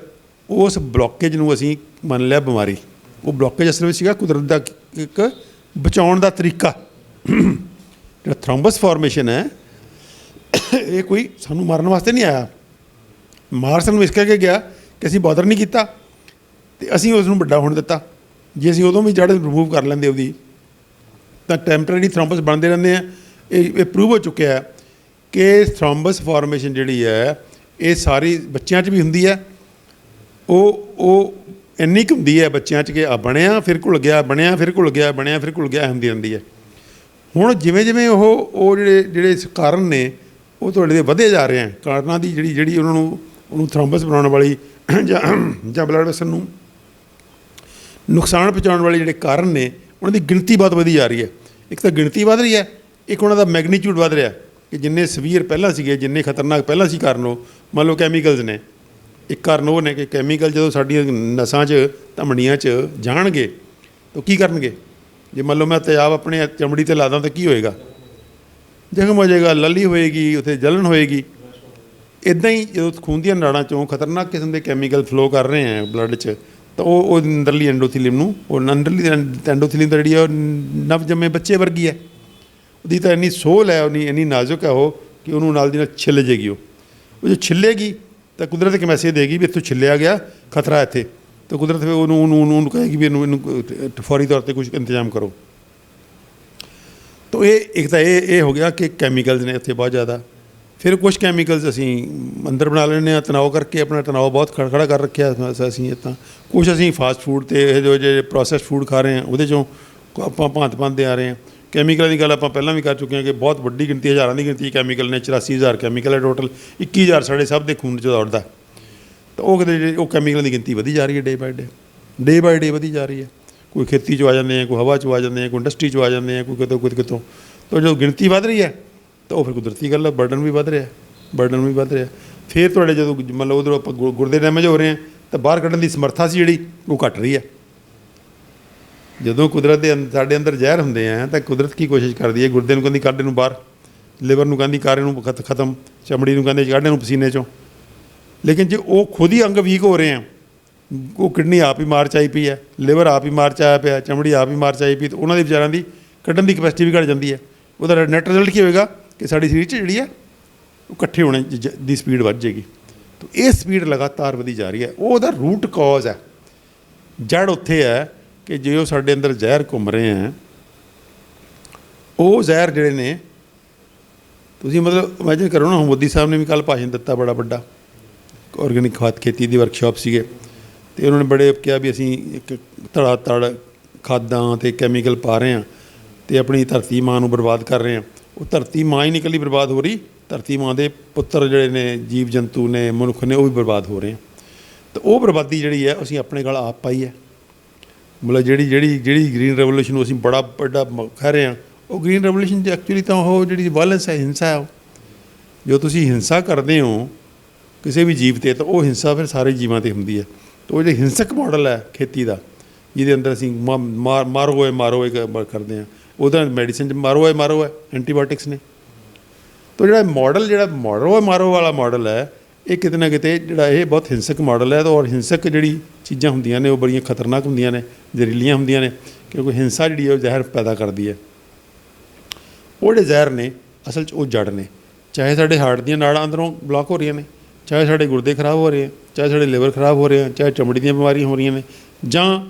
ਉਸ ਬਲੋਕੇਜ ਨੂੰ ਅਸੀਂ ਮੰਨ ਲਿਆ ਬਿਮਾਰੀ। ਉਹ ਬਲੋਕੇਜ ਅਸਲ ਵਿੱਚ ਸੀਗਾ ਕੁਦਰਤ ਦਾ ਇੱਕ ਬਚਾਉਣ ਦਾ ਤਰੀਕਾ। ਜਿਹੜਾ ਥ੍ਰੋਮਬਸ ਫਾਰਮੇਸ਼ਨ ਹੈ, ਇਹ ਕੋਈ ਸਾਨੂੰ ਮਾਰਨ ਵਾਸਤੇ ਨਹੀਂ ਆਇਆ। ਮਾਰ ਸਾਨੂੰ ਇਸ ਕਰਕੇ ਗਿਆ ਕਿ ਅਸੀਂ ਬਾਦਰ ਨਹੀਂ ਕੀਤਾ ਅਤੇ ਅਸੀਂ ਉਸ ਨੂੰ ਵੱਡਾ ਹੋਣ ਦਿੱਤਾ। ਜੇ ਅਸੀਂ ਉਦੋਂ ਵੀ ਜੜ ਰਿਮੂਵ ਕਰ ਲੈਂਦੇ ਉਹਦੀ, ਤਾਂ ਟੈਂਪਰੇਰੀ ਥ੍ਰੋਮਬਸ ਬਣਦੇ ਰਹਿੰਦੇ ਆ। ਇਹ ਪ੍ਰੂਵ ਹੋ ਚੁੱਕਿਆ ਹੈ ਕਿ ਥ੍ਰੋਮਬਸ ਫਾਰਮੇਸ਼ਨ ਜਿਹੜੀ ਹੈ, ਇਹ ਸਾਰੀ ਬੱਚਿਆਂ 'ਚ ਵੀ ਹੁੰਦੀ ਹੈ। ਉਹ ਇੰਨੀ ਕੁ ਹੁੰਦੀ ਹੈ ਬੱਚਿਆਂ 'ਚ ਕਿ ਆ ਬਣਿਆ ਫਿਰ ਘੁਲ ਗਿਆ, ਬਣਿਆ ਫਿਰ ਘੁਲ ਗਿਆ, ਬਣਿਆ ਫਿਰ ਘੁਲ ਗਿਆ, ਹੁੰਦੀ ਰਹਿੰਦੀ ਹੈ। ਹੁਣ ਜਿਵੇਂ ਜਿਵੇਂ ਉਹ ਜਿਹੜੇ ਕਾਰਨ ਨੇ ਉਹ ਤੁਹਾਡੇ ਦੇ ਵਧੇ ਜਾ ਰਹੇ ਆ। ਕਾਰਨਾਂ ਦੀ ਜਿਹੜੀ ਉਹਨੂੰ ਥ੍ਰੋਮਬਸ ਬਣਾਉਣ ਵਾਲੀ ਜਾਂ ਬਲੱਡ ਵੈਸਲ ਨੂੰ ਨੁਕਸਾਨ ਪਹੁੰਚਾਉਣ ਵਾਲੇ ਜਿਹੜੇ ਕਾਰਨ ਨੇ, ਉਹਨਾਂ ਦੀ ਗਿਣਤੀ ਬਹੁਤ ਵਧੀ ਜਾ ਰਹੀ ਹੈ। ਇੱਕ ਤਾਂ ਗਿਣਤੀ ਵੱਧ ਰਹੀ ਹੈ, ਇੱਕ ਉਹਨਾਂ ਦਾ ਮੈਗਨੀਚਿਊਡ ਵੱਧ ਰਿਹਾ ਕਿ ਜਿੰਨੇ ਸਵੀਅਰ ਪਹਿਲਾਂ ਸੀਗੇ, ਜਿੰਨੇ ਖਤਰਨਾਕ ਪਹਿਲਾਂ ਸੀ ਕਾਰਨ, ਉਹ ਮੰਨ ਲਓ ਕੈਮੀਕਲਸ ਨੇ। ਇੱਕ ਕਾਰਨ ਉਹ ਨੇ ਕਿ ਕੈਮੀਕਲ ਜਦੋਂ ਸਾਡੀਆਂ ਨਸਾਂ 'ਚ, ਧਮਨੀਆਂ 'ਚ ਜਾਣਗੇ ਤਾਂ ਕੀ ਕਰਨਗੇ। ਜੇ ਮੰਨ ਲਓ ਮੈਂ ਤੇਜ਼ਾਬ ਆਪਣੇ ਚਮੜੀ 'ਤੇ ਲਾ ਦਾਂ ਤਾਂ ਕੀ ਹੋਏਗਾ? ਜ਼ਖਮ ਹੋ ਜਾਏਗਾ, ਲੱਲੀ ਹੋਏਗੀ, ਉੱਥੇ ਜਲਣ ਹੋਏਗੀ। ਇੱਦਾਂ ਹੀ ਜਦੋਂ ਖੂਨ ਦੀਆਂ ਨਾੜਾਂ 'ਚੋਂ ਖਤਰਨਾਕ ਕਿਸਮ ਦੇ ਕੈਮੀਕਲ ਫਲੋ ਕਰ ਰਹੇ ਹੈ ਬਲੱਡ 'ਚ, ਤਾਂ ਉਹ ਅੰਦਰਲੀ ਐਂਡੋਥੀਲੀਅਮ ਨੂੰ, ਉਹ ਅੰਦਰਲੀ ਐਂਡੋਥੀਲੀਅਮ ਤਾਂ ਜਿਹੜੀ ਹੈ ਉਹ ਨਵ ਜੰਮੇ ਬੱਚੇ ਵਰਗੀ ਹੈ। ਉਹਦੀ ਤਾਂ ਇੰਨੀ ਸੋਲ ਹੈ, ਇੰਨੀ ਨਾਜ਼ੁਕ ਹੈ ਉਹ ਕਿ ਉਹਨੂੰ ਨਾਲ ਦੀ ਨਾਲ ਛਿੱਲ ਜਾਏਗੀ। ਉਹ ਜੋ ਛਿੱਲੇਗੀ ਤਾਂ ਕੁਦਰਤ ਇੱਕ ਮੈਸੇਜ ਦੇਗੀ ਵੀ ਇੱਥੋਂ ਛਿੱਲਿਆ ਗਿਆ, ਖਤਰਾ ਇੱਥੇ। ਤਾਂ ਕੁਦਰਤ ਫਿਰ ਉਹਨੂੰ ਕਹੇਗੀ ਵੀ ਇਹਨੂੰ ਫੌਰੀ ਤੌਰ 'ਤੇ ਕੁਝ ਇੰਤਜ਼ਾਮ ਕਰੋ। ਤਾਂ ਇੱਕ ਤਾਂ ਇਹ ਹੋ ਗਿਆ ਕਿ ਕੈਮੀਕਲਸ ਨੇ ਇੱਥੇ ਬਹੁਤ ਜ਼ਿਆਦਾ। ਫਿਰ ਕੁਛ ਕੈਮੀਕਲਸ ਅਸੀਂ ਅੰਦਰ ਬਣਾ ਲੈਂਦੇ ਹਾਂ ਤਣਾਅ ਕਰਕੇ, ਆਪਣਾ ਤਣਾਅ ਬਹੁਤ ਖੜਾ ਕਰ ਰੱਖਿਆ ਅਸੀਂ। ਤਾਂ ਕੁਛ ਅਸੀਂ ਫਾਸਟ ਫੂਡ ਅਤੇ ਇਹ ਜੋ ਪ੍ਰੋਸੈਸਡ ਫੂਡ ਖਾ ਰਹੇ ਹਾਂ, ਉਹਦੇ 'ਚੋਂ ਆਪਾਂ ਭਾਂਤ ਪਾਉਂਦੇ ਆ ਰਹੇ ਹਾਂ। ਕੈਮੀਕਲਾਂ ਦੀ ਗੱਲ ਆਪਾਂ ਪਹਿਲਾਂ ਵੀ ਕਰ ਚੁੱਕੇ ਹਾਂ ਕਿ ਬਹੁਤ ਵੱਡੀ ਗਿਣਤੀ, ਹਜ਼ਾਰਾਂ ਦੀ ਗਿਣਤੀ ਕੈਮੀਕਲ ਨੇ। 84,000 ਕੈਮੀਕਲ ਹੈ ਟੋਟਲ। 21,000 ਸਾਡੇ ਸਭ ਦੇ ਖੂਨ 'ਚ ਦੌੜਦਾ। ਤਾਂ ਉਹ ਕੈਮੀਕਲਾਂ ਦੀ ਗਿਣਤੀ ਵਧੀ ਜਾ ਰਹੀ ਹੈ ਡੇ ਬਾਏ ਡੇ ਵਧੀ ਜਾ ਰਹੀ ਹੈ। ਕੋਈ ਖੇਤੀ 'ਚ ਆ ਜਾਂਦੇ ਆ, ਕੋਈ ਹਵਾ 'ਚ ਆ ਜਾਂਦੇ ਆ, ਕੋਈ ਇੰਡਸਟਰੀ 'ਚ ਆ ਜਾਂਦੇ ਆ, ਕੋਈ ਕਿਤੋਂ। ਤਾਂ ਜਦੋਂ ਗਿਣਤੀ ਵੱਧ ਰਹੀ ਹੈ ਤਾਂ ਉਹ ਫਿਰ ਕੁਦਰਤੀ ਗੱਲ ਹੈ, ਬਰਡਨ ਵੀ ਵੱਧ ਰਿਹਾ। ਫਿਰ ਤੁਹਾਡੇ ਜਦੋਂ ਮੰਨ ਲਓ ਉੱਧਰੋਂ ਆਪਾਂ ਗੁਰਦੇ ਡੈਮੇਜ ਹੋ ਰਹੇ ਹਾਂ ਤਾਂ ਬਾਹਰ ਕੱਢਣ ਦੀ ਸਮਰੱਥਾ ਸੀ ਜਿਹੜੀ ਉਹ ਘੱਟ ਰਹੀ ਹੈ। ਜਦੋਂ ਕੁਦਰਤ ਦੇ ਸਾਡੇ ਅੰਦਰ ਜ਼ਹਿਰ ਹੁੰਦੇ ਆ ਤਾਂ ਕੁਦਰਤ ਕੀ ਕੋਸ਼ਿਸ਼ ਕਰਦੀ ਹੈ, ਗੁਰਦੇ ਨੂੰ ਕਹਿੰਦੀ ਕੱਢ ਇਹਨੂੰ ਬਾਹਰ, ਲਿਵਰ ਨੂੰ ਕਹਿੰਦੀ ਕਰ ਇਹਨੂੰ ਖਤਮ, ਚਮੜੀ ਨੂੰ ਕਹਿੰਦੇ ਕੱਢ ਇਹਨੂੰ ਪਸੀਨੇ 'ਚੋਂ। ਲੇਕਿਨ ਜੇ ਉਹ ਖੁਦ ਹੀ ਅੰਗ ਵੀਕ ਹੋ ਰਹੇ ਆ, ਉਹ ਕਿਡਨੀ ਆਪ ਹੀ ਮਾਰ 'ਚ ਆਈ ਪਈ ਹੈ, ਲਿਵਰ ਆਪ ਹੀ ਮਾਰ 'ਚ ਆਇਆ ਪਿਆ, ਚਮੜੀ ਆਪ ਹੀ ਮਾਰ 'ਚ ਆਈ ਪਈ, ਤਾਂ ਉਹਨਾਂ ਦੇ ਵਿਚਾਰਿਆਂ ਦੀ ਕੱਢਣ ਦੀ ਕਪੈਸਿਟੀ ਵੀ ਘੱਟ ਜਾਂਦੀ ਹੈ। ਉਹਦਾ ਨੈਟ ਰਿਜ਼ਲਟ ਕੀ ਹੋਏਗਾ ਕਿ ਸਾਡੀ ਸਰੀਰ 'ਚ ਜਿਹੜੀ ਹੈ ਉਹ ਇਕੱਠੇ ਹੋਣੇ ਦੀ ਸਪੀਡ ਵੱਧ ਜਾਏਗੀ। ਤਾਂ ਇਹ ਸਪੀਡ ਲਗਾਤਾਰ ਵਧੀ ਜਾ ਰਹੀ ਹੈ। ਉਹਦਾ ਰੂਟ ਕਾਜ਼ ਹੈ, ਜੜ ਉੱਥੇ ਹੈ ਕਿ ਜੇ ਉਹ ਸਾਡੇ ਅੰਦਰ ਜ਼ਹਿਰ ਘੁੰਮ ਰਹੇ ਹੈ, ਉਹ ਜ਼ਹਿਰ ਜਿਹੜੇ ਨੇ, ਤੁਸੀਂ ਮਤਲਬ ਇਮੈਜਿਨ ਕਰੋ ਨਾ। ਮੋਦੀ ਸਾਹਿਬ ਨੇ ਵੀ ਕੱਲ੍ਹ ਭਾਸ਼ਣ ਦਿੱਤਾ ਬੜਾ ਵੱਡਾ, ਆਰਗੈਨਿਕ ਖਾਦ ਖੇਤੀ ਦੀ ਵਰਕਸ਼ਾਪ ਸੀਗੇ, ਅਤੇ ਉਹਨਾਂ ਨੇ ਬੜੇ ਕਿਹਾ ਵੀ ਅਸੀਂ ਇੱਕ ਧੜਾ ਖਾਦਾਂ ਅਤੇ ਕੈਮੀਕਲ ਪਾ ਰਹੇ ਹਾਂ ਅਤੇ ਆਪਣੀ ਧਰਤੀ ਮਾਂ ਨੂੰ ਬਰਬਾਦ ਕਰ ਰਹੇ ਹਾਂ। ਉਹ ਧਰਤੀ ਮਾਂ ਹੀ ਨਹੀਂ ਇਕੱਲੀ ਬਰਬਾਦ ਹੋ ਰਹੀ, ਧਰਤੀ ਮਾਂ ਦੇ ਪੁੱਤਰ ਜਿਹੜੇ ਨੇ, ਜੀਵ ਜੰਤੂ ਨੇ, ਮਨੁੱਖ ਨੇ, ਉਹ ਵੀ ਬਰਬਾਦ ਹੋ ਰਹੇ ਆ। ਤਾਂ ਉਹ ਬਰਬਾਦੀ ਜਿਹੜੀ ਹੈ ਅਸੀਂ ਆਪਣੇ ਗਲ ਆਪ ਪਾਈ ਹੈ। ਮਤਲਬ ਜਿਹੜੀ ਗ੍ਰੀਨ ਰੈਵੋਲੂਸ਼ਨ ਨੂੰ ਅਸੀਂ ਬੜਾ ਵੱਡਾ ਕਹਿ ਰਹੇ ਹਾਂ, ਉਹ ਗ੍ਰੀਨ ਰੈਵੋਲੂਸ਼ਨ ਐਕਚੁਅਲੀ ਤਾਂ ਉਹ ਜਿਹੜੀ ਵਾਇਲੈਂਸ ਹੈ, ਹਿੰਸਾ ਹੈ। ਉਹ ਜੋ ਤੁਸੀਂ ਹਿੰਸਾ ਕਰਦੇ ਹੋ ਕਿਸੇ ਵੀ ਜੀਵ 'ਤੇ, ਤਾਂ ਉਹ ਹਿੰਸਾ ਫਿਰ ਸਾਰੇ ਜੀਵਾਂ 'ਤੇ ਹੁੰਦੀ ਹੈ। ਤਾਂ ਉਹ ਜਿਹੜਾ ਹਿੰਸਕ ਮਾਡਲ ਹੈ ਖੇਤੀ ਦਾ, ਜਿਹਦੇ ਅੰਦਰ ਅਸੀਂ ਮਾਰੋ ਇੱਕ ਕਰਦੇ ਹਾਂ, ਉਹਦਾ ਮੈਡੀਸਨ 'ਚ ਮਾਰੋ ਹੈ ਐਂਟੀਬਾਇਓਟਿਕਸ ਨੇ। ਤਾਂ ਜਿਹੜਾ ਮਾਰੋ ਵਾਲਾ ਮਾਡਲ ਹੈ, ਇਹ ਕਿਤੇ ਨਾ ਕਿਤੇ ਜਿਹੜਾ ਇਹ ਬਹੁਤ ਹਿੰਸਕ ਮਾਡਲ ਹੈ। ਔਰ ਹਿੰਸਕ ਜਿਹੜੀ ਚੀਜ਼ਾਂ ਹੁੰਦੀਆਂ ਨੇ ਉਹ ਬੜੀਆਂ ਖਤਰਨਾਕ ਹੁੰਦੀਆਂ ਨੇ, ਜ਼ਹਿਰੀਲੀਆਂ ਹੁੰਦੀਆਂ ਨੇ, ਕਿਉਂਕਿ ਹਿੰਸਾ ਜਿਹੜੀ ਹੈ ਉਹ ਜ਼ਹਿਰ ਪੈਦਾ ਕਰਦੀ ਹੈ। ਉਹ ਜਿਹੜੇ ਜ਼ਹਿਰ ਨੇ ਅਸਲ 'ਚ ਉਹ ਜੜ ਨੇ। ਚਾਹੇ ਸਾਡੇ ਹਾਰਟ ਦੀਆਂ ਨਾੜਾਂ ਅੰਦਰੋਂ ਬਲੌਕ ਹੋ ਰਹੀਆਂ ਨੇ, ਚਾਹੇ ਸਾਡੇ ਗੁਰਦੇ ਖਰਾਬ ਹੋ ਰਹੇ ਆ, ਚਾਹੇ ਸਾਡੇ ਲਿਵਰ ਖਰਾਬ ਹੋ ਰਹੇ ਆ, ਚਾਹੇ ਚਮੜੀ ਦੀਆਂ ਬਿਮਾਰੀਆਂ ਹੋ ਰਹੀਆਂ ਨੇ, ਜਾਂ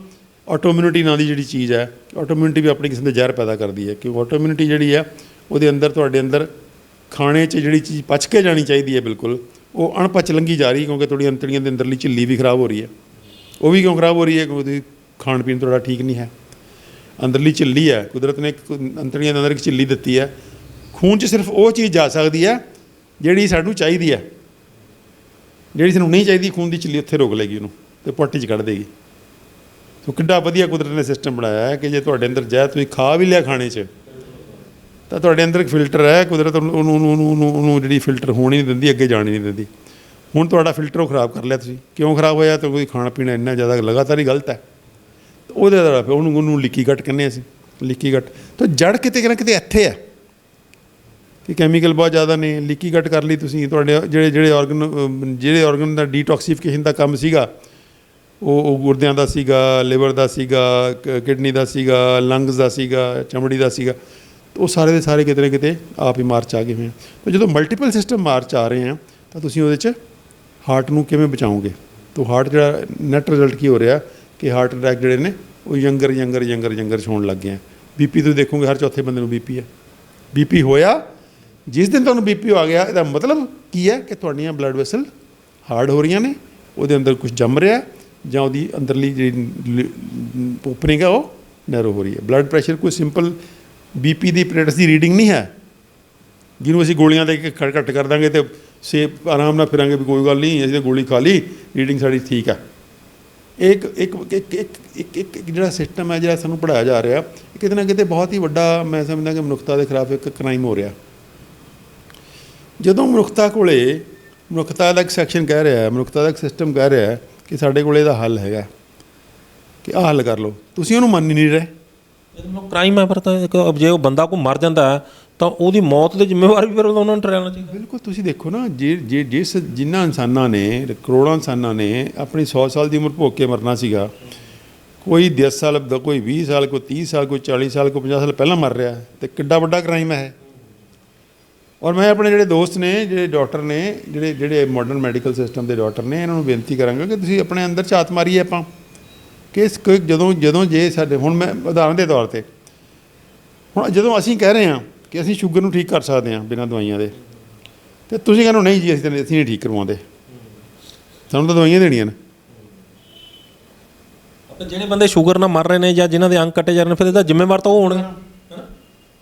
ਆਟੋਮਿਊਨਿਟੀ ਨਾਂ ਦੀ ਜਿਹੜੀ ਚੀਜ਼ ਹੈ, ਆਟੋਮਿਊਨਿਟੀ ਵੀ ਆਪਣੀ ਕਿਸਮ ਦੇ ਜ਼ਹਿਰ ਪੈਦਾ ਕਰਦੀ ਹੈ। ਕਿਉਂਕਿ ਆਟੋਮਿਊਨਿਟੀ ਜਿਹੜੀ ਹੈ ਉਹਦੇ ਅੰਦਰ ਤੁਹਾਡੇ ਅੰਦਰ ਖਾਣੇ 'ਚ ਜਿਹੜੀ ਚੀਜ਼ ਪਚ ਕੇ ਜਾਣੀ ਚਾਹੀਦੀ ਹੈ ਬਿਲਕੁਲ, ਉਹ ਅਣਪਚ ਲੰਘੀ ਜਾ ਰਹੀ, ਕਿਉਂਕਿ ਤੁਹਾਡੀ ਅੰਤੜੀਆਂ ਦੇ ਅੰਦਰਲੀ ਝਿੱਲੀ ਵੀ ਖਰਾਬ ਹੋ ਰਹੀ ਹੈ। ਉਹ ਵੀ ਕਿਉਂ ਖਰਾਬ ਹੋ ਰਹੀ ਹੈ? ਕਿਉਂਕਿ ਖਾਣ ਪੀਣ ਤੁਹਾਡਾ ਠੀਕ ਨਹੀਂ ਹੈ। ਅੰਦਰਲੀ ਝਿੱਲੀ ਹੈ, ਕੁਦਰਤ ਨੇ ਇੱਕ ਅੰਤੜੀਆਂ ਦੇ ਅੰਦਰ ਇੱਕ ਝਿੱਲੀ ਦਿੱਤੀ ਹੈ। ਖੂਨ 'ਚ ਸਿਰਫ ਉਹ ਚੀਜ਼ ਜਾ ਸਕਦੀ ਹੈ ਜਿਹੜੀ ਸਾਨੂੰ ਚਾਹੀਦੀ ਹੈ, ਜਿਹੜੀ ਸਾਨੂੰ ਨਹੀਂ ਚਾਹੀਦੀ ਖੂਨ ਦੀ ਝਿੱਲੀ ਉੱਥੇ ਰੋਕ ਲਏਗੀ ਉਹਨੂੰ ਅਤੇ ਪੋਟੀ 'ਚ ਕੱਢ ਦੇਗੀ। ਸੋ ਕਿੱਡਾ ਵਧੀਆ ਕੁਦਰਤ ਨੇ ਸਿਸਟਮ ਬਣਾਇਆ ਹੈ ਕਿ ਜੇ ਤੁਹਾਡੇ ਅੰਦਰ ਜ਼ਹਿਰ ਤੁਸੀਂ ਖਾ ਵੀ ਲਿਆ ਖਾਣੇ 'ਚ, ਤਾਂ ਤੁਹਾਡੇ ਅੰਦਰ ਇੱਕ ਫਿਲਟਰ ਹੈ, ਕੁਦਰਤ ਉਹਨੂੰ ਜਿਹੜੀ ਫਿਲਟਰ ਹੋਣੀ ਨਹੀਂ ਦਿੰਦੀ, ਅੱਗੇ ਜਾਣੀ ਨਹੀਂ ਦਿੰਦੀ। ਹੁਣ ਤੁਹਾਡਾ ਫਿਲਟਰ ਉਹ ਖਰਾਬ ਕਰ ਲਿਆ ਤੁਸੀਂ। ਕਿਉਂ ਖਰਾਬ ਹੋਇਆ? ਤਾਂ ਕੋਈ ਖਾਣਾ ਪੀਣਾ ਇੰਨਾ ਜ਼ਿਆਦਾ ਲਗਾਤਾਰ ਹੀ ਗਲਤ ਹੈ। ਉਹਦੇ ਦਾ ਉਹਨੂੰ ਲੀਕੀ ਗੱਟ ਕਹਿੰਦੇ ਅਸੀਂ, ਲੀਕੀ ਗੱਟ। ਤਾਂ ਜੜ ਕਿਤੇ ਨਾ ਕਿਤੇ ਇੱਥੇ ਹੈ ਕਿ ਕੈਮੀਕਲ ਬਹੁਤ ਜ਼ਿਆਦਾ ਨੇ। ਲੀਕੀ ਗੱਟ ਕਰ ਲਈ ਤੁਸੀਂ, ਤੁਹਾਡੇ ਜਿਹੜੇ ਆਰਗਨ ਦਾ ਡੀਟੌਕਸੀਫਿਕੇਸ਼ਨ ਦਾ ਕੰਮ ਸੀਗਾ, ਉਹ ਗੁਰਦਿਆਂ ਦਾ ਸੀਗਾ, ਲਿਵਰ ਦਾ ਸੀਗਾ, ਕਿਡਨੀ ਦਾ ਸੀਗਾ, ਲੰਗਸ ਦਾ ਸੀਗਾ, ਚਮੜੀ ਦਾ ਸੀਗਾ, ਉਹ ਸਾਰੇ ਦੇ ਸਾਰੇ ਕਿਤੇ ਨਾ ਕਿਤੇ ਆਪ ਹੀ ਮਾਰਚ ਆ ਗਏ ਹੋਏ ਆ। ਤਾਂ ਜਦੋਂ ਮਲਟੀਪਲ ਸਿਸਟਮ ਮਾਰਚ ਆ ਰਹੇ ਆ, ਤਾਂ ਤੁਸੀਂ ਉਹਦੇ 'ਚ ਹਾਰਟ ਨੂੰ ਕਿਵੇਂ ਬਚਾਓਗੇ? ਤਾਂ ਹਾਰਟ ਜਿਹੜਾ ਨੈਟ ਰਿਜ਼ਲਟ ਕੀ ਹੋ ਰਿਹਾ ਕਿ ਹਾਰਟ ਅਟੈਕ ਜਿਹੜੇ ਨੇ ਉਹ ਯੰਗਰ ਹੋਣ ਲੱਗ ਗਏ ਆ। ਬੀਪੀ ਤੁਸੀਂ ਦੇਖੋਗੇ ਹਰ ਚੌਥੇ ਬੰਦੇ ਨੂੰ ਬੀਪੀ ਹੈ। ਬੀਪੀ ਹੋਇਆ ਜਿਸ ਦਿਨ ਤੁਹਾਨੂੰ ਬੀਪੀ ਆ ਗਿਆ, ਇਹਦਾ ਮਤਲਬ ਕੀ ਹੈ ਕਿ ਤੁਹਾਡੀਆਂ ਬਲੱਡ ਵੈਸਲ ਹਾਰਡ ਹੋ ਰਹੀਆਂ ਨੇ, ਉਹਦੇ ਅੰਦਰ ਕੁਝ ਜੰਮ ਰਿਹਾ, ਜਾਂ ਉਹਦੀ ਅੰਦਰਲੀ ਜਿਹੜੀ ਓਪਨਿੰਗ ਹੈ ਉਹ ਨੈਰੋ ਹੋ ਰਹੀ ਹੈ। ਬਲੱਡ ਪ੍ਰੈਸ਼ਰ ਕੋਈ ਸਿੰਪਲ ਬੀਪੀ ਦੀ ਪਲੇਟਸ ਦੀ ਰੀਡਿੰਗ ਨਹੀਂ ਹੈ, ਜਿਹਨੂੰ ਅਸੀਂ ਗੋਲੀਆਂ ਦੇ ਕੇ ਘੱਟ ਕਰ ਦਾਂਗੇ ਅਤੇ ਆਰਾਮ ਨਾਲ ਫਿਰਾਂਗੇ ਵੀ ਕੋਈ ਗੱਲ ਨਹੀਂ, ਅਸੀਂ ਤਾਂ ਗੋਲੀ ਖਾ ਲਈ, ਰੀਡਿੰਗ ਸਾਡੀ ਠੀਕ ਹੈ। ਇੱਕ ਜਿਹੜਾ ਸਿਸਟਮ ਹੈ, ਜਿਹੜਾ ਸਾਨੂੰ ਪੜ੍ਹਾਇਆ ਜਾ ਰਿਹਾ, ਕਿਤੇ ਨਾ ਕਿਤੇ ਬਹੁਤ ਹੀ ਵੱਡਾ, ਮੈਂ ਸਮਝਦਾ ਕਿ ਮਨੁੱਖਤਾ ਦੇ ਖਿਲਾਫ ਇੱਕ ਕ੍ਰਾਈਮ ਹੋ ਰਿਹਾ। ਜਦੋਂ ਮਨੁੱਖਤਾ ਦਾ ਇੱਕ ਸੈਕਸ਼ਨ ਕਹਿ ਰਿਹਾ, ਮਨੁੱਖਤਾ ਦਾ ਇੱਕ ਸਿਸਟਮ ਕਹਿ ਰਿਹਾ ਕਿ ਸਾਡੇ ਕੋਲ ਇਹਦਾ ਹੱਲ ਹੈਗਾ, ਕਿ ਆਹ ਹੱਲ ਕਰ ਲਓ, ਤੁਸੀਂ ਉਹਨੂੰ ਮੰਨ ਹੀ ਨਹੀਂ ਰਹੇ। ਕ੍ਰਾਈਮ ਹੈ ਫਿਰ ਤਾਂ। ਜੇ ਉਹ ਬੰਦਾ ਕੋਈ ਮਰ ਜਾਂਦਾ ਹੈ ਤਾਂ ਉਹਦੀ ਮੌਤ ਦੇ ਜ਼ਿੰਮੇਵਾਰ ਵੀ ਫਿਰ ਉਹਨਾਂ ਨੂੰ ਠਹਿਰਾਉਣਾ ਚਾਹੀਦਾ। ਬਿਲਕੁਲ। ਤੁਸੀਂ ਦੇਖੋ ਨਾ, ਜਿਨ੍ਹਾਂ ਇਨਸਾਨਾਂ ਨੇ, ਕਰੋੜਾਂ ਇਨਸਾਨਾਂ ਨੇ ਆਪਣੀ 100 ਸਾਲ ਦੀ ਉਮਰ ਭੋਗ ਕੇ ਮਰਨਾ ਸੀਗਾ, ਕੋਈ 10 ਸਾਲ, ਕੋਈ 20 ਸਾਲ, ਕੋਈ 30 ਸਾਲ, ਕੋਈ 40 ਸਾਲ, ਕੋਈ 50 ਸਾਲ ਪਹਿਲਾਂ ਮਰ ਰਿਹਾ, ਅਤੇ ਕਿੱਡਾ ਵੱਡਾ ਕ੍ਰਾਈਮ ਹੈ। ਔਰ ਮੈਂ ਆਪਣੇ ਜਿਹੜੇ ਦੋਸਤ ਨੇ, ਜਿਹੜੇ ਡਾਕਟਰ ਨੇ, ਜਿਹੜੇ ਮਾਡਰਨ ਮੈਡੀਕਲ ਸਿਸਟਮ ਦੇ ਡਾਕਟਰ ਨੇ, ਇਹਨਾਂ ਨੂੰ ਬੇਨਤੀ ਕਰਾਂਗਾ ਕਿ ਤੁਸੀਂ ਆਪਣੇ ਅੰਦਰ ਝਾਤ ਮਾਰੀਏ ਆਪਾਂ ਕਿ ਜਦੋਂ ਜੇ ਸਾਡੇ, ਹੁਣ ਮੈਂ ਉਦਾਹਰਨ ਦੇ ਤੌਰ 'ਤੇ, ਹੁਣ ਜਦੋਂ ਅਸੀਂ ਕਹਿ ਰਹੇ ਹਾਂ ਕਿ ਅਸੀਂ ਸ਼ੂਗਰ ਨੂੰ ਠੀਕ ਕਰ ਸਕਦੇ ਹਾਂ ਬਿਨਾਂ ਦਵਾਈਆਂ ਦੇ, ਅਤੇ ਤੁਸੀਂ ਕਹਿੰਦੇ ਨਹੀਂ ਜੀ ਅਸੀਂ ਨਹੀਂ ਠੀਕ ਕਰਵਾਉਂਦੇ, ਸਾਨੂੰ ਤਾਂ ਦਵਾਈਆਂ ਦੇਣੀਆਂ ਨੇ। ਜਿਹੜੇ ਬੰਦੇ ਸ਼ੂਗਰ ਨਾਲ ਮਰ ਰਹੇ ਨੇ ਜਾਂ ਜਿਨ੍ਹਾਂ ਦੇ ਅੰਗ ਕੱਟੇ ਜਾ ਰਹੇ ਨੇ, ਫਿਰ ਇਹਦਾ ਜ਼ਿੰਮੇਵਾਰ ਤਾਂ ਉਹ ਹੋਣਗੇ।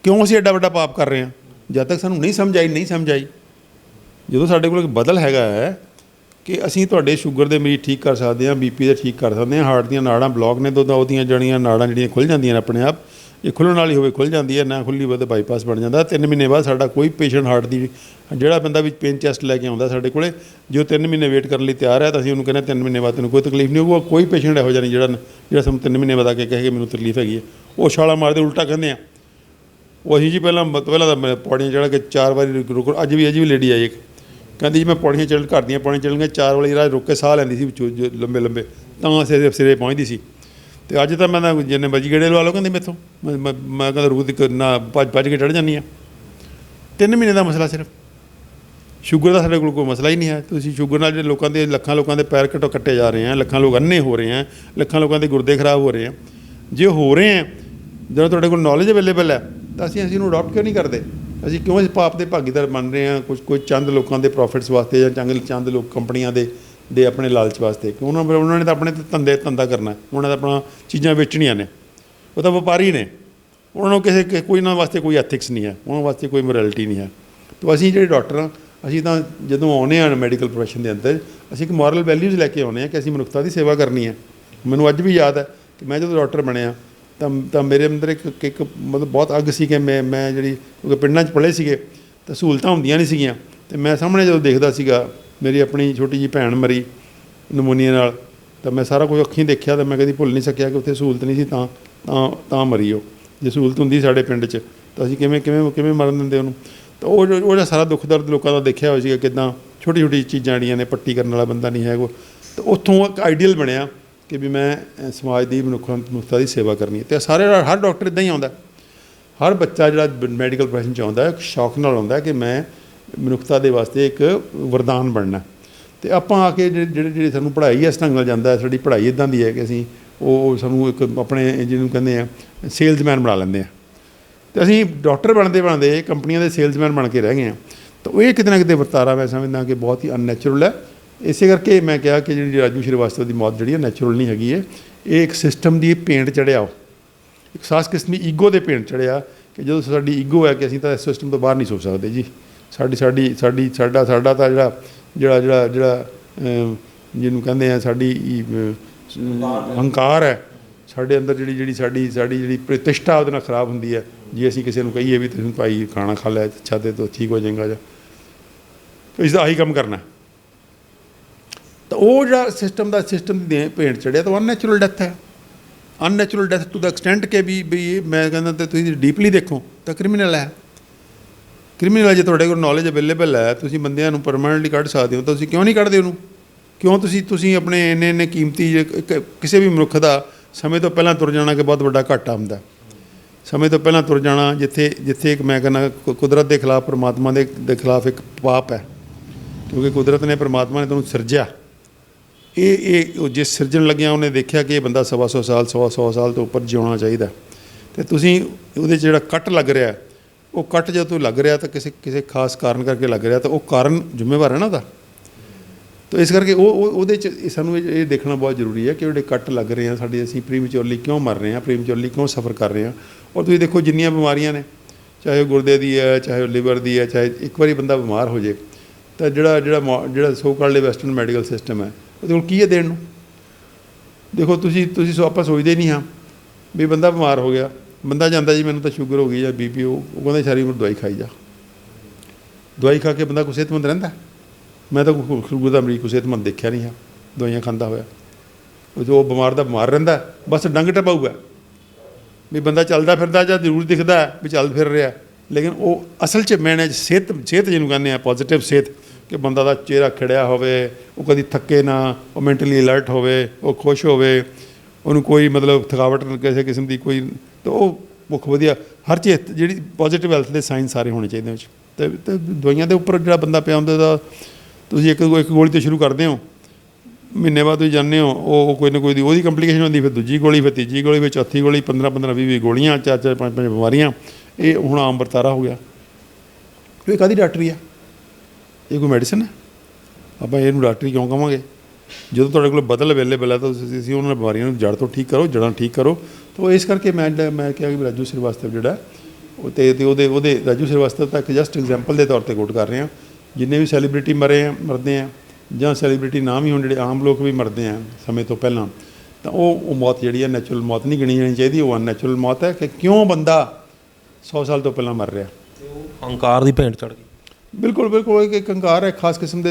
ਕਿਉਂ ਅਸੀਂ ਐਡਾ ਵੱਡਾ ਪਾਪ ਕਰ ਰਹੇ ਹਾਂ? ਜਦ ਤੱਕ ਸਾਨੂੰ ਨਹੀਂ ਸਮਝ ਆਈ। ਜਦੋਂ ਸਾਡੇ ਕੋਲ ਇੱਕ ਬਦਲ ਹੈਗਾ ਹੈ ਕਿ ਅਸੀਂ ਤੁਹਾਡੇ ਸ਼ੂਗਰ ਦੇ ਮਰੀਜ਼ ਠੀਕ ਕਰ ਸਕਦੇ ਹਾਂ, ਬੀਪੀ ਦੇ ਠੀਕ ਕਰ ਸਕਦੇ ਹਾਂ, ਹਾਰਟ ਦੀਆਂ ਨਾੜਾਂ ਬਲੌਕ ਨੇ, ਉਹਦੀਆਂ ਜੜੀਆਂ ਨਾੜਾਂ ਜਿਹੜੀਆਂ ਖੁੱਲ੍ਹ ਜਾਂਦੀਆਂ ਨੇ ਆਪਣੇ ਆਪ, ਇਹ ਖੁੱਲ੍ਹਣ ਵਾਲੀ ਹੋਵੇ ਖੁੱਲ੍ਹ ਜਾਂਦੀ ਹੈ, ਨਾ ਖੁੱਲ੍ਹੀ ਹੋਵੇ ਤਾਂ ਬਾਈਪਾਸ ਬਣ ਜਾਂਦਾ। 3 ਮਹੀਨੇ ਬਾਅਦ ਸਾਡਾ ਕੋਈ ਪੇਸ਼ੈਂਟ ਹਾਰਟ ਦੀ, ਜਿਹੜਾ ਬੰਦਾ ਵੀ ਪੇਨ ਚੈਸਟ ਲੈ ਕੇ ਆਉਂਦਾ ਸਾਡੇ ਕੋਲ, ਜੋ 3 ਮਹੀਨੇ ਵੇਟ ਕਰਨ ਲਈ ਤਿਆਰ ਹੈ, ਤਾਂ ਅਸੀਂ ਉਹਨੂੰ ਕਹਿੰਦੇ 3 ਮਹੀਨੇ ਬਾਅਦ ਤੈਨੂੰ ਕੋਈ ਤਕਲੀਫ ਨਹੀਂ ਹੋਊਗਾ। ਕੋਈ ਪੇਸ਼ੈਂਟ ਇਹੋ ਜਿਹਾ ਨਹੀਂ ਜਿਹੜਾ ਸਾਨੂੰ 3 ਮਹੀਨੇ ਬਾਅਦ ਆ ਕੇ ਕਹੇ ਕਿ ਮੈਨੂੰ ਤਕਲੀਫ ਹੈਗੀ ਹੈ। ਉਹ ਛਾਲਾ ਮਾਰਦੇ ਉਲਟਾ ਕਹਿੰਦੇ ਆ। ਉਹ ਅਸੀਂ ਜੀ ਪਹਿਲਾਂ ਤਾਂ ਮੈਂ ਪੌੜੀਆਂ ਚੜ੍ਹ ਕੇ 4 ਵਾਰੀ ਰੁਕ, ਅੱਜ ਵੀ ਲੇਡੀ ਆਈ ਇੱਕ, ਕਹਿੰਦੀ ਜੀ ਮੈਂ ਪੌੜੀਆਂ ਘਰ ਦੀਆਂ ਪੌੜੀਆਂ ਚੱਲਣੀਆਂ 4 ਵਾਲੀ ਰਾਹ ਰੁਕ ਕੇ ਸਾਹ ਲੈਂਦੀ ਸੀ ਵਿੱਚੋਂ ਲੰਬੇ ਤਾਂ ਸਿਰੇ ਪਹੁੰਚਦੀ ਸੀ। ਅਤੇ ਅੱਜ ਤਾਂ ਮੈਂ ਤਾਂ ਜਿੰਨੇ ਮਰਜ਼ੀ ਗੇੜੇ ਲਵਾ ਲਓ, ਕਹਿੰਦੇ ਮੈਥੋਂ, ਮੈਂ ਕਹਿੰਦਾ ਰੁਕ ਨਾ ਭੱਜ ਕੇ ਚੜ੍ਹ ਜਾਂਦੀ ਹਾਂ। 3 ਮਹੀਨੇ ਦਾ ਮਸਲਾ ਸਿਰਫ। ਸ਼ੂਗਰ ਦਾ ਸਾਡੇ ਕੋਲ ਕੋਈ ਮਸਲਾ ਹੀ ਨਹੀਂ ਹੈ। ਤੁਸੀਂ ਸ਼ੂਗਰ ਨਾਲ ਜਿਹੜੇ ਲੱਖਾਂ ਲੋਕਾਂ ਦੇ ਪੈਰ ਕੱਟੇ ਜਾ ਰਹੇ ਆ, ਲੱਖਾਂ ਲੋਕ ਅੰਨੇ ਹੋ ਰਹੇ ਆ, ਲੱਖਾਂ ਲੋਕਾਂ ਦੇ ਗੁਰਦੇ ਖਰਾਬ ਹੋ ਰਹੇ ਆ। ਜੇ ਹੋ ਰਹੇ ਆ, ਜਦੋਂ ਤੁਹਾਡੇ ਕੋਲ ਨੌਲੇਜ ਅਵੇਲੇਬਲ ਹੈ, ਤਾਂ ਅਸੀਂ ਇਹਨੂੰ ਅਡੋਪਟ ਕਿਉਂ ਨਹੀਂ ਕਰਦੇ? ਅਸੀਂ ਕਿਉਂ ਇਸ ਪਾਪ ਦੇ ਭਾਗੀਦਾਰ ਬਣ ਰਹੇ ਹਾਂ? ਕੋਈ ਚੰਦ ਲੋਕਾਂ ਦੇ ਪ੍ਰੋਫਿਟਸ ਵਾਸਤੇ, ਜਾਂ ਚੰਦ ਲੋਕ ਕੰਪਨੀਆਂ ਦੇ ਆਪਣੇ ਲਾਲਚ ਵਾਸਤੇ। ਕਿਉਂ? ਉਹਨਾਂ ਨੇ ਤਾਂ ਆਪਣੇ ਧੰਦਾ ਕਰਨਾ, ਉਹਨਾਂ ਦਾ ਆਪਣਾ ਚੀਜ਼ਾਂ ਵੇਚਣੀਆਂ ਨੇ, ਉਹ ਤਾਂ ਵਪਾਰੀ ਨੇ। ਉਹਨਾਂ ਨੂੰ ਕੋਈ ਉਹਨਾਂ ਵਾਸਤੇ ਕੋਈ ਐਥਿਕਸ ਨਹੀਂ ਹੈ, ਉਹਨਾਂ ਵਾਸਤੇ ਕੋਈ ਮੋਰੈਲਿਟੀ ਨਹੀਂ ਹੈ। ਤਾਂ ਅਸੀਂ ਜਿਹੜੇ ਡਾਕਟਰ ਹਾਂ, ਅਸੀਂ ਤਾਂ ਜਦੋਂ ਆਉਂਦੇ ਹਾਂ ਮੈਡੀਕਲ ਪ੍ਰੋਫੈਸ਼ਨ ਦੇ ਅੰਦਰ, ਅਸੀਂ ਇੱਕ ਮੋਰਲ ਵੈਲਿਊਜ਼ ਲੈ ਕੇ ਆਉਂਦੇ ਹਾਂ ਕਿ ਅਸੀਂ ਮਨੁੱਖਤਾ ਦੀ ਸੇਵਾ ਕਰਨੀ ਹੈ। ਮੈਨੂੰ ਅੱਜ ਵੀ ਯਾਦ ਹੈ ਕਿ ਮੈਂ ਜਦੋਂ ਡਾਕਟਰ ਬਣਿਆ ਤਾਂ ਮੇਰੇ ਅੰਦਰ ਇੱਕ ਮਤਲਬ ਬਹੁਤ ਅੱਗ ਸੀ ਕਿ ਮੈਂ ਜਿਹੜੀ, ਕਿਉਂਕਿ ਪਿੰਡਾਂ 'ਚ ਪੜ੍ਹੇ ਸੀਗੇ ਤਾਂ ਸਹੂਲਤਾਂ ਹੁੰਦੀਆਂ ਨਹੀਂ ਸੀਗੀਆਂ, ਅਤੇ ਮੈਂ ਸਾਹਮਣੇ ਜਦੋਂ ਦੇਖਦਾ ਸੀਗਾ ਮੇਰੀ ਆਪਣੀ ਛੋਟੀ ਜਿਹੀ ਭੈਣ ਮਰੀ ਨਮੂਨੀਆ ਨਾਲ, ਤਾਂ ਮੈਂ ਸਾਰਾ ਕੁਝ ਅੱਖੀਂ ਦੇਖਿਆ, ਤਾਂ ਮੈਂ ਕਦੀ ਭੁੱਲ ਨਹੀਂ ਸਕਿਆ ਕਿ ਉੱਥੇ ਸਹੂਲਤ ਨਹੀਂ ਸੀ ਤਾਂ ਮਰੀ ਉਹ। ਜੇ ਸਹੂਲਤ ਹੁੰਦੀ ਸਾਡੇ ਪਿੰਡ 'ਚ ਤਾਂ ਅਸੀਂ ਕਿਵੇਂ ਮਰਨ ਦਿੰਦੇ ਉਹਨੂੰ। ਤਾਂ ਉਹ ਜਿਹੜਾ ਸਾਰਾ ਦੁੱਖ ਦਰਦ ਲੋਕਾਂ ਦਾ ਦੇਖਿਆ ਹੋਇਆ ਸੀਗਾ, ਕਿੱਦਾਂ ਛੋਟੀ ਛੋਟੀ ਚੀਜ਼ਾਂ ਜਿਹੜੀਆਂ ਨੇ, ਪੱਟੀ ਕਰਨ ਵਾਲਾ ਬੰਦਾ ਨਹੀਂ ਹੈ ਉਹ। ਤਾਂ ਉੱਥੋਂ ਇੱਕ ਆਈਡੀਅਲ ਬਣਿਆ ਕਿ ਵੀ ਮੈਂ ਸਮਾਜ ਦੀ ਮਨੁੱਖਤਾ ਦੀ ਸੇਵਾ ਕਰਨੀ ਹੈ। ਅਤੇ ਹਰ ਡਾਕਟਰ ਇੱਦਾਂ ਹੀ ਆਉਂਦਾ, ਹਰ ਬੱਚਾ ਜਿਹੜਾ ਮੈਡੀਕਲ ਪ੍ਰੋਫੈਸ਼ਨ 'ਚ ਆਉਂਦਾ ਇੱਕ ਸ਼ੌਕ ਨਾਲ ਆਉਂਦਾ ਕਿ ਮੈਂ ਮਨੁੱਖਤਾ ਦੇ ਵਾਸਤੇ ਇੱਕ ਵਰਦਾਨ ਬਣਨਾ। ਅਤੇ ਆਪਾਂ ਆ ਕੇ ਜਿਹੜੇ ਸਾਨੂੰ ਪੜ੍ਹਾਈ ਇਸ ਢੰਗ ਨਾਲ ਜਾਂਦਾ, ਸਾਡੀ ਪੜ੍ਹਾਈ ਇੱਦਾਂ ਦੀ ਹੈ ਕਿ ਅਸੀਂ ਉਹ ਸਾਨੂੰ ਇੱਕ ਆਪਣੇ ਜਿਹਨੂੰ ਕਹਿੰਦੇ ਆ ਸੇਲਜ਼ਮੈਨ ਬਣਾ ਲੈਂਦੇ ਹਾਂ। ਅਤੇ ਅਸੀਂ ਡਾਕਟਰ ਬਣਦੇ ਕੰਪਨੀਆਂ ਦੇ ਸੇਲਜ਼ਮੈਨ ਬਣ ਕੇ ਰਹਿ ਗਏ ਹਾਂ। ਤਾਂ ਉਹ ਇਹ ਕਿਤੇ ਨਾ ਕਿਤੇ ਵਰਤਾਰਾ ਮੈਂ ਸਮਝਦਾ ਕਿ ਬਹੁਤ ਹੀ ਅਨਨੈਚੁਰਲ ਹੈ। ਇਸੇ ਕਰਕੇ ਮੈਂ ਕਿਹਾ ਕਿ ਜਿਹੜੀ ਰਾਜੂ ਸ਼੍ਰੀਵਾਸਤਵ ਦੀ ਮੌਤ ਜਿਹੜੀ ਹੈ ਨੈਚੁਰਲ ਨਹੀਂ ਹੈਗੀ ਹੈ, ਇਹ ਇੱਕ ਸਿਸਟਮ ਦੀ ਭੇਂਟ ਚੜ੍ਹਿਆ, ਉਹ ਇੱਕ ਖਾਸ ਕਿਸਮ ਦੀ ਈਗੋ ਦੇ ਭੇਂਟ ਚੜ੍ਹਿਆ ਕਿ ਜਦੋਂ ਸਾਡੀ ਈਗੋ ਹੈ ਕਿ ਅਸੀਂ ਤਾਂ ਇਸ ਸਿਸਟਮ ਤੋਂ ਬਾਹਰ ਨਹੀਂ ਸੋਚ ਸਕਦੇ ਜੀ। ਸਾਡਾ ਤਾਂ ਜਿਹੜਾ ਜਿਹਨੂੰ ਕਹਿੰਦੇ ਆ ਸਾਡੀ ਹੰਕਾਰ ਹੈ, ਸਾਡੇ ਅੰਦਰ ਜਿਹੜੀ ਸਾਡੀ ਪ੍ਰਤਿਸ਼ਠਾ ਉਹਦੇ ਨਾਲ ਖਰਾਬ ਹੁੰਦੀ ਹੈ। ਜੇ ਅਸੀਂ ਕਿਸੇ ਨੂੰ ਕਹੀਏ ਵੀ ਤੁਸੀਂ ਭਾਈ ਖਾਣਾ ਖਾ ਲਿਆ ਛਾਤੇ ਤੋਂ ਠੀਕ ਹੋ ਜਾਏਗਾ ਜਾਂ ਇਸ ਦਾ ਆਹੀ ਕੰਮ ਕਰਨਾ, ਤਾਂ ਉਹ ਜਿਹੜਾ ਸਿਸਟਮ ਦੀ ਭੇਂਟ ਚੜ੍ਹਿਆ ਤਾਂ ਅਨਨੈਚੁਰਲ ਡੈਥ ਹੈ। Unnatural death to the extent ਕਿ ਵੀ ਮੈਂ ਕਹਿੰਦਾ ਤਾਂ ਤੁਸੀਂ ਡੀਪਲੀ ਦੇਖੋ ਤਾਂ ਕ੍ਰਿਮੀਨਲ ਹੈ। ਕ੍ਰਿਮੀਨਲ ਜੇ ਤੁਹਾਡੇ ਕੋਲ ਨੌਲੇਜ ਅਵੇਲੇਬਲ ਹੈ, ਤੁਸੀਂ ਬੰਦਿਆਂ ਨੂੰ ਪਰਮਾਨੈਂਟਲੀ ਕੱਢ ਸਕਦੇ ਹੋ, ਤਾਂ ਤੁਸੀਂ ਕਿਉਂ ਨਹੀਂ ਕੱਢਦੇ ਉਹਨੂੰ? ਕਿਉਂ ਤੁਸੀਂ ਆਪਣੇ ਇੰਨੇ ਕੀਮਤੀ ਕਿਸੇ ਵੀ ਮਨੁੱਖ ਦਾ ਸਮੇਂ ਤੋਂ ਪਹਿਲਾਂ ਤੁਰ ਜਾਣਾ ਕਿ ਬਹੁਤ ਵੱਡਾ ਘਾਟਾ ਹੁੰਦਾ। ਸਮੇਂ ਤੋਂ ਪਹਿਲਾਂ ਤੁਰ ਜਾਣਾ ਜਿੱਥੇ ਇੱਕ ਮੈਂ ਕਹਿੰਦਾ ਕੁਦਰਤ ਦੇ ਖਿਲਾਫ, ਪਰਮਾਤਮਾ ਦੇ ਖਿਲਾਫ ਇੱਕ ਪਾਪ ਹੈ, ਕਿਉਂਕਿ ਕੁਦਰਤ ਨੇ, ਪਰਮਾਤਮਾ ਨੇ ਤੁਹਾਨੂੰ ਸਿਰਜਿਆ। ਇਹ ਜਿਸ ਸਿਰਜਣ ਲੱਗਿਆ ਉਹਨੇ ਦੇਖਿਆ ਕਿ ਇਹ ਬੰਦਾ 100 ਸਾਲ ਤੋਂ ਉੱਪਰ ਜਿਉਣਾ ਚਾਹੀਦਾ, ਅਤੇ ਤੁਸੀਂ ਉਹਦੇ 'ਚ ਜਿਹੜਾ ਕੱਟ ਲੱਗ ਰਿਹਾ, ਉਹ ਕੱਟ ਜਦੋਂ ਲੱਗ ਰਿਹਾ ਤਾਂ ਕਿਸੇ ਖਾਸ ਕਾਰਨ ਕਰਕੇ ਲੱਗ ਰਿਹਾ, ਤਾਂ ਉਹ ਕਾਰਨ ਜ਼ਿੰਮੇਵਾਰ ਹੈ ਨਾ ਉਹਦਾ। ਤਾਂ ਇਸ ਕਰਕੇ ਉਹਦੇ 'ਚ ਸਾਨੂੰ ਇਹ ਦੇਖਣਾ ਬਹੁਤ ਜ਼ਰੂਰੀ ਹੈ ਕਿ ਜਿਹੜੇ ਕੱਟ ਲੱਗ ਰਹੇ ਆ ਸਾਡੇ, ਅਸੀਂ ਪ੍ਰੀਮੈਚੁਰਲੀ ਕਿਉਂ ਮਰ ਰਹੇ ਹਾਂ, ਪ੍ਰੀਮੈਚੁਰਲੀ ਕਿਉਂ ਸਫਰ ਕਰ ਰਹੇ ਹਾਂ। ਔਰ ਤੁਸੀਂ ਦੇਖੋ ਜਿੰਨੀਆਂ ਬਿਮਾਰੀਆਂ ਨੇ, ਚਾਹੇ ਉਹ ਗੁਰਦੇ ਦੀ ਹੈ, ਚਾਹੇ ਉਹ ਲਿਵਰ ਦੀ ਹੈ, ਚਾਹੇ ਇੱਕ ਵਾਰੀ ਬੰਦਾ ਬਿਮਾਰ ਹੋ ਜਾਏ ਤਾਂ ਜਿਹੜਾ so called western medical system ਹੈ ਉਹਦੇ ਕੋਲ ਕੀ ਹੈ ਦੇਣ ਨੂੰ। ਦੇਖੋ ਤੁਸੀਂ ਆਪਾਂ ਸੋਚਦੇ ਨਹੀਂ ਹਾਂ ਵੀ ਬੰਦਾ ਬਿਮਾਰ ਹੋ ਗਿਆ, ਬੰਦਾ ਜਾਂਦਾ ਜੀ ਮੈਨੂੰ ਤਾਂ ਸ਼ੂਗਰ ਹੋ ਗਈ ਜਾਂ BP, ਉਹ ਕਹਿੰਦਾ ਸਾਰੀ ਉਮਰ ਦਵਾਈ ਖਾਈ ਜਾ। ਦਵਾਈ ਖਾ ਕੇ ਬੰਦਾ ਕੋਈ ਸਿਹਤਮੰਦ ਰਹਿੰਦਾ? ਮੈਂ ਤਾਂ ਸ਼ੂਗਰ ਦਾ ਮਰੀਜ਼ ਕੋਈ ਸਿਹਤਮੰਦ ਦੇਖਿਆ ਨਹੀਂ ਹੈ ਦਵਾਈਆਂ ਖਾਂਦਾ ਹੋਇਆ। ਉਹ ਜੋ ਬਿਮਾਰ ਦਾ ਬਿਮਾਰ ਰਹਿੰਦਾ, ਬਸ ਡੰਗ ਟਪਾਊਗਾ ਵੀ ਬੰਦਾ ਚੱਲਦਾ ਫਿਰਦਾ ਜਾਂ ਜ਼ਰੂਰ ਦਿਖਦਾ ਵੀ ਚੱਲ ਫਿਰ ਰਿਹਾ, ਲੇਕਿਨ ਉਹ ਅਸਲ 'ਚ ਮੈਨੇ ਸਿਹਤ ਜਿਹਨੂੰ ਕਹਿੰਦੇ ਆ ਪੋਜ਼ੀਟਿਵ ਸਿਹਤ, ਕਿ ਬੰਦਾ ਦਾ ਚਿਹਰਾ ਖਿੜਿਆ ਹੋਵੇ, ਉਹ ਕਦੀ ਥੱਕੇ ਨਾ, ਉਹ ਮੈਂਟਲੀ ਅਲਰਟ ਹੋਵੇ, ਉਹ ਖੁਸ਼ ਹੋਵੇ, ਉਹਨੂੰ ਕੋਈ ਮਤਲਬ ਥਕਾਵਟ ਕਿਸੇ ਕਿਸਮ ਦੀ ਕੋਈ, ਤਾਂ ਉਹ ਮੁੱਖ ਵਧੀਆ ਹਰ ਚੀਜ਼ ਜਿਹੜੀ ਪੋਜ਼ੀਟਿਵ ਹੈਲਥ ਦੇ ਸਾਈਨ ਸਾਰੇ ਹੋਣੇ ਚਾਹੀਦੇ ਉਹ 'ਚ। ਅਤੇ ਦਵਾਈਆਂ ਦੇ ਉੱਪਰ ਜਿਹੜਾ ਬੰਦਾ ਪਿਆ ਹੁੰਦਾ ਦਾ ਤੁਸੀਂ ਇੱਕ ਗੋਲੀ ਤੋਂ ਸ਼ੁਰੂ ਕਰਦੇ ਹੋ, ਮਹੀਨੇ ਬਾਅਦ ਤੁਸੀਂ ਜਾਂਦੇ ਹੋ ਉਹ ਕੋਈ ਨਾ ਕੋਈ ਉਹਦੀ ਕੰਪਲੀਕੇਸ਼ਨ ਹੁੰਦੀ, ਫਿਰ ਦੂਜੀ ਗੋਲੀ, ਫਿਰ ਤੀਜੀ ਗੋਲੀ, ਫਿਰ ਚੌਥੀ ਗੋਲੀ, 15-20 ਗੋਲੀਆਂ, 4-4 5-5 ਬਿਮਾਰੀਆਂ। ਇਹ ਹੁਣ ਆਮ ਵਰਤਾਰਾ ਹੋ ਗਿਆ। ਇਹ ਕਾਹਦੀ ਡਾਕਟਰੀ ਆ? ਇਹ ਕੋਈ ਮੈਡੀਸਨ ਹੈ? ਆਪਾਂ ਇਹਨੂੰ ਡਾਕਟਰੀ ਕਿਉਂ ਕਹਾਂਗੇ? ਜਦੋਂ ਤੁਹਾਡੇ ਕੋਲ ਬਦਲ ਅਵੇਲੇਬਲ ਹੈ ਤਾਂ ਤੁਸੀਂ ਉਹਨਾਂ ਬਿਮਾਰੀਆਂ ਨੂੰ ਜੜ੍ਹ ਤੋਂ ਠੀਕ ਕਰੋ, ਜੜ੍ਹਾਂ ਠੀਕ ਕਰੋ। ਤਾਂ ਇਸ ਕਰਕੇ ਮੈਂ ਕਿਹਾ ਕਿ ਰਾਜੂ ਸ਼੍ਰੀਵਾਸਤਵ ਜਿਹੜਾ ਉਹ ਅਤੇ ਉਹਦੇ ਰਾਜੂ ਸ਼੍ਰੀਵਾਸਤਵ ਤਾਂ ਇੱਕ ਜਸਟ ਐਗਜ਼ਾਮਪਲ ਦੇ ਤੌਰ 'ਤੇ ਕੋਟ ਕਰ ਰਹੇ ਹਾਂ। ਜਿੰਨੇ ਵੀ ਸੈਲੀਬ੍ਰਿਟੀ ਮਰਦੇ ਆ ਜਾਂ ਸੈਲੀਬ੍ਰਿਟੀ ਨਾ ਵੀ ਹੋਣ, ਜਿਹੜੇ ਆਮ ਲੋਕ ਵੀ ਮਰਦੇ ਆ ਸਮੇਂ ਤੋਂ ਪਹਿਲਾਂ, ਤਾਂ ਉਹ ਮੌਤ ਜਿਹੜੀ ਹੈ ਨੈਚੁਰਲ ਮੌਤ ਨਹੀਂ ਗਿਣੀ ਜਾਣੀ ਚਾਹੀਦੀ, ਉਹ ਅਨਨੈਚੁਰਲ ਮੌਤ ਹੈ। ਕਿ ਕਿਉਂ ਬੰਦਾ 100 ਸਾਲ ਤੋਂ ਪਹਿਲਾਂ ਮਰ ਰਿਹਾ? ਹੰਕਾਰ ਦੀ ਭੇਂਟ ਚੜ੍ਹ ਗਈ। ਬਿਲਕੁਲ ਇੱਕ ਹੰਕਾਰ ਹੈ, ਖਾਸ ਕਿਸਮ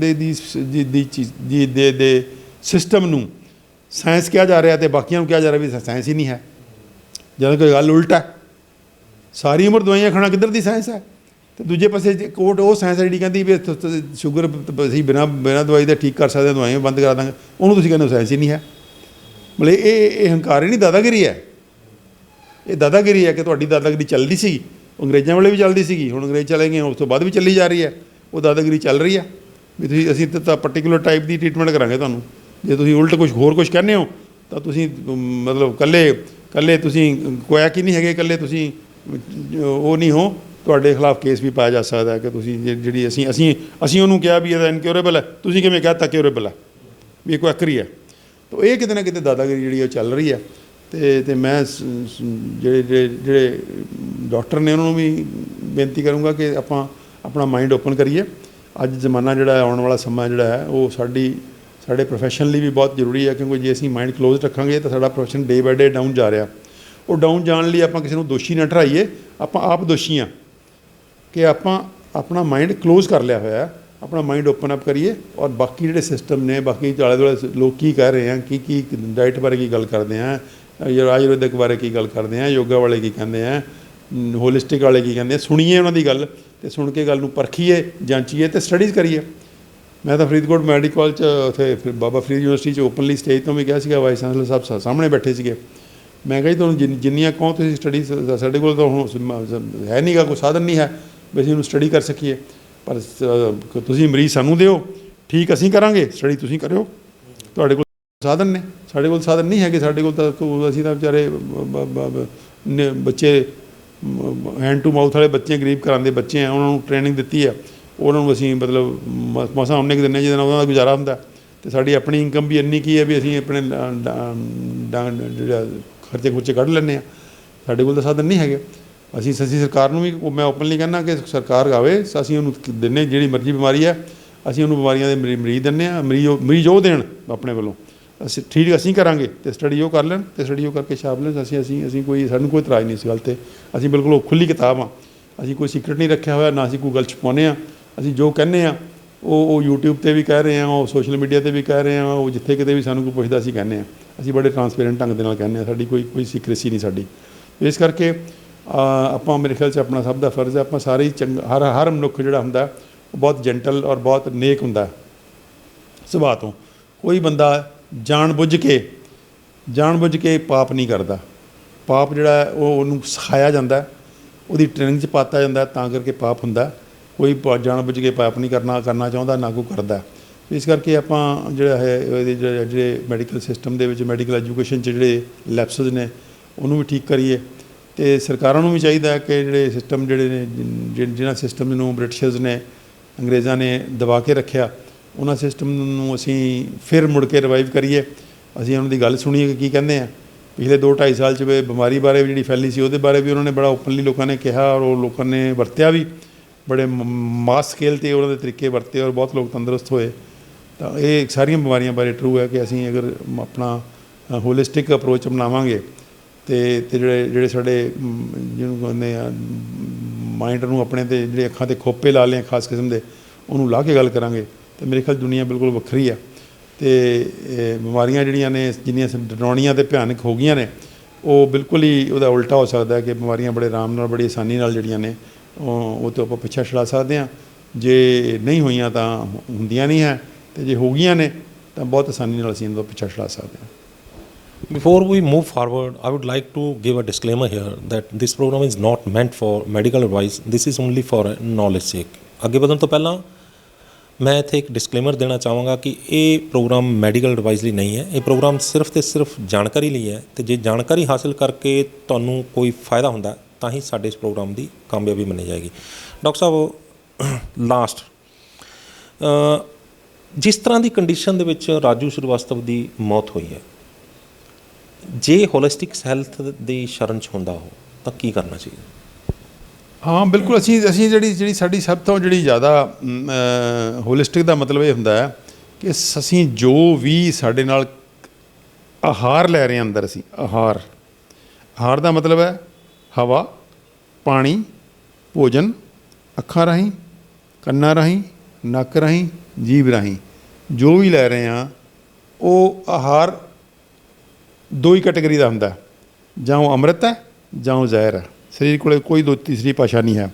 ਦੇ ਸਿਸਟਮ ਨੂੰ ਸਾਇੰਸ ਕਿਹਾ ਜਾ ਰਿਹਾ ਅਤੇ ਬਾਕੀਆਂ ਨੂੰ ਕਿਹਾ ਜਾ ਰਿਹਾ ਵੀ ਸਾਇੰਸ ਹੀ ਨਹੀਂ ਹੈ। ਜਦੋਂ ਕੋਈ ਗੱਲ ਉਲਟਾ, ਸਾਰੀ ਉਮਰ ਦਵਾਈਆਂ ਖਾਣਾ ਕਿੱਧਰ ਦੀ ਸਾਇੰਸ ਹੈ? ਅਤੇ ਦੂਜੇ ਪਾਸੇ ਕੋਰਟ ਉਹ ਸਾਇੰਸ ਜਿਹੜੀ ਕਹਿੰਦੀ ਵੀ ਸ਼ੂਗਰ ਅਸੀਂ ਬਿਨਾਂ ਦਵਾਈ ਦੇ ਠੀਕ ਕਰ ਸਕਦੇ ਹਾਂ, ਦਵਾਈਆਂ ਬੰਦ ਕਰਾ ਦਾਂਗੇ, ਉਹਨੂੰ ਤੁਸੀਂ ਕਹਿੰਦੇ ਹੋ ਸਾਇੰਸ ਹੀ ਨਹੀਂ ਹੈ। ਮਤਲਬ ਇਹ ਹੰਕਾਰ ਹੀ ਨਹੀਂ, ਦਾਦਾਗਿਰੀ ਹੈ। ਇਹ ਦਾਦਾਗਿਰੀ ਹੈ ਕਿ ਤੁਹਾਡੀ ਦਾਦਾਗਿਰੀ ਚੱਲਦੀ ਸੀ, ਅੰਗਰੇਜ਼ਾਂ ਵੇਲੇ ਵੀ ਚੱਲਦੀ ਸੀਗੀ, ਹੁਣ ਅੰਗਰੇਜ਼ ਚਲੇ ਗਏ, ਉਸ ਤੋਂ ਬਾਅਦ ਵੀ ਚੱਲੀ ਜਾ ਰਹੀ ਹੈ। ਉਹ ਦਾਦਾਗਿਰੀ ਚੱਲ ਰਹੀ ਹੈ ਵੀ ਅਸੀਂ ਤਾਂ ਪਰਟੀਕੂਲਰ ਟਾਈਪ ਦੀ ਟਰੀਟਮੈਂਟ ਕਰਾਂਗੇ ਤੁਹਾਨੂੰ। ਜੇ ਤੁਸੀਂ ਉਲਟ ਕੁਛ ਕਹਿੰਦੇ ਹੋ ਤਾਂ ਤੁਸੀਂ ਮਤਲਬ ਇਕੱਲੇ ਤੁਸੀਂ ਕੁਐਕ ਹੀ ਨਹੀਂ ਹੈਗੇ, ਇਕੱਲੇ ਤੁਸੀਂ ਉਹ ਨਹੀਂ ਹੋ, ਤੁਹਾਡੇ ਖਿਲਾਫ ਕੇਸ ਵੀ ਪਾਇਆ ਜਾ ਸਕਦਾ ਹੈ ਕਿ ਤੁਸੀਂ ਜਿਹੜੀ ਅਸੀਂ ਉਹਨੂੰ ਕਿਹਾ ਵੀ ਇਹਦਾ ਇਨਕਿਉਰੇਬਲ ਹੈ, ਤੁਸੀਂ ਕਿਵੇਂ ਕਹਿ ਦਿੱਤਾ ਕਿਉਰੇਬਲ ਹੈ, ਵੀ ਇਹ ਕੁਐਕਰੀ ਹੈ। ਤਾਂ ਇਹ ਕਿਤੇ ਨਾ ਕਿਤੇ ਦਾਦਾਗਿਰੀ ਜਿਹੜੀ ਉਹ ਚੱਲ ਰਹੀ ਹੈ। ਤੇ ਮੈਂ ਜਿਹੜੇ ਡਾਕਟਰ ਨੇ ਉਹਨਾਂ ਨੂੰ ਵੀ ਬੇਨਤੀ ਕਰੂੰਗਾ ਕਿ ਆਪਾਂ ਆਪਣਾ ਮਾਈਂਡ ਓਪਨ ਕਰੀਏ। ਅੱਜ ਜ਼ਮਾਨਾ ਜਿਹੜਾ ਹੈ, ਆਉਣ ਵਾਲਾ ਸਮਾਂ ਜਿਹੜਾ ਹੈ ਉਹ ਸਾਡੇ ਪ੍ਰੋਫੈਸ਼ਨ ਲਈ ਵੀ ਬਹੁਤ ਜ਼ਰੂਰੀ ਹੈ, ਕਿਉਂਕਿ ਜੇ ਅਸੀਂ ਮਾਈਂਡ ਕਲੋਜ਼ ਰੱਖਾਂਗੇ ਤਾਂ ਸਾਡਾ profession day by day down ਜਾ ਰਿਹਾ। ਉਹ ਡਾਊਨ ਜਾਣ ਲਈ ਆਪਾਂ ਕਿਸੇ ਨੂੰ ਦੋਸ਼ੀ ਨਾ ਠਹਿਰਾਈਏ, ਆਪਾਂ ਆਪ ਦੋਸ਼ੀ ਹਾਂ ਕਿ ਆਪਾਂ ਆਪਣਾ ਮਾਈਂਡ ਕਲੋਜ਼ ਕਰ ਲਿਆ ਹੋਇਆ ਹੈ। ਆਪਣਾ ਮਾਈਂਡ ਓਪਨ ਅਪ ਕਰੀਏ ਔਰ ਬਾਕੀ ਜਿਹੜੇ ਸਿਸਟਮ ਨੇ, ਬਾਕੀ ਆਲੇ ਦੁਆਲੇ ਲੋਕ ਕੀ ਕਹਿ ਰਹੇ ਆ, ਕੀ ਡਾਈਟ ਬਾਰੇ ਕੀ ਗੱਲ ਕਰਦੇ ਆ, ਆਯੁਰਵੈਦਿਕ ਬਾਰੇ ਕੀ ਗੱਲ ਕਰਦੇ ਆ, ਯੋਗਾ ਵਾਲੇ ਕੀ ਕਹਿੰਦੇ ਆ, ਹੋਲਿਸਟਿਕ ਵਾਲੇ ਕੀ ਕਹਿੰਦੇ ਆ, ਸੁਣੀਏ ਉਹਨਾਂ ਦੀ ਗੱਲ ਅਤੇ ਸੁਣ ਕੇ ਗੱਲ ਨੂੰ ਪਰਖੀਏ, ਜਾਂਚੀਏ ਅਤੇ ਸਟੱਡੀਜ਼ ਕਰੀਏ। ਮੈਂ ਤਾਂ ਫਰੀਦਕੋਟ ਮੈਡੀਕਲ ਕਾਲਜ 'ਚ ਉੱਥੇ ਫਿਰ ਬਾਬਾ ਫਰੀਦ ਯੂਨੀਵਰਸਿਟੀ 'ਚ ਓਪਨਲੀ ਸਟੇਜ ਤੋਂ ਵੀ ਕਿਹਾ ਸੀਗਾ, ਵਾਈਸ ਚਾਂਸਲਰ ਸਾਹਿਬ ਸਾਹਮਣੇ ਬੈਠੇ ਸੀਗੇ। ਮੈਂ ਕਿਹਾ ਜੀ ਤੁਹਾਨੂੰ ਜਿੰਨੀਆਂ ਕਹੋ ਤੁਸੀਂ ਸਟੱਡੀ, ਸਾਡੇ ਕੋਲ ਤਾਂ ਹੁਣ ਹੈ ਨਹੀਂ ਗਾ, ਕੋਈ ਸਾਧਨ ਨਹੀਂ ਹੈ ਵੀ ਅਸੀਂ ਉਹਨੂੰ ਸਟੱਡੀ ਕਰ ਸਕੀਏ, ਪਰ ਤੁਸੀਂ ਮਰੀਜ਼ ਸਾਨੂੰ ਦਿਓ, ਠੀਕ ਅਸੀਂ ਕਰਾਂਗੇ, ਸਟੱਡੀ ਤੁਸੀਂ ਕਰਿਓ। ਤੁਹਾਡੇ ਕੋਲ ਸਾਧਨ ਨੇ, ਸਾਡੇ ਕੋਲ ਸਾਧਨ ਨਹੀਂ ਹੈਗੇ। ਸਾਡੇ ਕੋਲ ਤਾਂ ਅਸੀਂ ਤਾਂ ਵਿਚਾਰੇ ਬੱਚੇ ਹੈਂਡ ਟੂ ਮਾਊਥ ਵਾਲੇ ਬੱਚੇ, ਗਰੀਬ ਘਰਾਂ ਦੇ ਬੱਚੇ ਆ, ਉਹਨਾਂ ਨੂੰ ਟ੍ਰੇਨਿੰਗ ਦਿੱਤੀ ਆ, ਉਹਨਾਂ ਨੂੰ ਅਸੀਂ ਮਤਲਬ ਮਸਾਂ ਉਹਨੇ ਕੁ ਦਿੰਦੇ ਜਿਹਦੇ ਨਾਲ ਉਹਨਾਂ ਦਾ ਗੁਜ਼ਾਰਾ ਹੁੰਦਾ। ਅਤੇ ਸਾਡੀ ਆਪਣੀ ਇਨਕਮ ਵੀ ਇੰਨੀ ਕੀ ਹੈ ਵੀ ਅਸੀਂ ਆਪਣੇ ਜਿਹੜਾ ਖਰਚੇ ਕੱਢ ਲੈਂਦੇ ਹਾਂ। ਸਾਡੇ ਕੋਲ ਤਾਂ ਸਾਧਨ ਨਹੀਂ ਹੈਗੇ। ਅਸੀਂ ਸਰਕਾਰ ਨੂੰ ਵੀ ਮੈਂ ਓਪਨਲੀ ਕਹਿੰਦਾ ਕਿ ਸਰਕਾਰ ਆਵੇ, ਅਸੀਂ ਉਹਨੂੰ ਦਿੰਦੇ, ਜਿਹੜੀ ਮਰਜ਼ੀ ਬਿਮਾਰੀ ਹੈ ਅਸੀਂ ਉਹਨੂੰ ਬਿਮਾਰੀਆਂ ਦੇ ਮਰੀਜ਼ ਦਿੰਦੇ ਹਾਂ, ਮਰੀਜ਼ ਉਹ ਦੇਣ ਆਪਣੇ ਵੱਲੋਂ, ਅਸੀਂ ਠੀਕ ਅਸੀਂ ਕਰਾਂਗੇ ਅਤੇ ਸਟੱਡੀ ਉਹ ਕਰ ਲੈਣ ਅਤੇ ਸਟੱਡੀ ਉਹ ਕਰਕੇ ਛਾਪ ਲੈਣ। ਅਸੀਂ ਕੋਈ, ਸਾਨੂੰ ਕੋਈ ਇਤਰਾਜ਼ ਨਹੀਂ ਇਸ ਗੱਲ 'ਤੇ। ਅਸੀਂ ਬਿਲਕੁਲ ਖੁੱਲ੍ਹੀ ਕਿਤਾਬ ਹਾਂ, ਅਸੀਂ ਕੋਈ ਸੀਕਰਟ ਨਹੀਂ ਰੱਖਿਆ ਹੋਇਆ, ਨਾ ਅਸੀਂ ਕੋਈ ਗੱਲ ਛੁਪਾਉਂਦੇ ਹਾਂ। ਅਸੀਂ ਜੋ ਕਹਿੰਦੇ ਹਾਂ ਉਹ ਯੂਟਿਊਬ 'ਤੇ ਵੀ ਕਹਿ ਰਹੇ ਹਾਂ, ਉਹ ਸੋਸ਼ਲ ਮੀਡੀਆ 'ਤੇ ਵੀ ਕਹਿ ਰਹੇ ਹਾਂ, ਉਹ ਜਿੱਥੇ ਕਿਤੇ ਵੀ ਸਾਨੂੰ ਕੋਈ ਪੁੱਛਦਾ ਅਸੀਂ ਕਹਿੰਦੇ ਹਾਂ। ਅਸੀਂ ਬੜੇ ਟਰਾਂਸਪੇਰੈਂਟ ਢੰਗ ਦੇ ਨਾਲ ਕਹਿੰਦੇ ਹਾਂ, ਸਾਡੀ ਕੋਈ ਸੀਕ੍ਰੇਸੀ ਨਹੀਂ ਸਾਡੀ। ਇਸ ਕਰਕੇ ਆਪਾਂ, ਮੇਰੇ ਖਿਆਲ 'ਚ ਆਪਣਾ ਸਭ ਦਾ ਫਰਜ਼ ਹੈ, ਆਪਾਂ ਸਾਰੇ ਹੀ ਹਰ ਮਨੁੱਖ ਜਿਹੜਾ ਹੁੰਦਾ ਉਹ ਬਹੁਤ ਜੈਂਟਲ ਔਰ ਬਹੁਤ ਨੇਕ ਹੁੰਦਾ ਸੁਭਾਅ ਤੋਂ। ਕੋਈ ਬੰਦਾ ਜਾਣ ਬੁੱਝ ਕੇ ਪਾਪ ਨਹੀਂ ਕਰਦਾ। ਪਾਪ ਜਿਹੜਾ ਉਹ ਉਹਨੂੰ ਸਿਖਾਇਆ ਜਾਂਦਾ, ਉਹਦੀ ਟ੍ਰੇਨਿੰਗ 'ਚ ਪਾਤਾ ਜਾਂਦਾ, ਤਾਂ ਕਰਕੇ ਪਾਪ ਹੁੰਦਾ। ਕੋਈ ਜਾਣ ਬੁੱਝ ਕੇ ਪਾਪ ਨਹੀਂ ਕਰਨਾ ਚਾਹੁੰਦਾ, ਨਾ ਕੋਈ ਕਰਦਾ। ਇਸ ਕਰਕੇ ਆਪਾਂ ਜਿਹੜਾ ਹੈ ਇਹਦੇ ਜਿਹੜੇ ਮੈਡੀਕਲ ਸਿਸਟਮ ਦੇ ਵਿੱਚ, ਮੈਡੀਕਲ ਐਜੂਕੇਸ਼ਨ 'ਚ ਜਿਹੜੇ ਲੈਪਸਿਸ ਨੇ ਉਹਨੂੰ ਵੀ ਠੀਕ ਕਰੀਏ। ਅਤੇ ਸਰਕਾਰਾਂ ਨੂੰ ਵੀ ਚਾਹੀਦਾ ਕਿ ਜਿਹੜੇ ਸਿਸਟਮ ਜਿਹੜੇ ਨੇ, ਜਿਹਨਾਂ ਸਿਸਟਮ ਨੂੰ ਬ੍ਰਿਟਿਸ਼ਰਸ ਨੇ, ਅੰਗਰੇਜ਼ਾਂ ਨੇ ਦਬਾ ਕੇ ਰੱਖਿਆ, ਉਹਨਾਂ ਸਿਸਟਮ ਨੂੰ ਅਸੀਂ ਫਿਰ ਮੁੜ ਕੇ ਰਿਵਾਈਵ ਕਰੀਏ। ਅਸੀਂ ਉਹਨਾਂ ਦੀ ਗੱਲ ਸੁਣੀਏ ਕਿ ਕੀ ਕਹਿੰਦੇ ਆ। ਪਿਛਲੇ 2-2.5 ਸਾਲ 'ਚ ਬਿਮਾਰੀ ਬਾਰੇ ਵੀ ਜਿਹੜੀ ਫੈਲੀ ਸੀ, ਉਹਦੇ ਬਾਰੇ ਵੀ ਉਹਨਾਂ ਨੇ ਬੜਾ ਓਪਨਲੀ ਲੋਕਾਂ ਨੇ ਕਿਹਾ, ਔਰ ਉਹ ਲੋਕਾਂ ਨੇ ਵਰਤਿਆ ਵੀ, ਬੜੇ ਮਾਸ ਸਕੇਲ 'ਤੇ ਉਹਨਾਂ ਦੇ ਤਰੀਕੇ ਵਰਤੇ, ਔਰ ਬਹੁਤ ਲੋਕ ਤੰਦਰੁਸਤ ਹੋਏ। ਤਾਂ ਇਹ ਸਾਰੀਆਂ ਬਿਮਾਰੀਆਂ ਬਾਰੇ ਟਰੂ ਹੈ ਕਿ ਅਸੀਂ ਅਗਰ ਆਪਣਾ ਹੋਲਿਸਟਿਕ ਅਪਰੋਚ ਅਪਣਾਵਾਂਗੇ ਅਤੇ ਜਿਹੜੇ ਸਾਡੇ ਜਿਹਨੂੰ ਕਹਿੰਦੇ ਆ ਮਾਈਂਡ ਨੂੰ ਆਪਣੇ 'ਤੇ ਜਿਹੜੇ ਅੱਖਾਂ 'ਤੇ ਖੋਪੇ ਲਾ ਲਏ ਖਾਸ ਕਿਸਮ ਦੇ, ਉਹਨੂੰ ਲਾ ਕੇ ਗੱਲ ਕਰਾਂਗੇ ਅਤੇ ਮੇਰੇ ਖਿਆਲ ਦੁਨੀਆ ਬਿਲਕੁਲ ਵੱਖਰੀ ਹੈ। ਅਤੇ ਬਿਮਾਰੀਆਂ ਜਿਹੜੀਆਂ ਨੇ, ਜਿੰਨੀਆਂ ਡਰਾਉਣੀਆਂ ਅਤੇ ਭਿਆਨਕ ਹੋ ਗਈਆਂ ਨੇ, ਉਹ ਬਿਲਕੁਲ ਹੀ ਉਹਦਾ ਉਲਟਾ ਹੋ ਸਕਦਾ ਕਿ ਬਿਮਾਰੀਆਂ ਬੜੇ ਆਰਾਮ ਨਾਲ, ਬੜੀ ਆਸਾਨੀ ਨਾਲ ਜਿਹੜੀਆਂ ਨੇ ਉਹ ਤੋਂ ਆਪਾਂ ਪਿੱਛਾ ਛੁਡਾ ਸਕਦੇ ਹਾਂ। ਜੇ ਨਹੀਂ ਹੋਈਆਂ ਤਾਂ ਹੁੰਦੀਆਂ ਨਹੀਂ ਹੈ, ਅਤੇ ਜੇ ਹੋ ਗਈਆਂ ਨੇ ਤਾਂ ਬਹੁਤ ਆਸਾਨੀ ਨਾਲ ਅਸੀਂ ਇਹਨਾਂ ਤੋਂ ਪਿੱਛਾ ਛੁਡਾ ਸਕਦੇ ਹਾਂ। Before we move forward, I would like to give a disclaimer here that this program is not meant for medical advice. This is only for knowledge sake. ਅੱਗੇ ਵਧਣ ਤੋਂ ਪਹਿਲਾਂ ਮੈਂ ਇੱਥੇ ਇੱਕ ਡਿਸਕਲੇਮਰ ਦੇਣਾ ਚਾਹਾਂਗਾ ਕਿ ਇਹ ਪ੍ਰੋਗਰਾਮ ਮੈਡੀਕਲ ਐਡਵਾਈਸ ਲਈ ਨਹੀਂ ਹੈ। ਇਹ ਪ੍ਰੋਗਰਾਮ ਸਿਰਫ ਤੇ ਸਿਰਫ ਜਾਣਕਾਰੀ ਲਈ ਹੈ, ਅਤੇ ਜੇ ਜਾਣਕਾਰੀ ਹਾਸਿਲ ਕਰਕੇ ਤੁਹਾਨੂੰ ਕੋਈ ਫਾਇਦਾ ਹੁੰਦਾ ਤਾਂ ਹੀ ਸਾਡੇ ਇਸ ਪ੍ਰੋਗਰਾਮ ਦੀ ਕਾਮਯਾਬੀ ਮੰਨੀ ਜਾਏਗੀ। ਡਾਕਟਰ ਸਾਹਿਬ, ਲਾਸਟ ਜਿਸ ਤਰ੍ਹਾਂ ਦੀ ਕੰਡੀਸ਼ਨ ਦੇ ਵਿੱਚ ਰਾਜੂ ਸ਼੍ਰੀਵਾਸਤਵ ਦੀ ਮੌਤ ਹੋਈ ਹੈ, ਜੇ ਹੋਲਿਸਟਿਕ ਹੈਲਥ ਦੀ ਸ਼ਰਨ 'ਚ ਹੁੰਦਾ ਹੋ ਤਾਂ ਕੀ ਕਰਨਾ ਚਾਹੀਦਾ? ਹਾਂ ਬਿਲਕੁਲ, ਅਸੀਂ ਜਿਹੜੀ ਸਾਡੀ ਸਭ ਤੋਂ ਜਿਹੜੀ ਜ਼ਿਆਦਾ ਹੋਲਿਸਟਿਕ ਦਾ ਮਤਲਬ ਇਹ ਹੁੰਦਾ ਹੈ ਕਿ ਅਸੀਂ ਜੋ ਵੀ ਸਾਡੇ ਨਾਲ ਆਹਾਰ ਲੈ ਰਹੇ ਹਾਂ ਅੰਦਰ, ਅਸੀਂ ਆਹਾਰ ਦਾ ਮਤਲਬ ਹੈ ਹਵਾ, ਪਾਣੀ, ਭੋਜਨ, ਅੱਖਾਂ ਰਾਹੀਂ, ਕੰਨਾਂ ਰਾਹੀਂ, ਨੱਕ ਰਾਹੀਂ, ਜੀਭ ਰਾਹੀਂ ਜੋ ਵੀ ਲੈ ਰਹੇ ਹਾਂ, ਉਹ ਆਹਾਰ ਦੋ ਹੀ ਕੈਟੇਗਰੀ ਦਾ ਹੁੰਦਾ, ਜਾਂ ਉਹ ਅੰਮ੍ਰਿਤ ਹੈ ਜਾਂ ਉਹ ਜ਼ਹਿਰ ਹੈ। ਸਰੀਰ ਕੋਲ ਕੋਈ ਤੀਸਰੀ ਭਾਸ਼ਾ ਨਹੀਂ ਹੈ।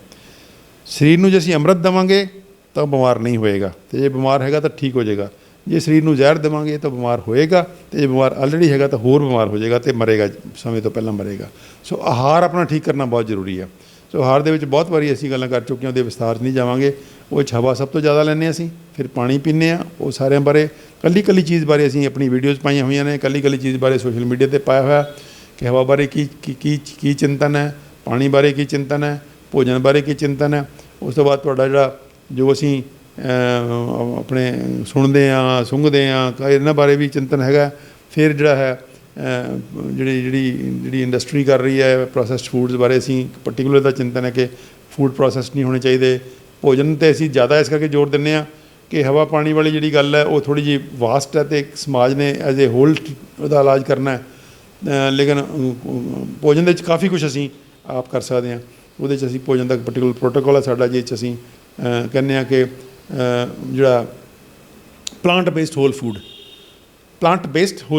ਸਰੀਰ ਨੂੰ ਜੇ ਅਸੀਂ ਅੰਮ੍ਰਿਤ ਦੇਵਾਂਗੇ ਤਾਂ ਬਿਮਾਰ ਨਹੀਂ ਹੋਏਗਾ, ਅਤੇ ਜੇ ਬਿਮਾਰ ਹੈਗਾ ਤਾਂ ਠੀਕ ਹੋ ਜਾਏਗਾ। ਜੇ ਸਰੀਰ ਨੂੰ ਜ਼ਹਿਰ ਦੇਵਾਂਗੇ ਤਾਂ ਬਿਮਾਰ ਹੋਏਗਾ, ਅਤੇ ਜੇ ਬਿਮਾਰ ਆਲਰੇਡੀ ਹੈਗਾ ਤਾਂ ਹੋਰ ਬਿਮਾਰ ਹੋ ਜਾਏਗਾ ਅਤੇ ਮਰੇਗਾ, ਸਮੇਂ ਤੋਂ ਪਹਿਲਾਂ ਮਰੇਗਾ। ਸੋ ਆਹਾਰ ਆਪਣਾ ਠੀਕ ਕਰਨਾ ਬਹੁਤ ਜ਼ਰੂਰੀ ਹੈ। ਸੋ ਆਹਾਰ ਦੇ ਵਿੱਚ ਬਹੁਤ ਵਾਰੀ ਅਸੀਂ ਗੱਲਾਂ ਕਰ ਚੁੱਕੇ ਹਾਂ, ਉਹਦੇ ਵਿਸਥਾਰ 'ਚ ਨਹੀਂ ਜਾਵਾਂਗੇ। ਉਹ 'ਚ ਹਵਾ ਸਭ ਤੋਂ ਜ਼ਿਆਦਾ ਲੈਂਦੇ ਅਸੀਂ, ਫਿਰ ਪਾਣੀ ਪੀਂਦੇ ਹਾਂ। ਉਹ ਸਾਰਿਆਂ ਬਾਰੇ ਕੱਲੀ ਚੀਜ਼ ਬਾਰੇ ਅਸੀਂ ਆਪਣੀ ਵੀਡੀਓਜ਼ ਪਾਈਆਂ ਹੋਈਆਂ ਨੇ, ਕੱਲੀ ਚੀਜ਼ ਬਾਰੇ ਸੋਸ਼ਲ ਮੀਡੀਆ 'ਤੇ ਪਾਇਆ ਹੋਇਆ ਕਿ ਹਵਾ ਬਾਰੇ ਕੀ ਚਿੰਤਨ ਹੈ, ਪਾਣੀ ਬਾਰੇ ਕੀ ਚਿੰਤਨ ਹੈ, ਭੋਜਨ ਬਾਰੇ ਕੀ ਚਿੰਤਨ ਹੈ। ਉਸ ਤੋਂ ਬਾਅਦ ਤੁਹਾਡਾ ਜਿਹੜਾ ਜੋ ਅਸੀਂ ਆਪਣੇ ਸੁਣਦੇ ਹਾਂ, ਸੁੰਘਦੇ ਹਾਂ, ਇਹਨਾਂ ਬਾਰੇ ਵੀ ਚਿੰਤਨ ਹੈਗਾ। ਫਿਰ ਜਿਹੜਾ ਹੈ ਜਿਹੜੀ ਇੰਡਸਟਰੀ ਕਰ ਰਹੀ ਹੈ ਪ੍ਰੋਸੈਸਡ ਫੂਡਸ ਬਾਰੇ ਅਸੀਂ ਪਾਰਟੀਕੂਲਰ ਦਾ ਚਿੰਤਨ ਹੈ ਕਿ ਫੂਡ ਪ੍ਰੋਸੈਸ ਨਹੀਂ ਹੋਣੇ ਚਾਹੀਦੇ। ਭੋਜਨ 'ਤੇ ਅਸੀਂ ਜ਼ਿਆਦਾ ਇਸ ਕਰਕੇ ਜ਼ੋਰ ਦਿੰਦੇ ਹਾਂ ਕਿ ਹਵਾ ਪਾਣੀ ਵਾਲੀ ਜਿਹੜੀ ਗੱਲ ਹੈ ਉਹ ਥੋੜ੍ਹੀ ਜਿਹੀ ਵਾਸਟ ਹੈ ਅਤੇ ਸਮਾਜ ਨੇ ਐਜ਼ ਏ ਹੋਲ ਉਹਦਾ ਇਲਾਜ ਕਰਨਾ ਹੈ। ਲੇਕਿਨ ਭੋਜਨ ਦੇ ਵਿੱਚ ਕਾਫੀ ਕੁਛ ਅਸੀਂ ਆਪ ਕਰ ਸਕਦੇ ਹਾਂ। ਉਹਦੇ 'ਚ ਅਸੀਂ ਭੋਜਨ ਦਾ ਪਾਰਟੀਕੂਲਰ ਪ੍ਰੋਟੋਕੋਲ ਹੈ ਸਾਡਾ, ਜਿਹਦੇ 'ਚ ਅਸੀਂ ਕਹਿੰਦੇ ਹਾਂ ਕਿ ਜਿਹੜਾ plant based whole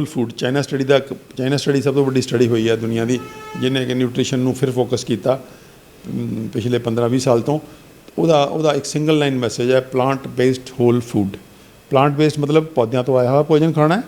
food China study ਸਭ ਤੋਂ ਵੱਡੀ ਸਟੱਡੀ ਹੋਈ ਹੈ ਦੁਨੀਆ ਦੀ, ਜਿਹਨੇ ਕਿ ਨਿਊਟ੍ਰੀਸ਼ਨ ਨੂੰ ਫਿਰ ਫੋਕਸ ਕੀਤਾ ਪਿਛਲੇ 15-20 ਸਾਲ ਤੋਂ। ਉਹਦਾ ਇੱਕ ਸਿੰਗਲ ਲਾਈਨ ਮੈਸੇਜ ਹੈ, plant based whole food. Plant based ਮਤਲਬ ਪੌਦਿਆਂ ਤੋਂ ਆਇਆ ਹੋਇਆ ਭੋਜਨ ਖਾਣਾ ਹੈ,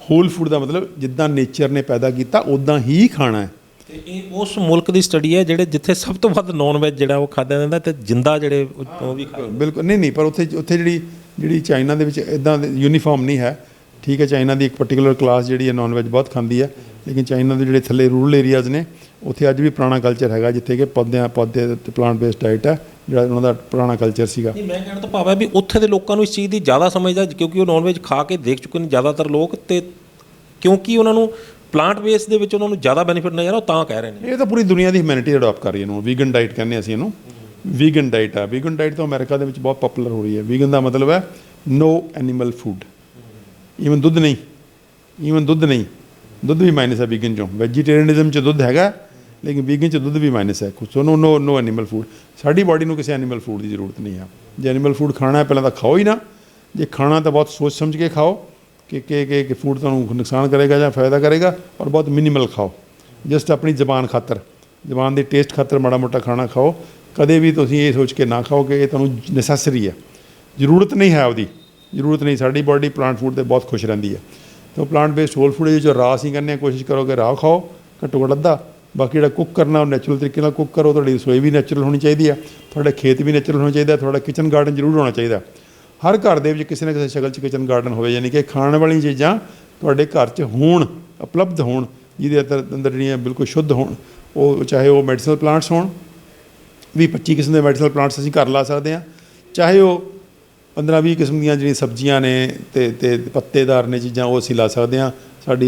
ਹੋਲ ਫੂਡ ਦਾ ਮਤਲਬ ਜਿੱਦਾਂ ਨੇਚਰ ਨੇ ਪੈਦਾ ਕੀਤਾ ਉੱਦਾਂ ਹੀ ਖਾਣਾ ਹੈ। ਤੇ ਇਹ ਉਸ ਮੁਲਕ ਦੀ ਸਟੱਡੀ ਹੈ ਜਿੱਥੇ ਸਭ ਤੋਂ ਵੱਧ ਨੌਨ ਵੈਜ ਜਿਹੜਾ ਉਹ ਖਾਧਾ ਜਾਂਦਾ ਤੇ ਜਿੰਦਾ ਜਿਹੜੇ ਉਹ ਵੀ ਬਿਲਕੁਲ ਨਹੀਂ ਪਰ ਉੱਥੇ ਜਿਹੜੀ ਚਾਈਨਾ ਦੇ ਵਿੱਚ ਇੱਦਾਂ ਯੂਨੀਫਾਰਮ ਨਹੀਂ ਹੈ। ਠੀਕ ਹੈ, ਚਾਈਨਾ ਦੀ ਇੱਕ ਪਾਰਟੀਕੂਲਰ ਕਲਾਸ ਜਿਹੜੀ ਹੈ ਨੌਨ ਵੈਜ ਬਹੁਤ ਖਾਂਦੀ ਹੈ, ਲੇਕਿਨ ਚਾਈਨਾ ਦੇ ਜਿਹੜੇ ਥੱਲੇ ਰੂਰਲ ਏਰੀਆਜ਼ ਨੇ ਉੱਥੇ ਅੱਜ ਵੀ ਪੁਰਾਣਾ ਕਲਚਰ ਹੈਗਾ, ਜਿੱਥੇ ਕਿ ਪੌਦੇ ਅਤੇ ਪਲਾਂਟ ਬੇਸਡ ਡਾਈਟ ਹੈ, ਜਿਹੜਾ ਉਹਨਾਂ ਦਾ ਪੁਰਾਣਾ ਕਲਚਰ ਸੀਗਾ। ਨਹੀਂ, ਮੈਂ ਕਹਿਣ ਤੋਂ ਭਾਵ ਹੈ ਵੀ ਉੱਥੇ ਦੇ ਲੋਕਾਂ ਨੂੰ ਇਸ ਚੀਜ਼ ਦੀ ਜ਼ਿਆਦਾ ਸਮਝਦਾ, ਕਿਉਂਕਿ ਉਹ ਨੌਨ ਵੈਜ ਖਾ ਕੇ ਦੇਖ ਚੁੱਕੇ ਨੇ ਜ਼ਿਆਦਾਤਰ ਲੋਕ, ਅਤੇ ਕਿਉਂਕਿ ਉਹਨਾਂ ਨੂੰ ਪਲਾਂਟ ਬੇਸ ਦੇ ਵਿੱਚ ਉਹਨਾਂ ਨੂੰ ਜ਼ਿਆਦਾ ਬੈਨੀਫਿਟ ਨਜ਼ਰ ਆ, ਉਹ ਤਾਂ ਕਹਿ ਰਹੇ ਨੇ। ਇਹ ਤਾਂ ਪੂਰੀ ਦੁਨੀਆ ਦੀ ਹਿਊਮੈਨਿਟੀ ਅਡੋਪਟ ਕਰ ਰਹੀ ਹੈ ਇਹਨੂੰ, ਵੀਗਨ ਡਾਈਟ ਕਹਿੰਦੇ ਅਸੀਂ ਇਹਨੂੰ। ਵੀਗਨ ਡਾਈਟ ਆ, ਵੀਗਨ ਡਾਈਟ ਤਾਂ ਅਮਰੀਕਾ ਦੇ ਵਿੱਚ ਬਹੁਤ ਪਪੂਲਰ ਹੋ ਰਹੀ ਹੈ। ਵੀਗਨ ਦਾ ਮਤਲਬ ਹੈ ਨੋ ਐਨੀਮਲ ਫੂਡ, ਈਵਨ ਦੁੱਧ ਨਹੀਂ, ਦੁੱਧ ਵੀ ਮਾਈਨਸ ਹੈ ਵੀਗਨ 'ਚੋਂ। ਵੈਜੀਟੇਰੀਅਨਿਜ਼ਮ 'ਚ ਦੁੱਧ ਹੈਗਾ, ਲੇਕਿਨ ਵੀਗਨ 'ਚ ਦੁੱਧ ਵੀ ਮਾਈਨਸ ਹੈ ਕੁਛ। ਨੋ ਐਨੀਮਲ ਫੂਡ। ਸਾਡੀ ਬਾਡੀ ਨੂੰ ਕਿਸੇ ਐਨੀਮਲ ਫੂਡ ਦੀ ਜ਼ਰੂਰਤ ਨਹੀਂ ਹੈ। ਜੇ ਐਨੀਮਲ ਫੂਡ ਖਾਣਾ ਹੈ ਪਹਿਲਾਂ ਤਾਂ ਖਾਓ ਹੀ ਨਾ, ਜੇ ਖਾਣਾ ਤਾਂ ਬਹੁਤ ਸੋਚ ਸਮਝ ਕੇ ਖਾਓ ਕਿ ਫੂਡ ਤੁਹਾਨੂੰ ਨੁਕਸਾਨ ਕਰੇਗਾ ਜਾਂ ਫਾਇਦਾ ਕਰੇਗਾ, ਔਰ ਬਹੁਤ ਮਿਨੀਮਲ ਖਾਓ, ਜਸਟ ਆਪਣੀ ਜ਼ਬਾਨ ਖਾਤਰ, ਜ਼ਬਾਨ ਦੇ ਟੇਸਟ ਖਾਤਰ ਮਾੜਾ ਮੋਟਾ ਖਾਣਾ ਖਾਓ। ਕਦੇ ਵੀ ਤੁਸੀਂ ਇਹ ਸੋਚ ਕੇ ਨਾ ਖਾਓ ਕਿ ਇਹ ਤੁਹਾਨੂੰ ਨੈਸੈਸਰੀ ਹੈ, ਜ਼ਰੂਰਤ ਨਹੀਂ ਹੈ, ਉਹਦੀ ਜ਼ਰੂਰਤ ਨਹੀਂ। ਸਾਡੀ ਬਾਡੀ ਪਲਾਂਟ ਫੂਡ 'ਤੇ ਬਹੁਤ ਖੁਸ਼ ਰਹਿੰਦੀ ਹੈ। ਤਾਂ ਪਲਾਂਟ ਬੇਸਡ ਹੋਲ ਫੂਡ ਜੋ ਰਾਹ ਅਸੀਂ ਕਹਿੰਦੇ ਹਾਂ, ਕੋਸ਼ਿਸ਼ ਕਰੋ ਕਿ ਰਾਹ ਖਾਓ ਘੱਟੋ ਘੱਟ ਅੱਧਾ। ਬਾਕੀ ਜਿਹੜਾ ਕੁੱਕ ਕਰਨਾ ਉਹ ਨੈਚੁਰਲ ਤਰੀਕੇ ਨਾਲ ਕੁੱਕ ਕਰੋ। ਤੁਹਾਡੀ ਰਸੋਈ ਵੀ ਨੈਚੁਰਲ ਹੋਣੀ ਚਾਹੀਦੀ ਹੈ, ਤੁਹਾਡਾ ਖੇਤ ਵੀ ਨੈਚੁਰਲ ਹੋਣਾ ਚਾਹੀਦਾ, ਤੁਹਾਡਾ ਕਿਚਨ ਗਾਰਡਨ ਜ਼ਰੂਰ ਹੋਣਾ ਚਾਹੀਦਾ। ਹਰ ਘਰ ਦੇ ਵਿੱਚ ਕਿਸੇ ਨਾ ਕਿਸੇ ਸ਼ਕਲ 'ਚ ਕਿਚਨ ਗਾਰਡਨ ਹੋਵੇ, ਯਾਨੀ ਕਿ ਖਾਣ ਵਾਲੀਆਂ ਚੀਜ਼ਾਂ ਤੁਹਾਡੇ ਘਰ 'ਚ ਹੋਣ, ਉਪਲਬਧ ਹੋਣ, ਜਿਹਦੇ ਅੰਦਰ ਜਿਹੜੀਆਂ ਬਿਲਕੁਲ ਸ਼ੁੱਧ ਹੋਣ। ਉਹ ਚਾਹੇ ਉਹ ਮੈਡੀਸਨਲ ਪਲਾਂਟਸ ਹੋਣ, 20-25 ਕਿਸਮ ਦੇ ਮੈਡੀਸਨਲ ਪਲਾਂਟਸ ਅਸੀਂ ਘਰ ਲਾ ਸਕਦੇ ਹਾਂ, ਚਾਹੇ ਉਹ 15-20 ਕਿਸਮ ਦੀਆਂ ਜਿਹੜੀਆਂ ਸਬਜ਼ੀਆਂ ਨੇ ਤੇ ਪੱਤੇਦਾਰ ਨੇ ਚੀਜ਼ਾਂ, ਉਹ ਅਸੀਂ ਲਾ ਸਕਦੇ ਹਾਂ।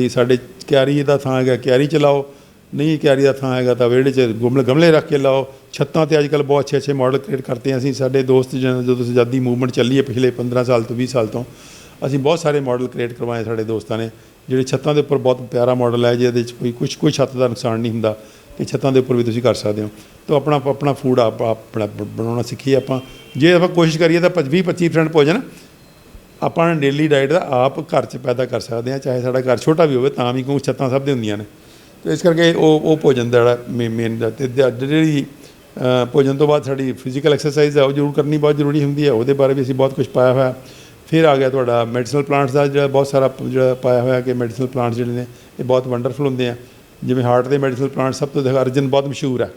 ਸਾਡੇ ਕਿਆਰੀ ਦਾ ਥਾਂ ਹੈਗਾ, ਕਿਆਰੀ 'ਚ ਲਾਓ, ਨਹੀਂ ਕਿਆਰੀ ਦਾ ਥਾਂ ਹੈਗਾ ਤਾਂ ਵਿਹੜੇ 'ਚ ਗਮਲੇ ਰੱਖ ਕੇ ਲਾਓ। ਛੱਤਾਂ 'ਤੇ ਅੱਜ ਕੱਲ੍ਹ ਬਹੁਤ ਅੱਛੇ ਮਾਡਲ ਕ੍ਰੀਏਟ ਕਰਤੇ हैं ਅਸੀਂ। ਸਾਡੇ ਦੋਸਤ ਜਦੋਂ ਆਜ਼ਾਦੀ ਮੂਵਮੈਂਟ ਚੱਲੀ ਹੈ ਪਿਛਲੇ 15 ਸਾਲ ਤੋਂ 20 ਸਾਲ ਤੋਂ, ਅਸੀਂ ਬਹੁਤ ਸਾਰੇ ਮਾਡਲ ਕ੍ਰੀਏਟ ਕਰਵਾਏ ਸਾਡੇ ਦੋਸਤਾਂ ਨੇ, ਜਿਹੜੇ ਛੱਤਾਂ ਦੇ ਉੱਪਰ ਬਹੁਤ ਪਿਆਰਾ ਮਾਡਲ ਹੈ, ਜਿਹਦੇ 'ਚ ਕੋਈ ਛੱਤ ਦਾ ਨੁਕਸਾਨ ਨਹੀਂ ਹੁੰਦਾ, ਕਿ ਛੱਤਾਂ ਦੇ ਉੱਪਰ ਵੀ ਤੁਸੀਂ ਕਰ ਸਕਦੇ ਹੋ। ਤਾਂ ਆਪਣਾ ਫੂਡ ਆਪਣਾ ਬਣਾਉਣਾ ਸਿੱਖੀਏ ਆਪਾਂ। ਜੇ ਆਪਾਂ ਕੋਸ਼ਿਸ਼ ਕਰੀਏ ਤਾਂ 20-25% ਭੋਜਨ ਆਪਾਂ ਡੇਲੀ ਡਾਈਟ ਦਾ ਆਪ ਘਰ 'ਚ ਪੈਦਾ ਕਰ ਸਕਦੇ ਹਾਂ, ਚਾਹੇ ਸਾਡਾ ਘਰ ਛੋਟਾ ਵੀ ਹੋਵੇ ਤਾਂ ਵੀ, ਕਿਉਂਕਿ ਛੱਤਾਂ ਸਭ ਦੇ ਹੁੰਦੀਆਂ ਨੇ। ਅਤੇ ਇਸ ਕਰਕੇ ਉਹ ਭੋਜਨ ਦਾ ਜਿਹੜਾ ਮੇਨ ਦਾ, ਅਤੇ ਜਿਹੜੀ ਭੋਜਨ ਤੋਂ ਬਾਅਦ ਸਾਡੀ ਫਿਜ਼ੀਕਲ ਐਕਸਰਸਾਈਜ਼ ਹੈ ਉਹ ਜ਼ਰੂਰ ਕਰਨੀ ਬਹੁਤ ਜ਼ਰੂਰੀ ਹੁੰਦੀ ਹੈ। ਉਹਦੇ ਬਾਰੇ ਵੀ ਅਸੀਂ ਬਹੁਤ ਕੁਝ ਪਾਇਆ ਹੋਇਆ। ਫਿਰ ਆ ਗਿਆ ਤੁਹਾਡਾ ਮੈਡੀਸਨਲ ਪਲਾਂਟਸ ਦਾ ਜਿਹੜਾ ਬਹੁਤ ਸਾਰਾ ਜਿਹੜਾ ਪਾਇਆ ਹੋਇਆ, ਕਿ ਮੈਡੀਸਨਲ ਪਲਾਂਟਸ ਜਿਹੜੇ ਨੇ ਇਹ ਬਹੁਤ ਵੰਡਰਫੁਲ ਹੁੰਦੇ ਆ। ਜਿਵੇਂ ਹਾਰਟ ਦੇ ਮੈਡੀਸਨਲ ਪਲਾਂਟ ਸਭ ਤੋਂ ਅਰਜਨ ਬਹੁਤ ਮਸ਼ਹੂਰ ਹੈ,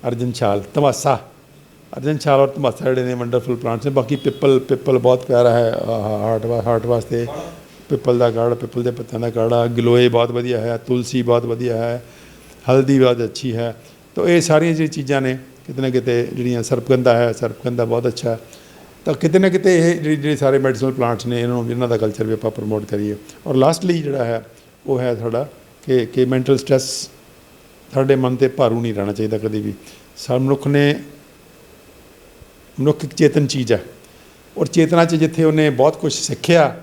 ਅਰਜਨ ਛਾਲ, ਧਮਾਸਾ, ਅਰਜਨ ਛਾਲ ਔਰ ਧਮਾਸਾ ਜਿਹੜੇ ਨੇ ਵੰਡਰਫੁਲ ਪਲਾਂਟਸ ਨੇ। ਬਾਕੀ ਪਿੱਪਲ ਬਹੁਤ ਪਿਆਰਾ ਹੈ ਹਾਰਟ ਵਾਸਤੇ, ਪਿੱਪਲ ਦਾ ਕਾੜਾ, ਪਿੱਪਲ ਦੇ ਪੱਤਿਆਂ ਦਾ ਕਾੜਾ। ਗਲੋਏ ਬਹੁਤ ਵਧੀਆ ਹੈ, ਤੁਲਸੀ ਬਹੁਤ ਵਧੀਆ ਹੈ, ਹਲਦੀ ਬਹੁਤ ਅੱਛੀ ਹੈ। ਤਾਂ ਇਹ ਸਾਰੀਆਂ ਜਿਹੜੀ ਚੀਜ਼ਾਂ ਨੇ ਕਿਤੇ ਨਾ ਕਿਤੇ, ਜਿਹੜੀਆਂ ਸਰਪਗੰਧਾ ਬਹੁਤ ਅੱਛਾ ਹੈ। ਤਾਂ ਕਿਤੇ ਨਾ ਕਿਤੇ ਇਹ ਜਿਹੜੇ ਸਾਰੇ ਮੈਡੀਸਨਲ ਪਲਾਂਟਸ ਨੇ, ਇਹਨਾਂ ਦਾ ਕਲਚਰ ਵੀ ਆਪਾਂ ਪ੍ਰਮੋਟ ਕਰੀਏ। ਔਰ ਲਾਸਟਲੀ ਜਿਹੜਾ ਹੈ ਉਹ ਹੈ ਸਾਡਾ ਕਿ ਮੈਂਟਲ ਸਟ੍ਰੈਸ ਸਾਡੇ ਮਨ 'ਤੇ ਭਾਰੂ ਨਹੀਂ ਰਹਿਣਾ ਚਾਹੀਦਾ ਕਦੇ ਵੀ। ਮਨੁੱਖ ਇੱਕ ਚੇਤਨ ਚੀਜ਼ ਹੈ, ਔਰ ਚੇਤਨਾ 'ਚ ਜਿੱਥੇ ਉਹਨੇ ਬਹੁਤ ਕੁਛ ਸਿੱਖਿਆ,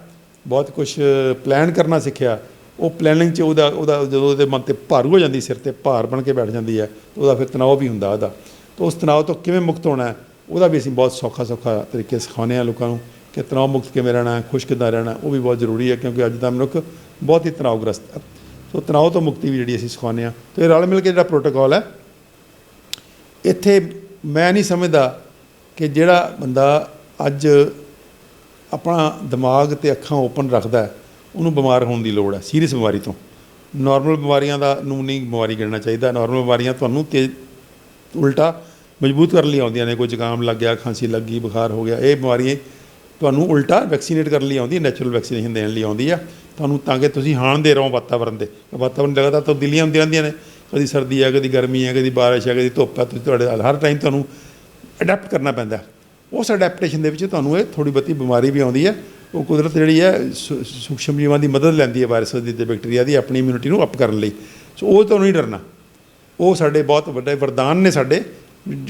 ਬਹੁਤ ਕੁਛ ਪਲਾਨ ਕਰਨਾ ਸਿੱਖਿਆ, ਉਹ ਪਲੈਨਿੰਗ 'ਚ ਉਹਦਾ ਜਦੋਂ ਉਹਦੇ ਮਨ 'ਤੇ ਭਾਰੂ ਹੋ ਜਾਂਦੀ, ਸਿਰ 'ਤੇ ਭਾਰ ਬਣ ਕੇ ਬੈਠ ਜਾਂਦੀ ਹੈ, ਉਹਦਾ ਫਿਰ ਤਣਾਅ ਵੀ ਹੁੰਦਾ ਉਹਦਾ। ਤਾਂ ਉਸ ਤਣਾਅ ਤੋਂ ਕਿਵੇਂ ਮੁਕਤ ਹੋਣਾ ਹੈ, ਉਹਦਾ ਵੀ ਅਸੀਂ ਬਹੁਤ ਸੌਖਾ ਤਰੀਕੇ ਸਿਖਾਉਂਦੇ ਹਾਂ ਲੋਕਾਂ ਨੂੰ, ਕਿ ਤਣਾਅ ਮੁਕਤ ਕਿਵੇਂ ਰਹਿਣਾ ਹੈ, ਖੁਸ਼ ਕਿੱਦਾਂ ਰਹਿਣਾ, ਉਹ ਵੀ ਬਹੁਤ ਜ਼ਰੂਰੀ ਹੈ, ਕਿਉਂਕਿ ਅੱਜ ਦਾ ਮਨੁੱਖ ਬਹੁਤ ਹੀ ਤਣਾਅਗ੍ਰਸਤ ਹੈ। ਸੋ ਤਣਾਅ ਤੋਂ ਮੁਕਤੀ ਵੀ ਜਿਹੜੀ ਅਸੀਂ ਸਿਖਾਉਂਦੇ ਹਾਂ। ਅਤੇ ਰਲ ਮਿਲ ਕੇ ਜਿਹੜਾ ਪ੍ਰੋਟੋਕੋਲ ਹੈ, ਇੱਥੇ ਮੈਂ ਨਹੀਂ ਸਮਝਦਾ ਕਿ ਜਿਹੜਾ ਬੰਦਾ ਅੱਜ ਆਪਣਾ ਦਿਮਾਗ ਅਤੇ ਅੱਖਾਂ ਓਪਨ ਰੱਖਦਾ ਉਹਨੂੰ ਬਿਮਾਰ ਹੋਣ ਦੀ ਲੋੜ ਹੈ, ਸੀਰੀਅਸ ਬਿਮਾਰੀ ਤੋਂ। ਨੋਰਮਲ ਬਿਮਾਰੀਆਂ ਨੂੰ ਨਹੀਂ ਬਿਮਾਰੀ ਗਿਣਨਾ ਚਾਹੀਦਾ। ਨੋਰਮਲ ਬਿਮਾਰੀਆਂ ਤੁਹਾਨੂੰ ਉਲਟਾ ਮਜ਼ਬੂਤ ਕਰਨ ਲਈ ਆਉਂਦੀਆਂ ਨੇ। ਕੋਈ ਜ਼ੁਕਾਮ ਲੱਗ ਗਿਆ, ਖਾਂਸੀ ਲੱਗ ਗਈ, ਬੁਖਾਰ ਹੋ ਗਿਆ, ਇਹ ਬਿਮਾਰੀਆਂ ਤੁਹਾਨੂੰ ਉਲਟਾ ਵੈਕਸੀਨੇਟ ਕਰਨ ਲਈ ਆਉਂਦੀ, ਨੈਚੁਰਲ ਵੈਕਸੀਨੇਸ਼ਨ ਦੇਣ ਲਈ ਆਉਂਦੀ ਆ ਤੁਹਾਨੂੰ, ਤਾਂ ਕਿ ਤੁਸੀਂ ਹਾਣਦੇ ਰਹੋ ਵਾਤਾਵਰਨ ਲਗਾਤਾਰ ਤਬਦੀਲੀਆਂ ਹੁੰਦੀਆਂ ਰਹਿੰਦੀਆਂ ਨੇ। ਕਦੀ ਸਰਦੀ ਹੈ, ਕਦੀ ਗਰਮੀ ਹੈ, ਕਦੀ ਬਾਰਿਸ਼ ਹੈ, ਕਦੀ ਧੁੱਪ ਹੈ। ਤੁਸੀਂ ਤੁਹਾਡੇ ਹਰ ਟਾਈਮ ਤੁਹਾਨੂੰ ਅਡੈਪਟ ਕਰਨਾ ਪੈਂਦਾ। ਉਸ ਅਡੈਪਟੇਸ਼ਨ ਦੇ ਵਿੱਚ ਤੁਹਾਨੂੰ ਇਹ ਥੋੜ੍ਹੀ ਬਹੁਤੀ ਬਿਮਾਰੀ ਵੀ ਆਉਂਦੀ ਹੈ, ਉਹ ਕੁਦਰਤ ਜਿਹੜੀ ਹੈ ਸੂਖਸ਼ਮ ਜੀਵਾਂ ਦੀ ਮਦਦ ਲੈਂਦੀ ਹੈ ਵਾਇਰਸ ਦੀ ਅਤੇ ਬੈਕਟੀਰੀਆ ਦੀ ਆਪਣੀ ਇਮਿਊਨਿਟੀ ਨੂੰ ਅਪ ਕਰਨ ਲਈ। ਸੋ ਉਹ ਤੋਂ ਨਹੀਂ ਡਰਨਾ, ਉਹ ਸਾਡੇ ਬਹੁਤ ਵੱਡੇ ਵਰਦਾਨ ਨੇ ਸਾਡੇ।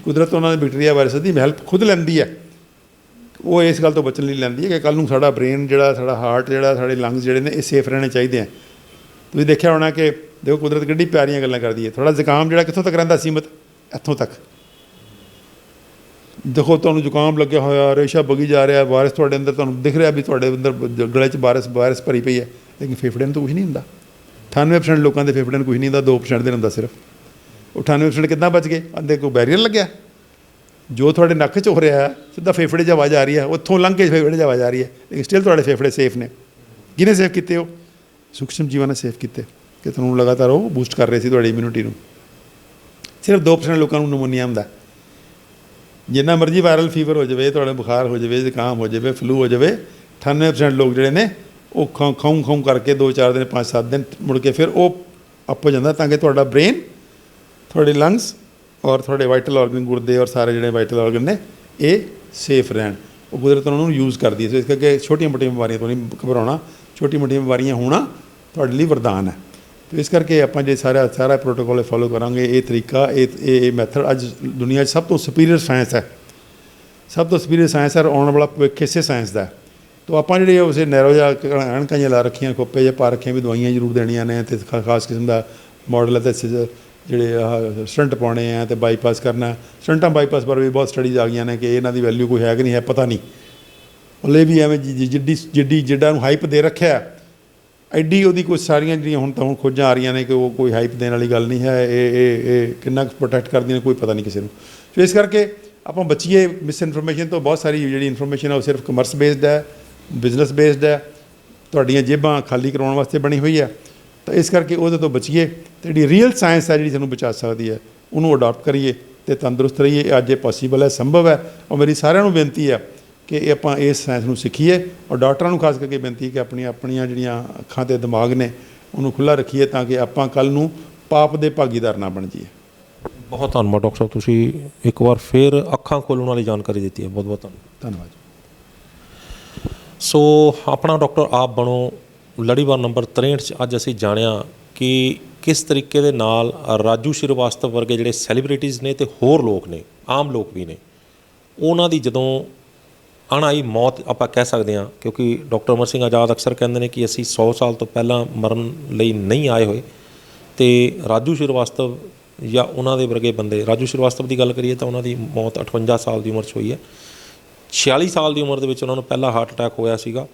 ਕੁਦਰਤ ਉਹਨਾਂ ਦੇ ਬੈਕਟੀਰੀਆ ਵਾਇਰਸ ਦੀ ਹੈਲਪ ਖੁਦ ਲੈਂਦੀ ਹੈ। ਉਹ ਇਸ ਗੱਲ ਤੋਂ ਬਚਣ ਲਈ ਲੈਂਦੀ ਹੈ ਕਿ ਕੱਲ੍ਹ ਨੂੰ ਸਾਡਾ ਬ੍ਰੇਨ ਜਿਹੜਾ, ਸਾਡਾ ਹਾਰਟ ਜਿਹੜਾ, ਸਾਡੇ ਲੰਗਸ ਜਿਹੜੇ ਨੇ ਇਹ ਸੇਫ ਰਹਿਣੇ ਚਾਹੀਦੇ ਆ। ਤੁਸੀਂ ਦੇਖਿਆ ਹੋਣਾ ਕਿ ਦੇਖੋ ਕੁਦਰਤ ਕਿੱਡੀ ਪਿਆਰੀਆਂ ਗੱਲਾਂ ਕਰਦੀ ਹੈ। ਥੋੜ੍ਹਾ ਜ਼ੁਕਾਮ ਜਿਹੜਾ ਕਿੱਥੋਂ ਤੱਕ ਰਹਿੰਦਾ ਸੀਮਤ, ਇੱਥੋਂ ਤੱਕ। ਦੇਖੋ ਤੁਹਾਨੂੰ ਜ਼ੁਕਾਮ ਲੱਗਿਆ ਹੋਇਆ, ਰੇਸ਼ਾ ਵਗੀ ਜਾ ਰਿਹਾ, ਵਾਇਰਸ ਤੁਹਾਡੇ ਅੰਦਰ, ਤੁਹਾਨੂੰ ਦਿਖ ਰਿਹਾ ਵੀ ਤੁਹਾਡੇ ਅੰਦਰ ਗਲੇ 'ਚ ਵਾਇਰਸ ਭਰੀ ਪਈ ਹੈ, ਲੇਕਿਨ ਫੇਫੜਿਆਂ ਨੂੰ ਤਾਂ ਕੁਛ ਨਹੀਂ ਹੁੰਦਾ। 98% ਲੋਕਾਂ ਦੇ ਫੇਫੜਿਆਂ ਨੂੰ ਕੁਛ ਨਹੀਂ ਹੁੰਦਾ, 2% ਦੇ ਹੁੰਦਾ ਸਿਰਫ। ਉਹ 98% ਕਿੱਦਾਂ ਬਚ ਗਏ? ਅੰਦਰ ਕੋਈ ਬੈਰੀਅਰ ਲੱਗਿਆ। ਜੋ ਤੁਹਾਡੇ ਨੱਕ 'ਚ ਹੋ ਰਿਹਾ ਹੈ ਸਿੱਧਾ ਫੇਫੜੇ 'ਚ ਆਵਾਜ਼ ਆ ਰਹੀ ਹੈ, ਉੱਥੋਂ ਲੰਘ ਕੇ ਫੇਫੜੇ 'ਚ ਆਵਾਜ਼ ਆ ਰਹੀ ਹੈ, ਲੇਕਿਨ ਸਟਿਲ ਤੁਹਾਡੇ ਫੇਫੜੇ ਸੇਫ ਨੇ। ਕਿਹਨੇ ਸੇਫ ਕੀਤੇ? ਉਹ ਸੂਖਸ਼ਮ ਜੀਵਾਂ ਨੇ ਸੇਫ ਕੀਤੇ ਕਿ ਤੁਹਾਨੂੰ ਲਗਾਤਾਰ ਉਹ ਬੂਸਟ ਕਰ ਰਹੇ ਸੀ ਤੁਹਾਡੀ ਇਮਿਊਨਿਟੀ ਨੂੰ। ਸਿਰਫ 2% ਲੋਕਾਂ ਨੂੰ ਨਮੂਨੀਆ ਹੁੰਦਾ। ਜਿੰਨਾ ਮਰਜ਼ੀ ਵਾਇਰਲ ਫੀਵਰ ਹੋ ਜਾਵੇ, ਤੁਹਾਡਾ ਬੁਖਾਰ ਹੋ ਜਾਵੇ, ਜ਼ੁਕਾਮ ਹੋ ਜਾਵੇ, ਫਲੂ ਹੋ ਜਾਵੇ, 98% ਲੋਕ ਜਿਹੜੇ ਨੇ ਉਹ ਖਾਉਂ ਕਰਕੇ 2-4 ਦਿਨ, 5-7 ਦਿਨ ਮੁੜ ਕੇ ਫਿਰ ਉਹ ਅਪ ਹੋ ਜਾਂਦਾ, ਤਾਂ ਕਿ ਤੁਹਾਡਾ ਬ੍ਰੇਨ, ਤੁਹਾਡੇ ਲੰਗਸ ਔਰ ਤੁਹਾਡੇ ਵਾਈਟਲ ਆਰਗਨ, ਗੁਰਦੇ ਔਰ ਸਾਰੇ ਜਿਹੜੇ ਵਾਈਟਲ ਆਰਗਨ ਨੇ ਇਹ ਸੇਫ ਰਹਿਣ। ਉਹ ਕੁਦਰਤ ਉਹਨਾਂ ਨੂੰ ਯੂਜ਼ ਕਰਦੀ ਹੈ। ਸੋ ਇਸ ਕਰਕੇ ਛੋਟੀਆਂ ਮੋਟੀਆਂ ਬਿਮਾਰੀਆਂ ਤੋਂ ਨਹੀਂ ਘਬਰਾਉਣਾ। ਛੋਟੀ ਮੋਟੀਆਂ ਬਿਮਾਰੀਆਂ ਹੋਣਾ ਤੁਹਾਡੇ ਲਈ ਵਰਦਾਨ ਹੈ। ਅਤੇ ਇਸ ਕਰਕੇ ਆਪਾਂ ਜੇ ਸਾਰਾ ਪ੍ਰੋਟੋਕੋਲ ਫੋਲੋ ਕਰਾਂਗੇ, ਇਹ ਤਰੀਕਾ, ਇਹ ਮੈਥਡ ਅੱਜ ਦੁਨੀਆ 'ਚ ਸਭ ਤੋਂ ਸੁਪੀਰੀਅਰ ਸਾਇੰਸ ਹੈ। ਸਭ ਤੋਂ ਸੁਪੀਰੀਅਰ ਸਾਇੰਸ ਹੈ। ਆਉਣ ਵਾਲਾ ਭਵਿੱਖ ਇਸੇ ਸਾਇੰਸ ਦਾ। ਤਾਂ ਆਪਾਂ ਜਿਹੜੇ ਉਸੇ ਨੈਰੋ ਜਿਹਾ ਐਨਕਾਂ ਜਿਹੀਆਂ ਲਾ ਰੱਖੀਆਂ, ਖੋਪੇ ਜਿਹੇ ਪਾ ਰੱਖੀਆਂ ਵੀ ਦਵਾਈਆਂ ਜ਼ਰੂਰ ਦੇਣੀਆਂ ਨੇ, ਅਤੇ ਖਾਸ ਕਿਸਮ ਦਾ ਮਾਡਲ ਅਤੇ ਜਿਹੜੇ ਆਹ ਸਟੰਟ ਪਾਉਣੇ ਆ ਅਤੇ ਬਾਈਪਾਸ ਕਰਨਾ। ਸਟੰਟਾਂ ਬਾਈਪਾਸ ਪਰ ਵੀ ਬਹੁਤ ਸਟੱਡੀਜ਼ ਆ ਗਈਆਂ ਨੇ ਕਿ ਇਹਨਾਂ ਦੀ ਵੈਲਿਊ ਕੋਈ ਹੈ ਕਿ ਨਹੀਂ ਹੈ, ਪਤਾ ਨਹੀਂ। ਹਲੇ ਵੀ ਐਵੇਂ ਜਿੱਡਾ ਨੂੰ ਹਾਈਪ ਦੇ ਰੱਖਿਆ, ਐਡੀ ਉਹਦੀ ਕੁਛ ਸਾਰੀਆਂ ਜਿਹੜੀਆਂ ਹੁਣ ਖੋਜਾਂ ਆ ਰਹੀਆਂ ਨੇ ਕਿ ਉਹ ਕੋਈ ਹਾਈਪ ਦੇਣ ਵਾਲੀ ਗੱਲ ਨਹੀਂ ਹੈ। ਇਹ ਕਿੰਨਾ ਕੁ ਪ੍ਰੋਟੈਕਟ ਕਰਦੀਆਂ ਨੇ ਕੋਈ ਪਤਾ ਨਹੀਂ ਕਿਸੇ ਨੂੰ। ਸੋ ਇਸ ਕਰਕੇ ਆਪਾਂ ਬਚੀਏ ਮਿਸ ਇਨਫੋਰਮੇਸ਼ਨ ਤੋਂ। ਬਹੁਤ ਸਾਰੀ ਜਿਹੜੀ ਇਨਫੋਰਮੇਸ਼ਨ ਹੈ ਉਹ ਸਿਰਫ ਕਮਰਸ ਬੇਸਡ ਹੈ, ਬਿਜ਼ਨਸ ਬੇਸਡ ਹੈ, ਤੁਹਾਡੀਆਂ ਜੇਬਾਂ ਖਾਲੀ ਕਰਾਉਣ ਵਾਸਤੇ ਬਣੀ ਹੋਈ ਹੈ। ਤਾਂ ਇਸ ਕਰਕੇ ਉਹਦੇ ਤੋਂ ਬਚੀਏ ਅਤੇ ਜਿਹੜੀ ਰੀਅਲ ਸਾਇੰਸ ਹੈ ਜਿਹੜੀ ਸਾਨੂੰ ਬਚਾ ਸਕਦੀ ਹੈ ਉਹਨੂੰ ਅਡਾਪਟ ਕਰੀਏ ਅਤੇ ਤੰਦਰੁਸਤ ਰਹੀਏ। ਅੱਜ ਇਹ ਪੋਸੀਬਲ ਹੈ, ਸੰਭਵ ਹੈ। ਔਰ ਮੇਰੀ ਸਾਰਿਆਂ ਨੂੰ ਬੇਨਤੀ ਹੈ ਕਿ ਇਹ ਆਪਾਂ ਇਸ ਸਾਇੰਸ ਨੂੰ ਸਿੱਖੀਏ, ਔਰ ਡਾਕਟਰਾਂ ਨੂੰ ਖਾਸ ਕਰਕੇ ਬੇਨਤੀ ਕਿ ਆਪਣੀਆਂ ਜਿਹੜੀਆਂ ਅੱਖਾਂ ਅਤੇ ਦਿਮਾਗ ਨੇ ਉਹਨੂੰ ਖੁੱਲ੍ਹਾ ਰੱਖੀਏ, ਤਾਂ ਕਿ ਆਪਾਂ ਕੱਲ੍ਹ ਨੂੰ ਪਾਪ ਦੇ ਭਾਗੀਦਾਰ ਨਾ ਬਣ ਜਾਈਏ। ਬਹੁਤ ਧੰਨਵਾਦ ਡਾਕਟਰ ਸਾਹਿਬ, ਤੁਸੀਂ ਇੱਕ ਵਾਰ ਫਿਰ ਅੱਖਾਂ ਖੋਲ੍ਹਣ ਵਾਲੀ ਜਾਣਕਾਰੀ ਦਿੱਤੀ ਹੈ। ਬਹੁਤ ਬਹੁਤ ਧੰਨਵਾਦ। ਸੋ ਆਪਣਾ ਡਾਕਟਰ ਆਪ ਬਣੋ ਲੜੀਵਾਰ ਨੰਬਰ 63 'ਚ ਅੱਜ ਅਸੀਂ ਜਾਣਿਆ ਕਿ ਕਿਸ ਤਰੀਕੇ ਦੇ ਨਾਲ ਰਾਜੂ ਸ਼੍ਰੀਵਾਸਤਵ ਵਰਗੇ ਜਿਹੜੇ ਸੈਲੀਬ੍ਰਿਟੀਜ਼ ਨੇ ਅਤੇ ਹੋਰ ਲੋਕ ਨੇ, ਆਮ ਲੋਕ ਵੀ ਨੇ, ਉਹਨਾਂ ਦੀ ਜਦੋਂ ਅਣਆਈ ਮੌਤ ਆਪਾਂ ਕਹਿ ਸਕਦੇ ਹਾਂ, ਕਿਉਂਕਿ ਡਾਕਟਰ ਅਮਰ ਸਿੰਘ ਆਜ਼ਾਦ ਅਕਸਰ ਕਹਿੰਦੇ ਨੇ ਕਿ ਅਸੀਂ 100 ਸਾਲ ਤੋਂ ਪਹਿਲਾਂ ਮਰਨ ਲਈ ਨਹੀਂ ਆਏ ਹੋਏ। ਅਤੇ ਰਾਜੂ ਸ਼੍ਰੀਵਾਸਤਵ ਜਾਂ ਉਹਨਾਂ ਦੇ ਵਰਗੇ ਬੰਦੇ, ਰਾਜੂ ਸ਼੍ਰੀਵਾਸਤਵ ਦੀ ਗੱਲ ਕਰੀਏ ਤਾਂ ਉਹਨਾਂ ਦੀ ਮੌਤ 58 ਸਾਲ ਦੀ ਉਮਰ 'ਚ ਹੋਈ ਹੈ। 46 ਸਾਲ ਦੀ ਉਮਰ ਦੇ ਵਿੱਚ ਉਹਨਾਂ ਨੂੰ ਪਹਿਲਾ ਹਾਰਟ ਅਟੈਕ ਹੋਇਆ ਸੀਗਾ।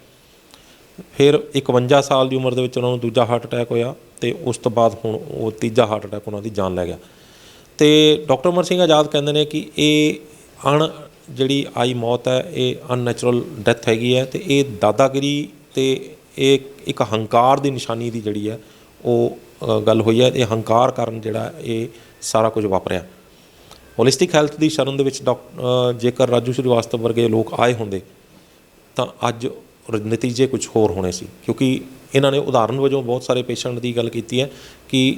ਫਿਰ 51 ਸਾਲ ਦੀ ਉਮਰ ਦੇ ਵਿੱਚ ਉਹਨਾਂ ਨੂੰ ਦੂਜਾ ਹਾਰਟ ਅਟੈਕ ਹੋਇਆ, ਅਤੇ ਉਸ ਤੋਂ ਬਾਅਦ ਹੁਣ ਉਹ ਤੀਜਾ ਹਾਰਟ ਅਟੈਕ ਉਹਨਾਂ ਦੀ ਜਾਨ ਲੈ ਗਿਆ। ਅਤੇ ਡਾਕਟਰ ਅਮਰ ਸਿੰਘ ਆਜ਼ਾਦ ਕਹਿੰਦੇ ਨੇ ਕਿ ਇਹ ਜਿਹੜੀ ਆਈ ਮੌਤ ਹੈ ਇਹ ਅਨਨੈਚੁਰਲ ਡੈਥ ਹੈਗੀ ਹੈ, ਅਤੇ ਇਹ ਦਾਦਾਗਿਰੀ ਅਤੇ ਇਹ ਇੱਕ ਹੰਕਾਰ ਦੀ ਨਿਸ਼ਾਨੀ ਦੀ ਜਿਹੜੀ ਹੈ ਉਹ ਗੱਲ ਹੋਈ ਹੈ। ਇਹ ਹੰਕਾਰ ਕਾਰਨ ਜਿਹੜਾ ਇਹ ਸਾਰਾ ਕੁਝ ਵਾਪਰਿਆ। ਹੋਲਿਸਟਿਕ ਹੈਲਥ ਦੀ ਸ਼ਰਨ ਦੇ ਵਿੱਚ ਜੇਕਰ ਰਾਜੂ ਸ਼੍ਰੀਵਾਸਤਵ ਵਰਗੇ ਲੋਕ ਆਏ ਹੁੰਦੇ ਤਾਂ ਅੱਜ ਨਤੀਜੇ ਕੁਝ ਹੋਰ ਹੋਣੇ ਸੀ, ਕਿਉਂਕਿ ਇਹਨਾਂ ਨੇ ਉਦਾਹਰਨ ਵਜੋਂ ਬਹੁਤ ਸਾਰੇ ਪੇਸ਼ੈਂਟ ਦੀ ਗੱਲ ਕੀਤੀ ਹੈ ਕਿ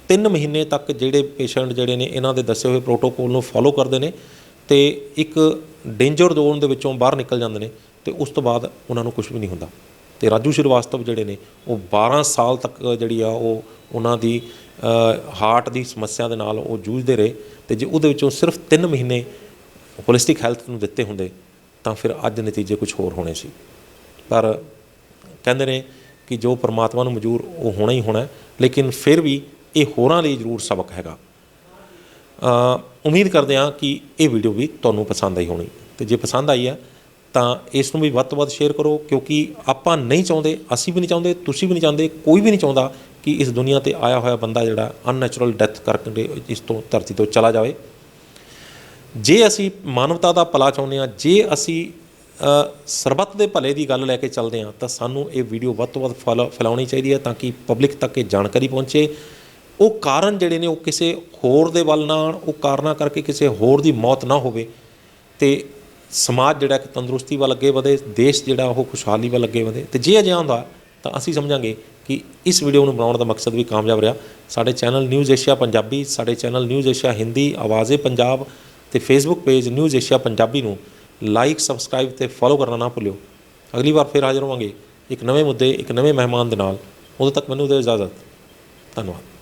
3 ਮਹੀਨੇ ਤੱਕ ਜਿਹੜੇ ਪੇਸ਼ੈਂਟ ਜਿਹੜੇ ਨੇ ਇਹਨਾਂ ਦੇ ਦੱਸੇ ਹੋਏ ਪ੍ਰੋਟੋਕੋਲ ਨੂੰ ਫੋਲੋ ਕਰਦੇ ਨੇ ਅਤੇ ਇੱਕ ਡੇਂਜਰ ਜ਼ੋਨ ਦੇ ਵਿੱਚੋਂ ਬਾਹਰ ਨਿਕਲ ਜਾਂਦੇ ਨੇ, ਅਤੇ ਉਸ ਤੋਂ ਬਾਅਦ ਉਹਨਾਂ ਨੂੰ ਕੁਝ ਵੀ ਨਹੀਂ ਹੁੰਦਾ। ਅਤੇ ਰਾਜੂ ਸ਼੍ਰੀਵਾਸਤਵ ਜਿਹੜੇ ਨੇ ਉਹ 12 ਸਾਲ ਤੱਕ ਜਿਹੜੀ ਆ ਉਹ ਉਹਨਾਂ ਦੀ ਹਾਰਟ ਦੀ ਸਮੱਸਿਆ ਦੇ ਨਾਲ ਉਹ ਜੂਝਦੇ ਰਹੇ, ਅਤੇ ਜੇ ਉਹਦੇ ਵਿੱਚੋਂ ਸਿਰਫ 3 ਮਹੀਨੇ ਹੋਲਿਸਟਿਕ ਹੈਲਥ ਨੂੰ ਦਿੱਤੇ ਹੁੰਦੇ ਤਾਂ ਫਿਰ ਅੱਜ ਨਤੀਜੇ ਕੁਝ ਹੋਰ ਹੋਣੇ ਸੀ। ਪਰ ਕਹਿੰਦੇ ਨੇ ਕਿ ਜੋ ਪਰਮਾਤਮਾ ਨੂੰ ਮਨਜ਼ੂਰ ਉਹ ਹੋਣਾ ਹੀ ਹੋਣਾ, ਲੇਕਿਨ ਫਿਰ ਵੀ ਇਹ ਹੋਰਾਂ ਲਈ ਜ਼ਰੂਰ ਸਬਕ ਹੈਗਾ। ਉਮੀਦ ਕਰਦੇ ਹਾਂ ਕਿ ਇਹ ਵੀਡੀਓ ਵੀ ਤੁਹਾਨੂੰ ਪਸੰਦ ਆਈ ਹੋਣੀ, ਅਤੇ ਜੇ ਪਸੰਦ ਆਈ ਹੈ ਤਾਂ ਇਸ ਨੂੰ ਵੀ ਵੱਧ ਤੋਂ ਵੱਧ ਸ਼ੇਅਰ ਕਰੋ, ਕਿਉਂਕਿ ਆਪਾਂ ਨਹੀਂ ਚਾਹੁੰਦੇ, ਅਸੀਂ ਵੀ ਨਹੀਂ ਚਾਹੁੰਦੇ, ਤੁਸੀਂ ਵੀ ਨਹੀਂ ਚਾਹੁੰਦੇ, ਕੋਈ ਵੀ ਨਹੀਂ ਚਾਹੁੰਦਾ ਕਿ ਇਸ ਦੁਨੀਆ 'ਤੇ ਆਇਆ ਹੋਇਆ ਬੰਦਾ ਜਿਹੜਾ ਅਨਨੈਚੁਰਲ ਡੈਥ ਕਰਕੇ ਇਸ ਤੋਂ ਧਰਤੀ ਤੋਂ ਚਲਾ ਜਾਵੇ। ਜੇ ਅਸੀਂ ਮਾਨਵਤਾ ਦਾ ਭਲਾ ਚਾਹੁੰਦੇ ਹਾਂ, ਜੇ ਅਸੀਂ ਸਰਬੱਤ ਦੇ ਭਲੇ ਦੀ ਗੱਲ ਲੈ ਕੇ ਚੱਲਦੇ ਹਾਂ, ਤਾਂ ਸਾਨੂੰ ਇਹ ਵੀਡੀਓ ਵੱਧ ਤੋਂ ਵੱਧ ਫੈਲਾਉਣੀ ਚਾਹੀਦੀ ਹੈ, ਤਾਂ ਕਿ ਪਬਲਿਕ ਤੱਕ ਇਹ ਜਾਣਕਾਰੀ ਪਹੁੰਚੇ। ਉਹ ਕਾਰਨ ਜਿਹੜੇ ਨੇ ਉਹ ਕਿਸੇ ਹੋਰ ਦੇ ਵੱਲ ਨਾ ਆਉਣ, ਉਹ ਕਾਰਨਾਂ ਕਰਕੇ ਕਿਸੇ ਹੋਰ ਦੀ ਮੌਤ ਨਾ ਹੋਵੇ, ਅਤੇ ਸਮਾਜ ਜਿਹੜਾ ਕਿ ਤੰਦਰੁਸਤੀ ਵੱਲ ਅੱਗੇ ਵਧੇ, ਦੇਸ਼ ਜਿਹੜਾ ਉਹ ਖੁਸ਼ਹਾਲੀ ਵੱਲ ਅੱਗੇ ਵਧੇ। ਅਤੇ ਜੇ ਅਜਿਹਾ ਹੁੰਦਾ ਤਾਂ ਅਸੀਂ ਸਮਝਾਂਗੇ ਕਿ ਇਸ ਵੀਡੀਓ ਨੂੰ ਬਣਾਉਣ ਦਾ ਮਕਸਦ ਵੀ ਕਾਮਯਾਬ ਰਿਹਾ। ਸਾਡੇ ਚੈਨਲ ਨਿਊਜ਼ ਏਸ਼ੀਆ ਪੰਜਾਬੀ, ਸਾਡੇ channel news Asia Hindi, ਆਵਾਜ਼ੇ Punjab ਅਤੇ Facebook page news Asia Punjabi ਨੂੰ ਲਾਈਕ, ਸਬਸਕ੍ਰਾਈਬ ਅਤੇ ਫੋਲੋ ਕਰਨਾ ਨਾ ਭੁੱਲਿਓ। ਅਗਲੀ ਵਾਰ ਫਿਰ ਹਾਜ਼ਰ ਹੋਵਾਂਗੇ ਇੱਕ ਨਵੇਂ ਮੁੱਦੇ ਇੱਕ ਨਵੇਂ ਮਹਿਮਾਨ ਦੇ ਨਾਲ। ਉਦੋਂ ਤੱਕ ਮੈਨੂੰ ਦਿਓ ਇਜਾਜ਼ਤ। ਧੰਨਵਾਦ।